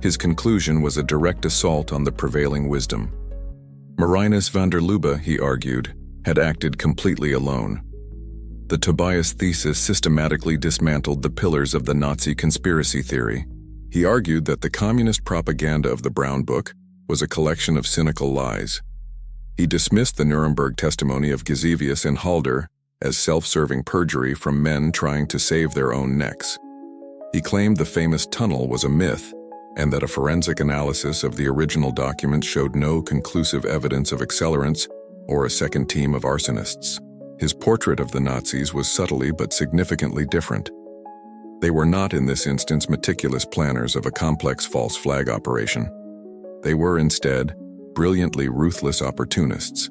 His conclusion was a direct assault on the prevailing wisdom. Marinus van der Lubbe, he argued, had acted completely alone. The Tobias thesis systematically dismantled the pillars of the Nazi conspiracy theory. He argued that the communist propaganda of the Brown Book was a collection of cynical lies. He dismissed the Nuremberg testimony of Gisevius and Halder as self-serving perjury from men trying to save their own necks. He claimed the famous tunnel was a myth, and that a forensic analysis of the original documents showed no conclusive evidence of accelerants or a second team of arsonists. His portrait of the Nazis was subtly but significantly different. They were not in this instance meticulous planners of a complex false flag operation. They were instead brilliantly ruthless opportunists.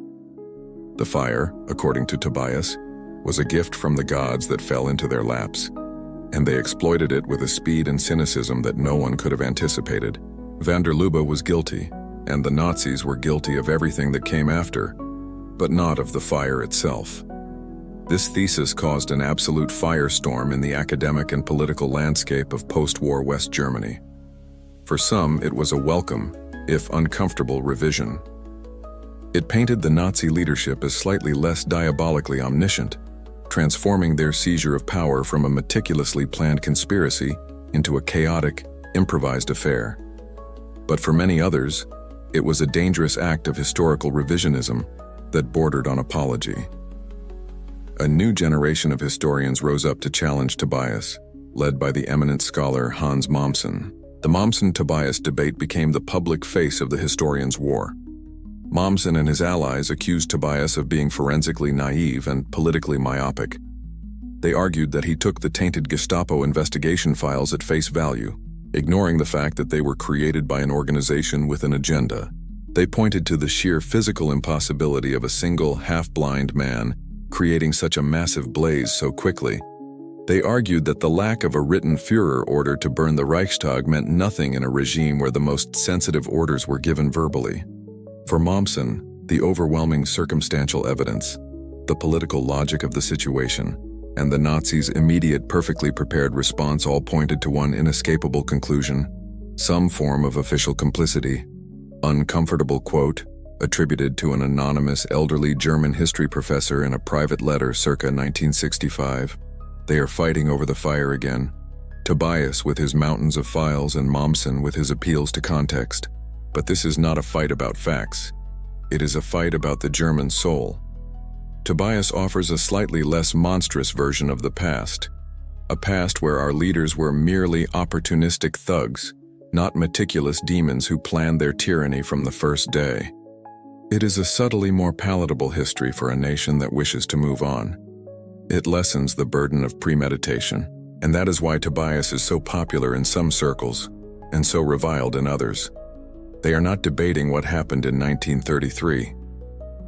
The fire, according to Tobias, was a gift from the gods that fell into their laps, and they exploited it with a speed and cynicism that no one could have anticipated. Van der Lubbe was guilty, and the Nazis were guilty of everything that came after, but not of the fire itself. This thesis caused an absolute firestorm in the academic and political landscape of post-war West Germany. For some, it was a welcome, if uncomfortable, revision. It painted the Nazi leadership as slightly less diabolically omniscient, transforming their seizure of power from a meticulously planned conspiracy into a chaotic, improvised affair. But for many others, it was a dangerous act of historical revisionism that bordered on apology. A new generation of historians rose up to challenge Tobias, led by the eminent scholar Hans Mommsen. The Mommsen-Tobias debate became the public face of the Historians' War. Mommsen and his allies accused Tobias of being forensically naive and politically myopic. They argued that he took the tainted Gestapo investigation files at face value, ignoring the fact that they were created by an organization with an agenda. They pointed to the sheer physical impossibility of a single, half-blind man creating such a massive blaze so quickly. They argued that the lack of a written Führer order to burn the Reichstag meant nothing in a regime where the most sensitive orders were given verbally. For Mommsen, the overwhelming circumstantial evidence, the political logic of the situation, and the Nazis' immediate, perfectly prepared response all pointed to one inescapable conclusion: some form of official complicity. Uncomfortable quote, attributed to an anonymous elderly German history professor in a private letter circa 1965. They are fighting over the fire again. Tobias with his mountains of files and Mommsen with his appeals to context. But this is not a fight about facts. It is a fight about the German soul. Tobias offers a slightly less monstrous version of the past. A past where our leaders were merely opportunistic thugs, not meticulous demons who planned their tyranny from the first day. It is a subtly more palatable history for a nation that wishes to move on. It lessens the burden of premeditation, and that is why Tobias is so popular in some circles and so reviled in others. They are not debating what happened in 1933.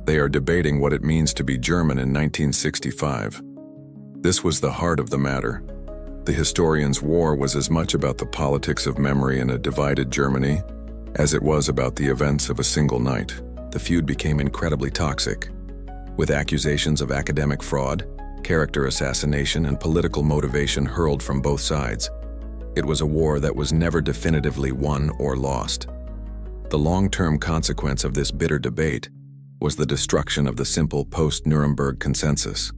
They are debating what it means to be German in 1965. This was the heart of the matter. The Historians' War was as much about the politics of memory in a divided Germany as it was about the events of a single night. The feud became incredibly toxic, with accusations of academic fraud, character assassination, and political motivation hurled from both sides. It was a war that was never definitively won or lost. The long-term consequence of this bitter debate was the destruction of the simple post-Nuremberg consensus.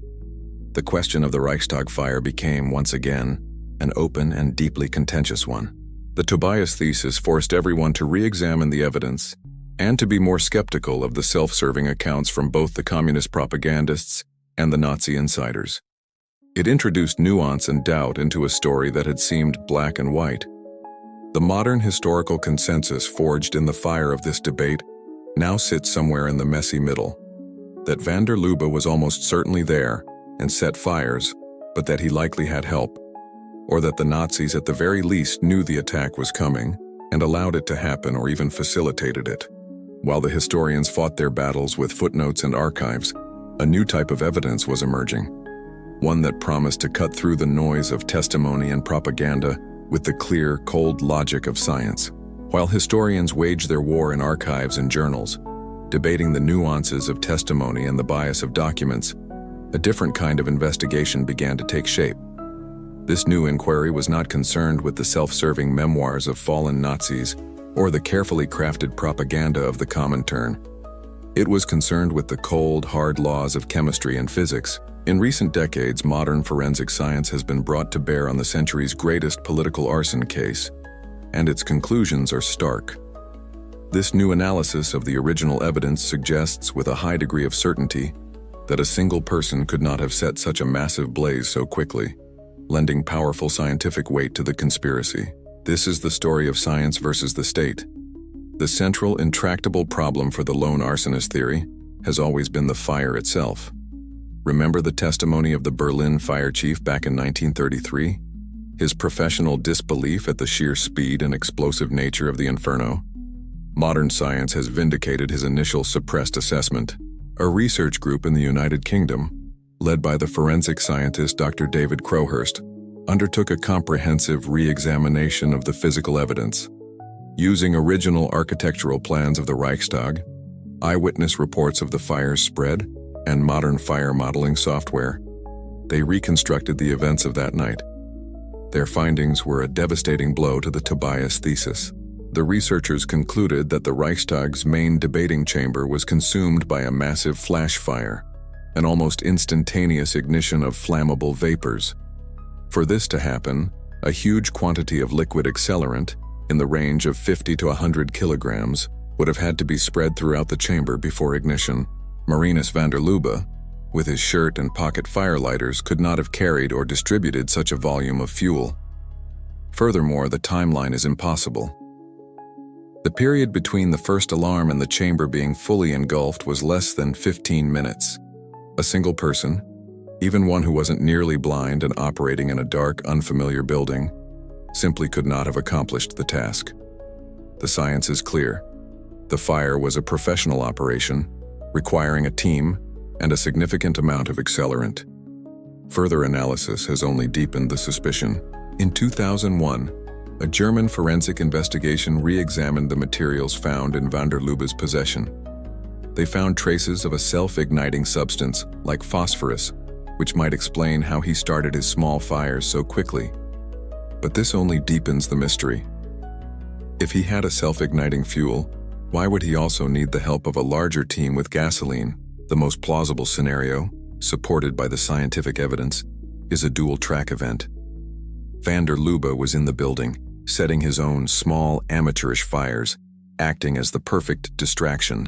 The question of the Reichstag fire became, once again, an open and deeply contentious one. The Tobias thesis forced everyone to re-examine the evidence and to be more skeptical of the self-serving accounts from both the communist propagandists and the Nazi insiders. It introduced nuance and doubt into a story that had seemed black and white. The modern historical consensus forged in the fire of this debate now sits somewhere in the messy middle. That van der Lubbe was almost certainly there and set fires, but that he likely had help, or that the Nazis at the very least knew the attack was coming and allowed it to happen or even facilitated it. While the historians fought their battles with footnotes and archives, a new type of evidence was emerging, one that promised to cut through the noise of testimony and propaganda with the clear, cold logic of science. While historians waged their war in archives and journals, debating the nuances of testimony and the bias of documents, a different kind of investigation began to take shape. This new inquiry was not concerned with the self-serving memoirs of fallen Nazis or the carefully crafted propaganda of the Comintern. It was concerned with the cold, hard laws of chemistry and physics. In recent decades, modern forensic science has been brought to bear on the century's greatest political arson case, and its conclusions are stark. This new analysis of the original evidence suggests with a high degree of certainty that a single person could not have set such a massive blaze so quickly, lending powerful scientific weight to the conspiracy. This is the story of science versus the state. The central, intractable problem for the lone arsonist theory has always been the fire itself. Remember the testimony of the Berlin fire chief back in 1933? His professional disbelief at the sheer speed and explosive nature of the inferno? Modern science has vindicated his initial suppressed assessment. A research group in the United Kingdom, led by the forensic scientist Dr. David Crowhurst, undertook a comprehensive re-examination of the physical evidence. Using original architectural plans of the Reichstag, eyewitness reports of the fire's spread, and modern fire modeling software, they reconstructed the events of that night. Their findings were a devastating blow to the Tobias thesis. The researchers concluded that the Reichstag's main debating chamber was consumed by a massive flash fire, an almost instantaneous ignition of flammable vapors. For this to happen, a huge quantity of liquid accelerant, in the range of 50 to 100 kilograms, would have had to be spread throughout the chamber before ignition. Marinus van der Lubbe, with his shirt and pocket firelighters, could not have carried or distributed such a volume of fuel. Furthermore, the timeline is impossible. The period between the first alarm and the chamber being fully engulfed was less than 15 minutes. A single person, even one who wasn't nearly blind and operating in a dark, unfamiliar building, simply could not have accomplished the task. The science is clear. The fire was a professional operation, requiring a team and a significant amount of accelerant. Further analysis has only deepened the suspicion. In 2001, a German forensic investigation re-examined the materials found in van der Lubbe's possession. They found traces of a self-igniting substance, like phosphorus, which might explain how he started his small fires so quickly. But this only deepens the mystery. If he had a self-igniting fuel, why would he also need the help of a larger team with gasoline? The most plausible scenario, supported by the scientific evidence, is a dual-track event. Van der Lubbe was in the building, setting his own small, amateurish fires, acting as the perfect distraction,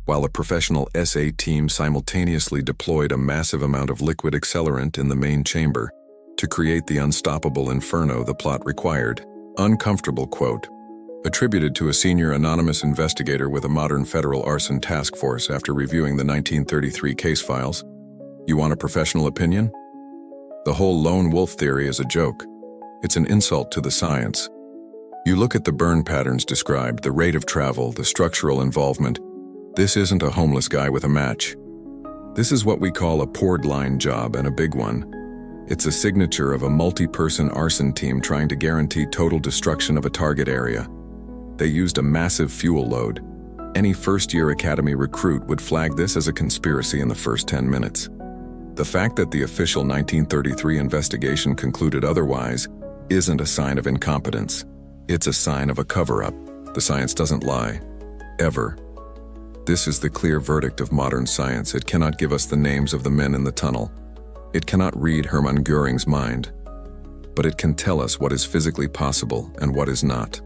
while a professional SA team simultaneously deployed a massive amount of liquid accelerant in the main chamber to create the unstoppable inferno the plot required. Uncomfortable quote, attributed to a senior anonymous investigator with a modern federal arson task force after reviewing the 1933 case files. You want a professional opinion? The whole lone wolf theory is a joke. It's an insult to the science. You look at the burn patterns described, the rate of travel, the structural involvement. This isn't a homeless guy with a match. This is what we call a poured line job, and a big one. It's a signature of a multi-person arson team trying to guarantee total destruction of a target area. They used a massive fuel load. Any first-year academy recruit would flag this as a conspiracy in the first 10 minutes. The fact that the official 1933 investigation concluded otherwise isn't a sign of incompetence. It's a sign of a cover-up. The science doesn't lie. Ever. This is the clear verdict of modern science. It cannot give us the names of the men in the tunnel. It cannot read Hermann Göring's mind. But it can tell us what is physically possible and what is not.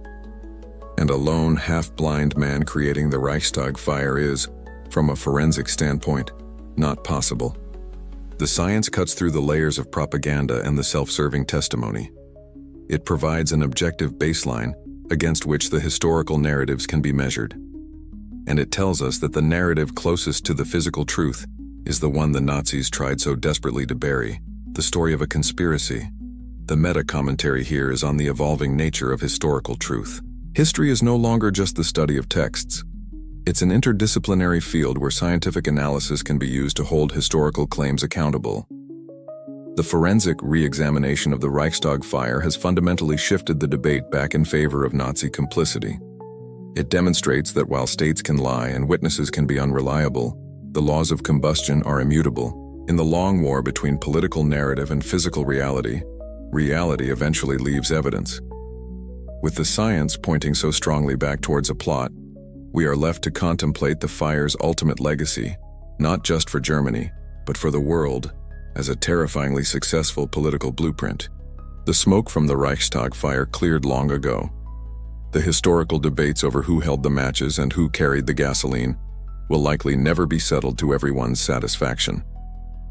And a lone, half-blind man creating the Reichstag fire is, from a forensic standpoint, not possible. The science cuts through the layers of propaganda and the self-serving testimony. It provides an objective baseline against which the historical narratives can be measured. And it tells us that the narrative closest to the physical truth is the one the Nazis tried so desperately to bury, the story of a conspiracy. The meta-commentary here is on the evolving nature of historical truth. History is no longer just the study of texts. It's an interdisciplinary field where scientific analysis can be used to hold historical claims accountable. The forensic re-examination of the Reichstag fire has fundamentally shifted the debate back in favor of Nazi complicity. It demonstrates that while states can lie and witnesses can be unreliable, the laws of combustion are immutable. In the long war between political narrative and physical reality, reality eventually leaves evidence. With the science pointing so strongly back towards a plot, we are left to contemplate the fire's ultimate legacy, not just for Germany, but for the world, as a terrifyingly successful political blueprint. The smoke from the Reichstag fire cleared long ago. The historical debates over who held the matches and who carried the gasoline will likely never be settled to everyone's satisfaction.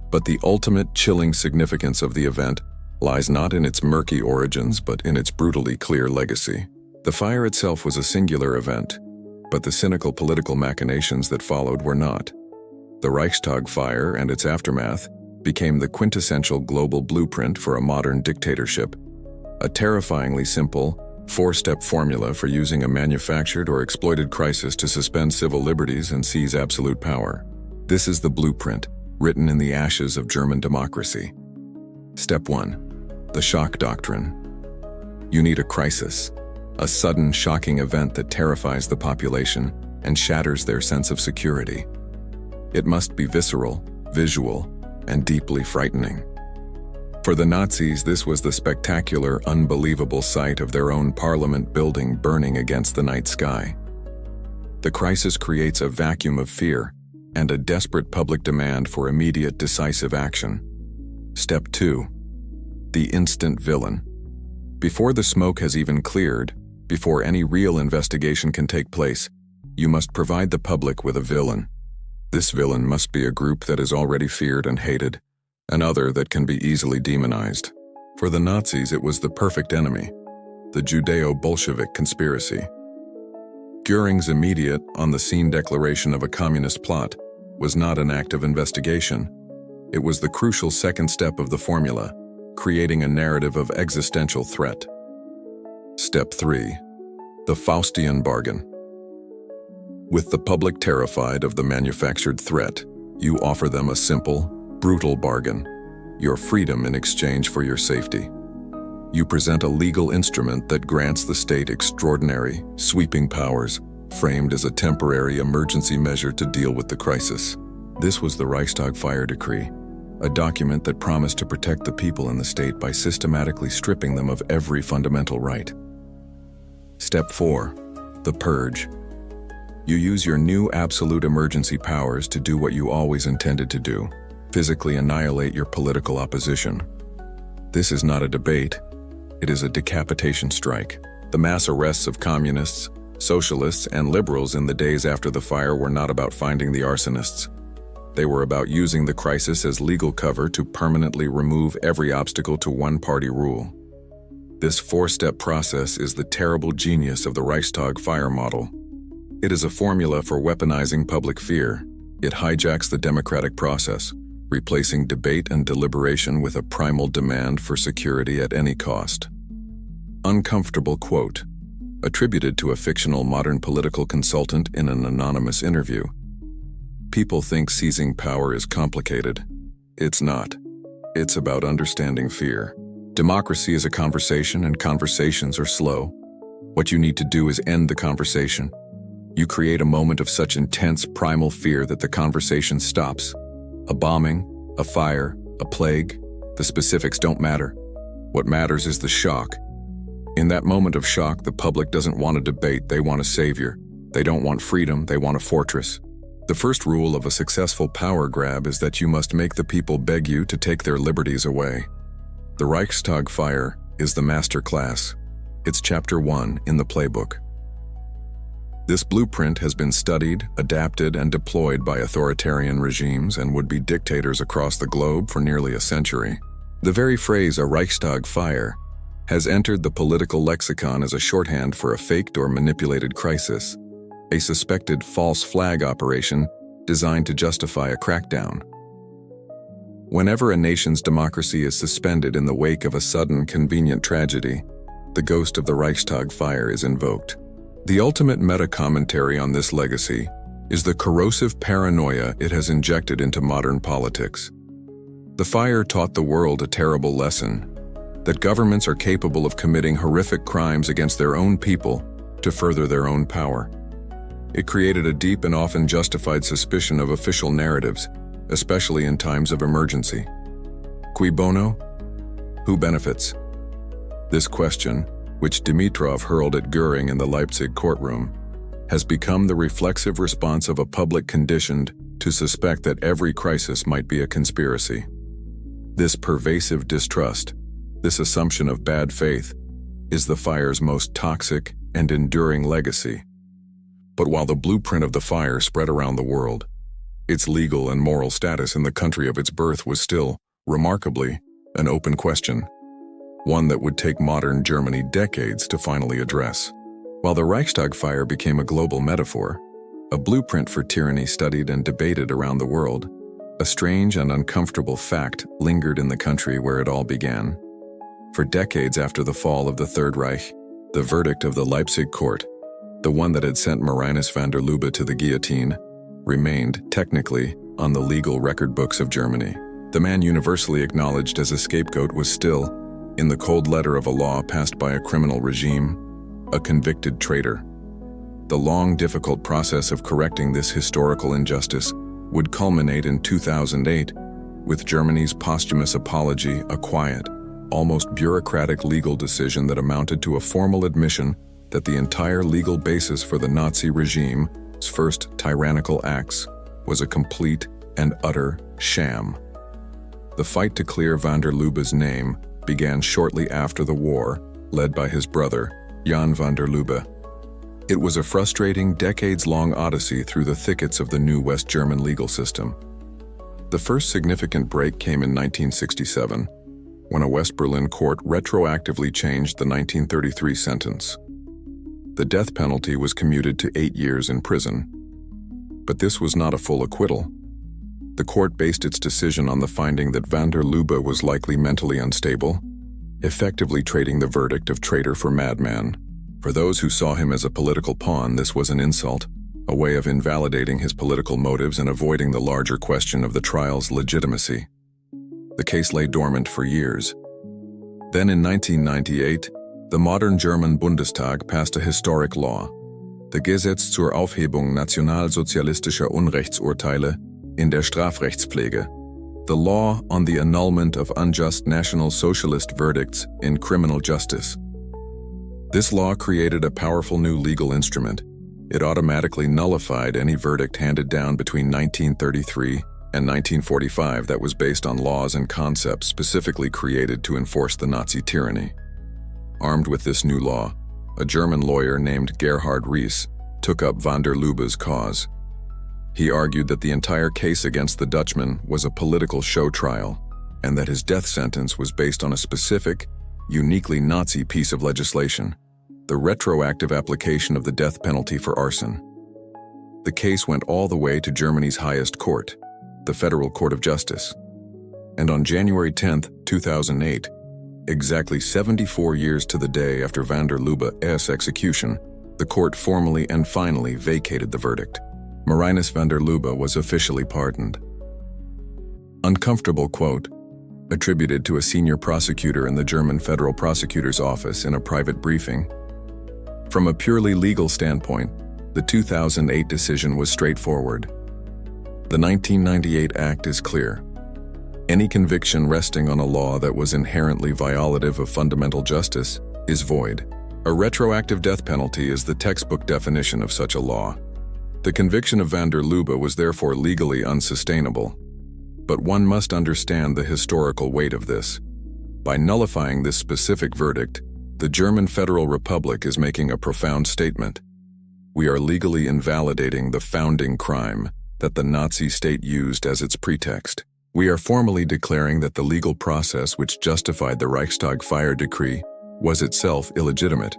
But the ultimate chilling significance of the event lies not in its murky origins, but in its brutally clear legacy. The fire itself was a singular event, but the cynical political machinations that followed were not. The Reichstag fire and its aftermath became the quintessential global blueprint for a modern dictatorship, a terrifyingly simple, four-step formula for using a manufactured or exploited crisis to suspend civil liberties and seize absolute power. This is the blueprint, written in the ashes of German democracy. Step 1. The shock doctrine. You need a crisis, a sudden, shocking event that terrifies the population and shatters their sense of security. It must be visceral, visual, and deeply frightening. For the Nazis, this was the spectacular, unbelievable sight of their own parliament building burning against the night sky. The crisis creates a vacuum of fear and a desperate public demand for immediate, decisive action. Step 2. The instant villain. Before the smoke has even cleared, before any real investigation can take place, you must provide the public with a villain. This villain must be a group that is already feared and hated, an other that can be easily demonized. For the Nazis, it was the perfect enemy, the Judeo-Bolshevik conspiracy. Göring's immediate, on-the-scene declaration of a communist plot was not an act of investigation. It was the crucial second step of the formula, creating a narrative of existential threat. Step 3. The Faustian bargain. With the public terrified of the manufactured threat, you offer them a simple, brutal bargain, your freedom in exchange for your safety. You present a legal instrument that grants the state extraordinary, sweeping powers, framed as a temporary emergency measure to deal with the crisis. This was the Reichstag Fire Decree, a document that promised to protect the people in the state by systematically stripping them of every fundamental right. Step 4. The Purge. You use your new absolute emergency powers to do what you always intended to do, physically annihilate your political opposition. This is not a debate, it is a decapitation strike. The mass arrests of communists, socialists, and liberals in the days after the fire were not about finding the arsonists. They were about using the crisis as legal cover to permanently remove every obstacle to one-party rule. This four-step process is the terrible genius of the Reichstag fire model. It is a formula for weaponizing public fear. It hijacks the democratic process, replacing debate and deliberation with a primal demand for security at any cost. Uncomfortable quote, attributed to a fictional modern political consultant in an anonymous interview. People think seizing power is complicated. It's not. It's about understanding fear. Democracy is a conversation, and conversations are slow. What you need to do is end the conversation. You create a moment of such intense primal fear that the conversation stops. A bombing, a fire, a plague, the specifics don't matter. What matters is the shock. In that moment of shock, the public doesn't want a debate, they want a savior. They don't want freedom, they want a fortress. The first rule of a successful power grab is that you must make the people beg you to take their liberties away. The Reichstag Fire is the master class. It's chapter 1 in the playbook. This blueprint has been studied, adapted, and deployed by authoritarian regimes and would-be dictators across the globe for nearly a century. The very phrase "a Reichstag fire" has entered the political lexicon as a shorthand for a faked or manipulated crisis, a suspected false flag operation designed to justify a crackdown. Whenever a nation's democracy is suspended in the wake of a sudden, convenient tragedy, the ghost of the Reichstag fire is invoked. The ultimate meta-commentary on this legacy is the corrosive paranoia it has injected into modern politics. The fire taught the world a terrible lesson, that governments are capable of committing horrific crimes against their own people to further their own power. It created a deep and often justified suspicion of official narratives, especially in times of emergency. Cui bono? Who benefits? This question, which Dimitrov hurled at Göring in the Leipzig courtroom, has become the reflexive response of a public conditioned to suspect that every crisis might be a conspiracy. This pervasive distrust, this assumption of bad faith, is the fire's most toxic and enduring legacy. But while the blueprint of the fire spread around the world, its legal and moral status in the country of its birth was still, remarkably, an open question, one that would take modern Germany decades to finally address. While the Reichstag fire became a global metaphor, a blueprint for tyranny studied and debated around the world, a strange and uncomfortable fact lingered in the country where it all began. For decades after the fall of the Third Reich, the verdict of the Leipzig court, the one that had sent Marinus van der Lubbe to the guillotine, remained, technically, on the legal record books of Germany. The man universally acknowledged as a scapegoat was still, in the cold letter of a law passed by a criminal regime, a convicted traitor. The long, difficult process of correcting this historical injustice would culminate in 2008, with Germany's posthumous apology, a quiet, almost bureaucratic legal decision that amounted to a formal admission that the entire legal basis for the Nazi regime's first tyrannical acts was a complete and utter sham. The fight to clear van der Lubbe's name began shortly after the war, led by his brother, Jan van der Lubbe. It was a frustrating, decades-long odyssey through the thickets of the new West German legal system. The first significant break came in 1967, when a West Berlin court retroactively changed the 1933 sentence. The death penalty was commuted to 8 years in prison. But this was not a full acquittal. The court based its decision on the finding that van der Lubbe was likely mentally unstable, effectively trading the verdict of traitor for madman. For those who saw him as a political pawn, this was an insult, a way of invalidating his political motives and avoiding the larger question of the trial's legitimacy. The case lay dormant for years. Then in 1998, the modern German Bundestag passed a historic law, the Gesetz zur Aufhebung nationalsozialistischer Unrechtsurteile in der Strafrechtspflege, the law on the annulment of unjust National Socialist verdicts in criminal justice. This law created a powerful new legal instrument. It automatically nullified any verdict handed down between 1933 and 1945 that was based on laws and concepts specifically created to enforce the Nazi tyranny. Armed with this new law, a German lawyer named Gerhard Ries took up van der Lubbe's cause. He argued that the entire case against the Dutchman was a political show trial, and that his death sentence was based on a specific, uniquely Nazi piece of legislation, the retroactive application of the death penalty for arson. The case went all the way to Germany's highest court, the Federal Court of Justice. And on January 10, 2008, exactly 74 years to the day after van der Lubbe's execution, the court formally and finally vacated the verdict. Marinus van der Lubbe was officially pardoned. Uncomfortable quote, attributed to a senior prosecutor in the German Federal Prosecutor's Office in a private briefing. From a purely legal standpoint, the 2008 decision was straightforward. The 1998 Act is clear. Any conviction resting on a law that was inherently violative of fundamental justice is void. A retroactive death penalty is the textbook definition of such a law. The conviction of van der Lubbe was therefore legally unsustainable. But one must understand the historical weight of this. By nullifying this specific verdict, the German Federal Republic is making a profound statement. We are legally invalidating the founding crime that the Nazi state used as its pretext. We are formally declaring that the legal process which justified the Reichstag Fire decree was itself illegitimate.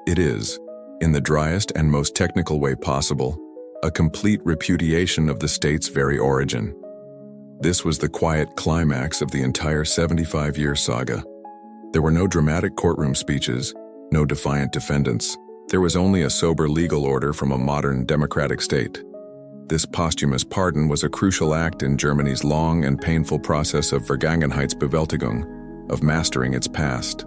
It is, in the driest and most technical way possible, a complete repudiation of the state's very origin. This was the quiet climax of the entire 75-year saga. There were no dramatic courtroom speeches, no defiant defendants. There was only a sober legal order from a modern democratic state. This posthumous pardon was a crucial act in Germany's long and painful process of Vergangenheitsbewältigung, of mastering its past.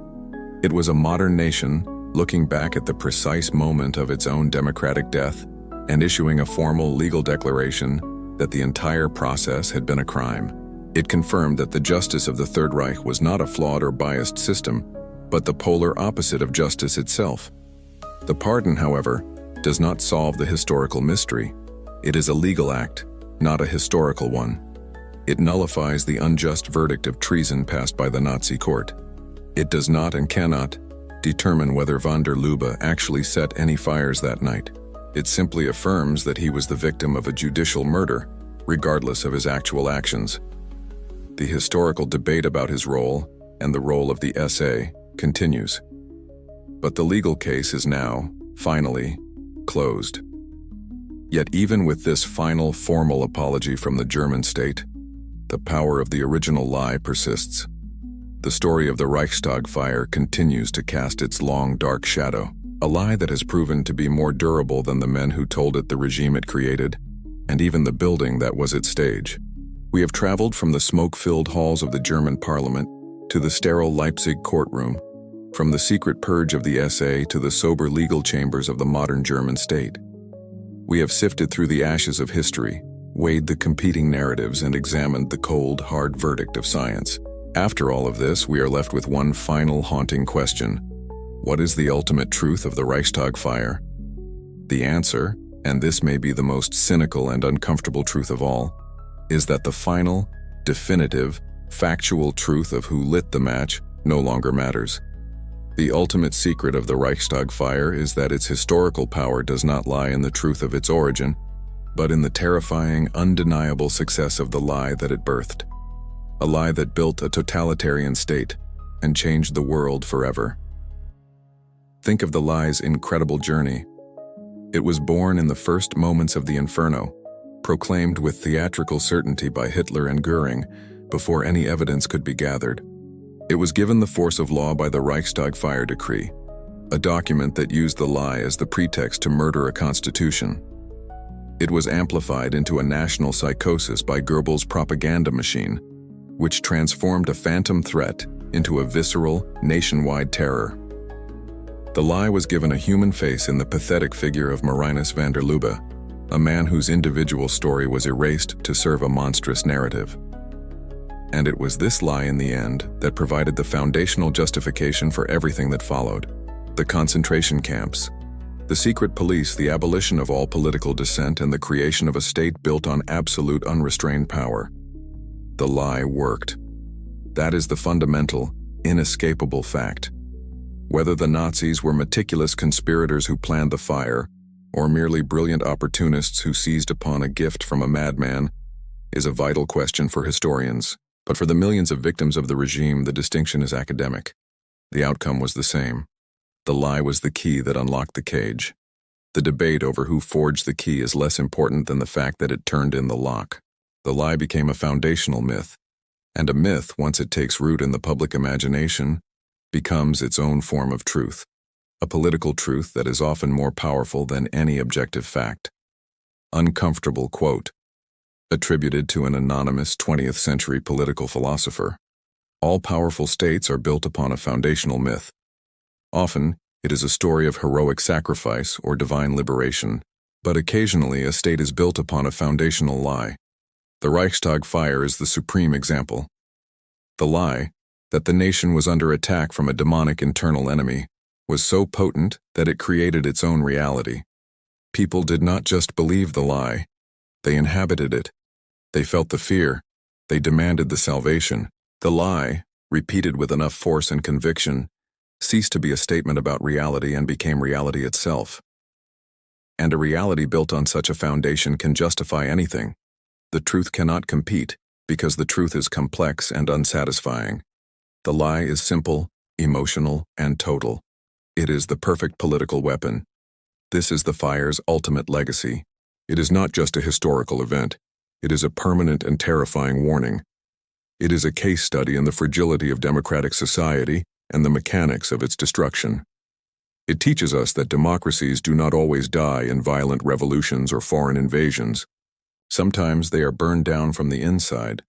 It was a modern nation looking back at the precise moment of its own democratic death and issuing a formal legal declaration that the entire process had been a crime. It confirmed that the justice of the Third Reich was not a flawed or biased system, but the polar opposite of justice itself. The pardon, however, does not solve the historical mystery. It is a legal act, not a historical one. It nullifies the unjust verdict of treason passed by the Nazi court. It does not and cannot determine whether van der Lubbe actually set any fires that night. It simply affirms that he was the victim of a judicial murder, regardless of his actual actions. The historical debate about his role and the role of the SA continues. But the legal case is now, finally, closed. Yet even with this final formal apology from the German state, the power of the original lie persists. The story of the Reichstag fire continues to cast its long, dark shadow, a lie that has proven to be more durable than the men who told it, the regime it created, and even the building that was its stage. We have traveled from the smoke-filled halls of the German parliament to the sterile Leipzig courtroom, from the secret purge of the SA to the sober legal chambers of the modern German state. We have sifted through the ashes of history, weighed the competing narratives, and examined the cold, hard verdict of science. After all of this, we are left with one final haunting question. What is the ultimate truth of the Reichstag fire? The answer, and this may be the most cynical and uncomfortable truth of all, is that the final, definitive, factual truth of who lit the match no longer matters. The ultimate secret of the Reichstag fire is that its historical power does not lie in the truth of its origin, but in the terrifying, undeniable success of the lie that it birthed. A lie that built a totalitarian state and changed the world forever. Think of the lie's incredible journey. It was born in the first moments of the inferno, proclaimed with theatrical certainty by Hitler and Goering before any evidence could be gathered. It was given the force of law by the Reichstag Fire Decree, a document that used the lie as the pretext to murder a constitution. It was amplified into a national psychosis by Goebbels' propaganda machine, which transformed a phantom threat into a visceral, nationwide terror. The lie was given a human face in the pathetic figure of Marinus van der Lubbe, a man whose individual story was erased to serve a monstrous narrative. And it was this lie in the end that provided the foundational justification for everything that followed. The concentration camps, the secret police, the abolition of all political dissent, and the creation of a state built on absolute unrestrained power. The lie worked. That is the fundamental, inescapable fact. Whether the Nazis were meticulous conspirators who planned the fire, or merely brilliant opportunists who seized upon a gift from a madman, is a vital question for historians. But for the millions of victims of the regime, the distinction is academic. The outcome was the same. The lie was the key that unlocked the cage. The debate over who forged the key is less important than the fact that it turned in the lock. The lie became a foundational myth, and a myth, once it takes root in the public imagination, becomes its own form of truth, a political truth that is often more powerful than any objective fact. Uncomfortable quote, attributed to an anonymous 20th century political philosopher. All powerful states are built upon a foundational myth. Often, it is a story of heroic sacrifice or divine liberation, but occasionally a state is built upon a foundational lie. The Reichstag fire is the supreme example. The lie, that the nation was under attack from a demonic internal enemy, was so potent that it created its own reality. People did not just believe the lie, they inhabited it. They felt the fear. They demanded the salvation. The lie, repeated with enough force and conviction, ceased to be a statement about reality and became reality itself. And a reality built on such a foundation can justify anything. The truth cannot compete, because the truth is complex and unsatisfying. The lie is simple, emotional, and total. It is the perfect political weapon. This is the fire's ultimate legacy. It is not just a historical event. It is a permanent and terrifying warning. It is a case study in the fragility of democratic society and the mechanics of its destruction. It teaches us that democracies do not always die in violent revolutions or foreign invasions. Sometimes they are burned down from the inside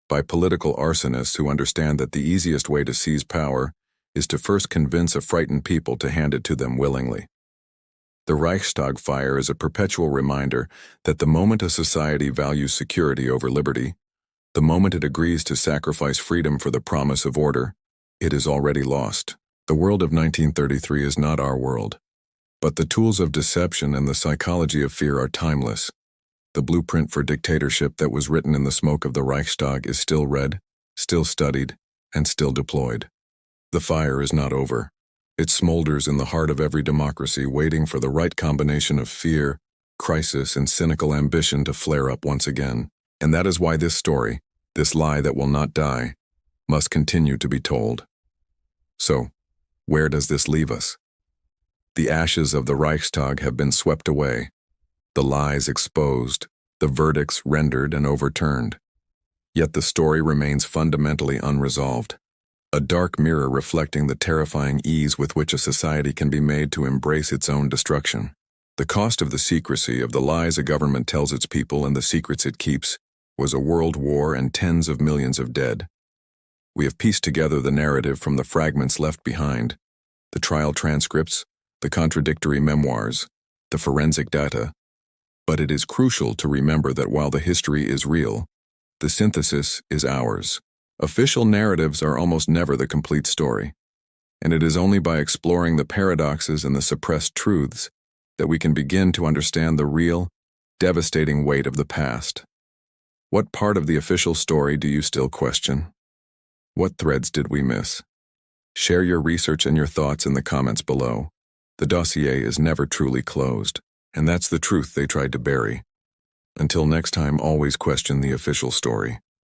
by political arsonists who understand that the easiest way to seize power is to first convince a frightened people to hand it to them willingly. The Reichstag Fire is a perpetual reminder that the moment a society values security over liberty, the moment it agrees to sacrifice freedom for the promise of order, it is already lost. The world of 1933 is not our world, but the tools of deception and the psychology of fear are timeless. The blueprint for dictatorship that was written in the smoke of the Reichstag is still read, still studied, and still deployed. The fire is not over. It smolders in the heart of every democracy, waiting for the right combination of fear, crisis, and cynical ambition to flare up once again. And that is why this story, this lie that will not die, must continue to be told. So, where does this leave us? The ashes of the Reichstag have been swept away, the lies exposed, the verdicts rendered and overturned. Yet the story remains fundamentally unresolved. A dark mirror reflecting the terrifying ease with which a society can be made to embrace its own destruction. The cost of the secrecy of the lies a government tells its people and the secrets it keeps was a world war and tens of millions of dead. We have pieced together the narrative from the fragments left behind, the trial transcripts, the contradictory memoirs, the forensic data. But it is crucial to remember that while the history is real, the synthesis is ours. Official narratives are almost never the complete story, and it is only by exploring the paradoxes and the suppressed truths that we can begin to understand the real, devastating weight of the past. What part of the official story do you still question? What threads did we miss? Share your research and your thoughts in the comments below. The dossier is never truly closed, and that's the truth they tried to bury. Until next time, always question the official story.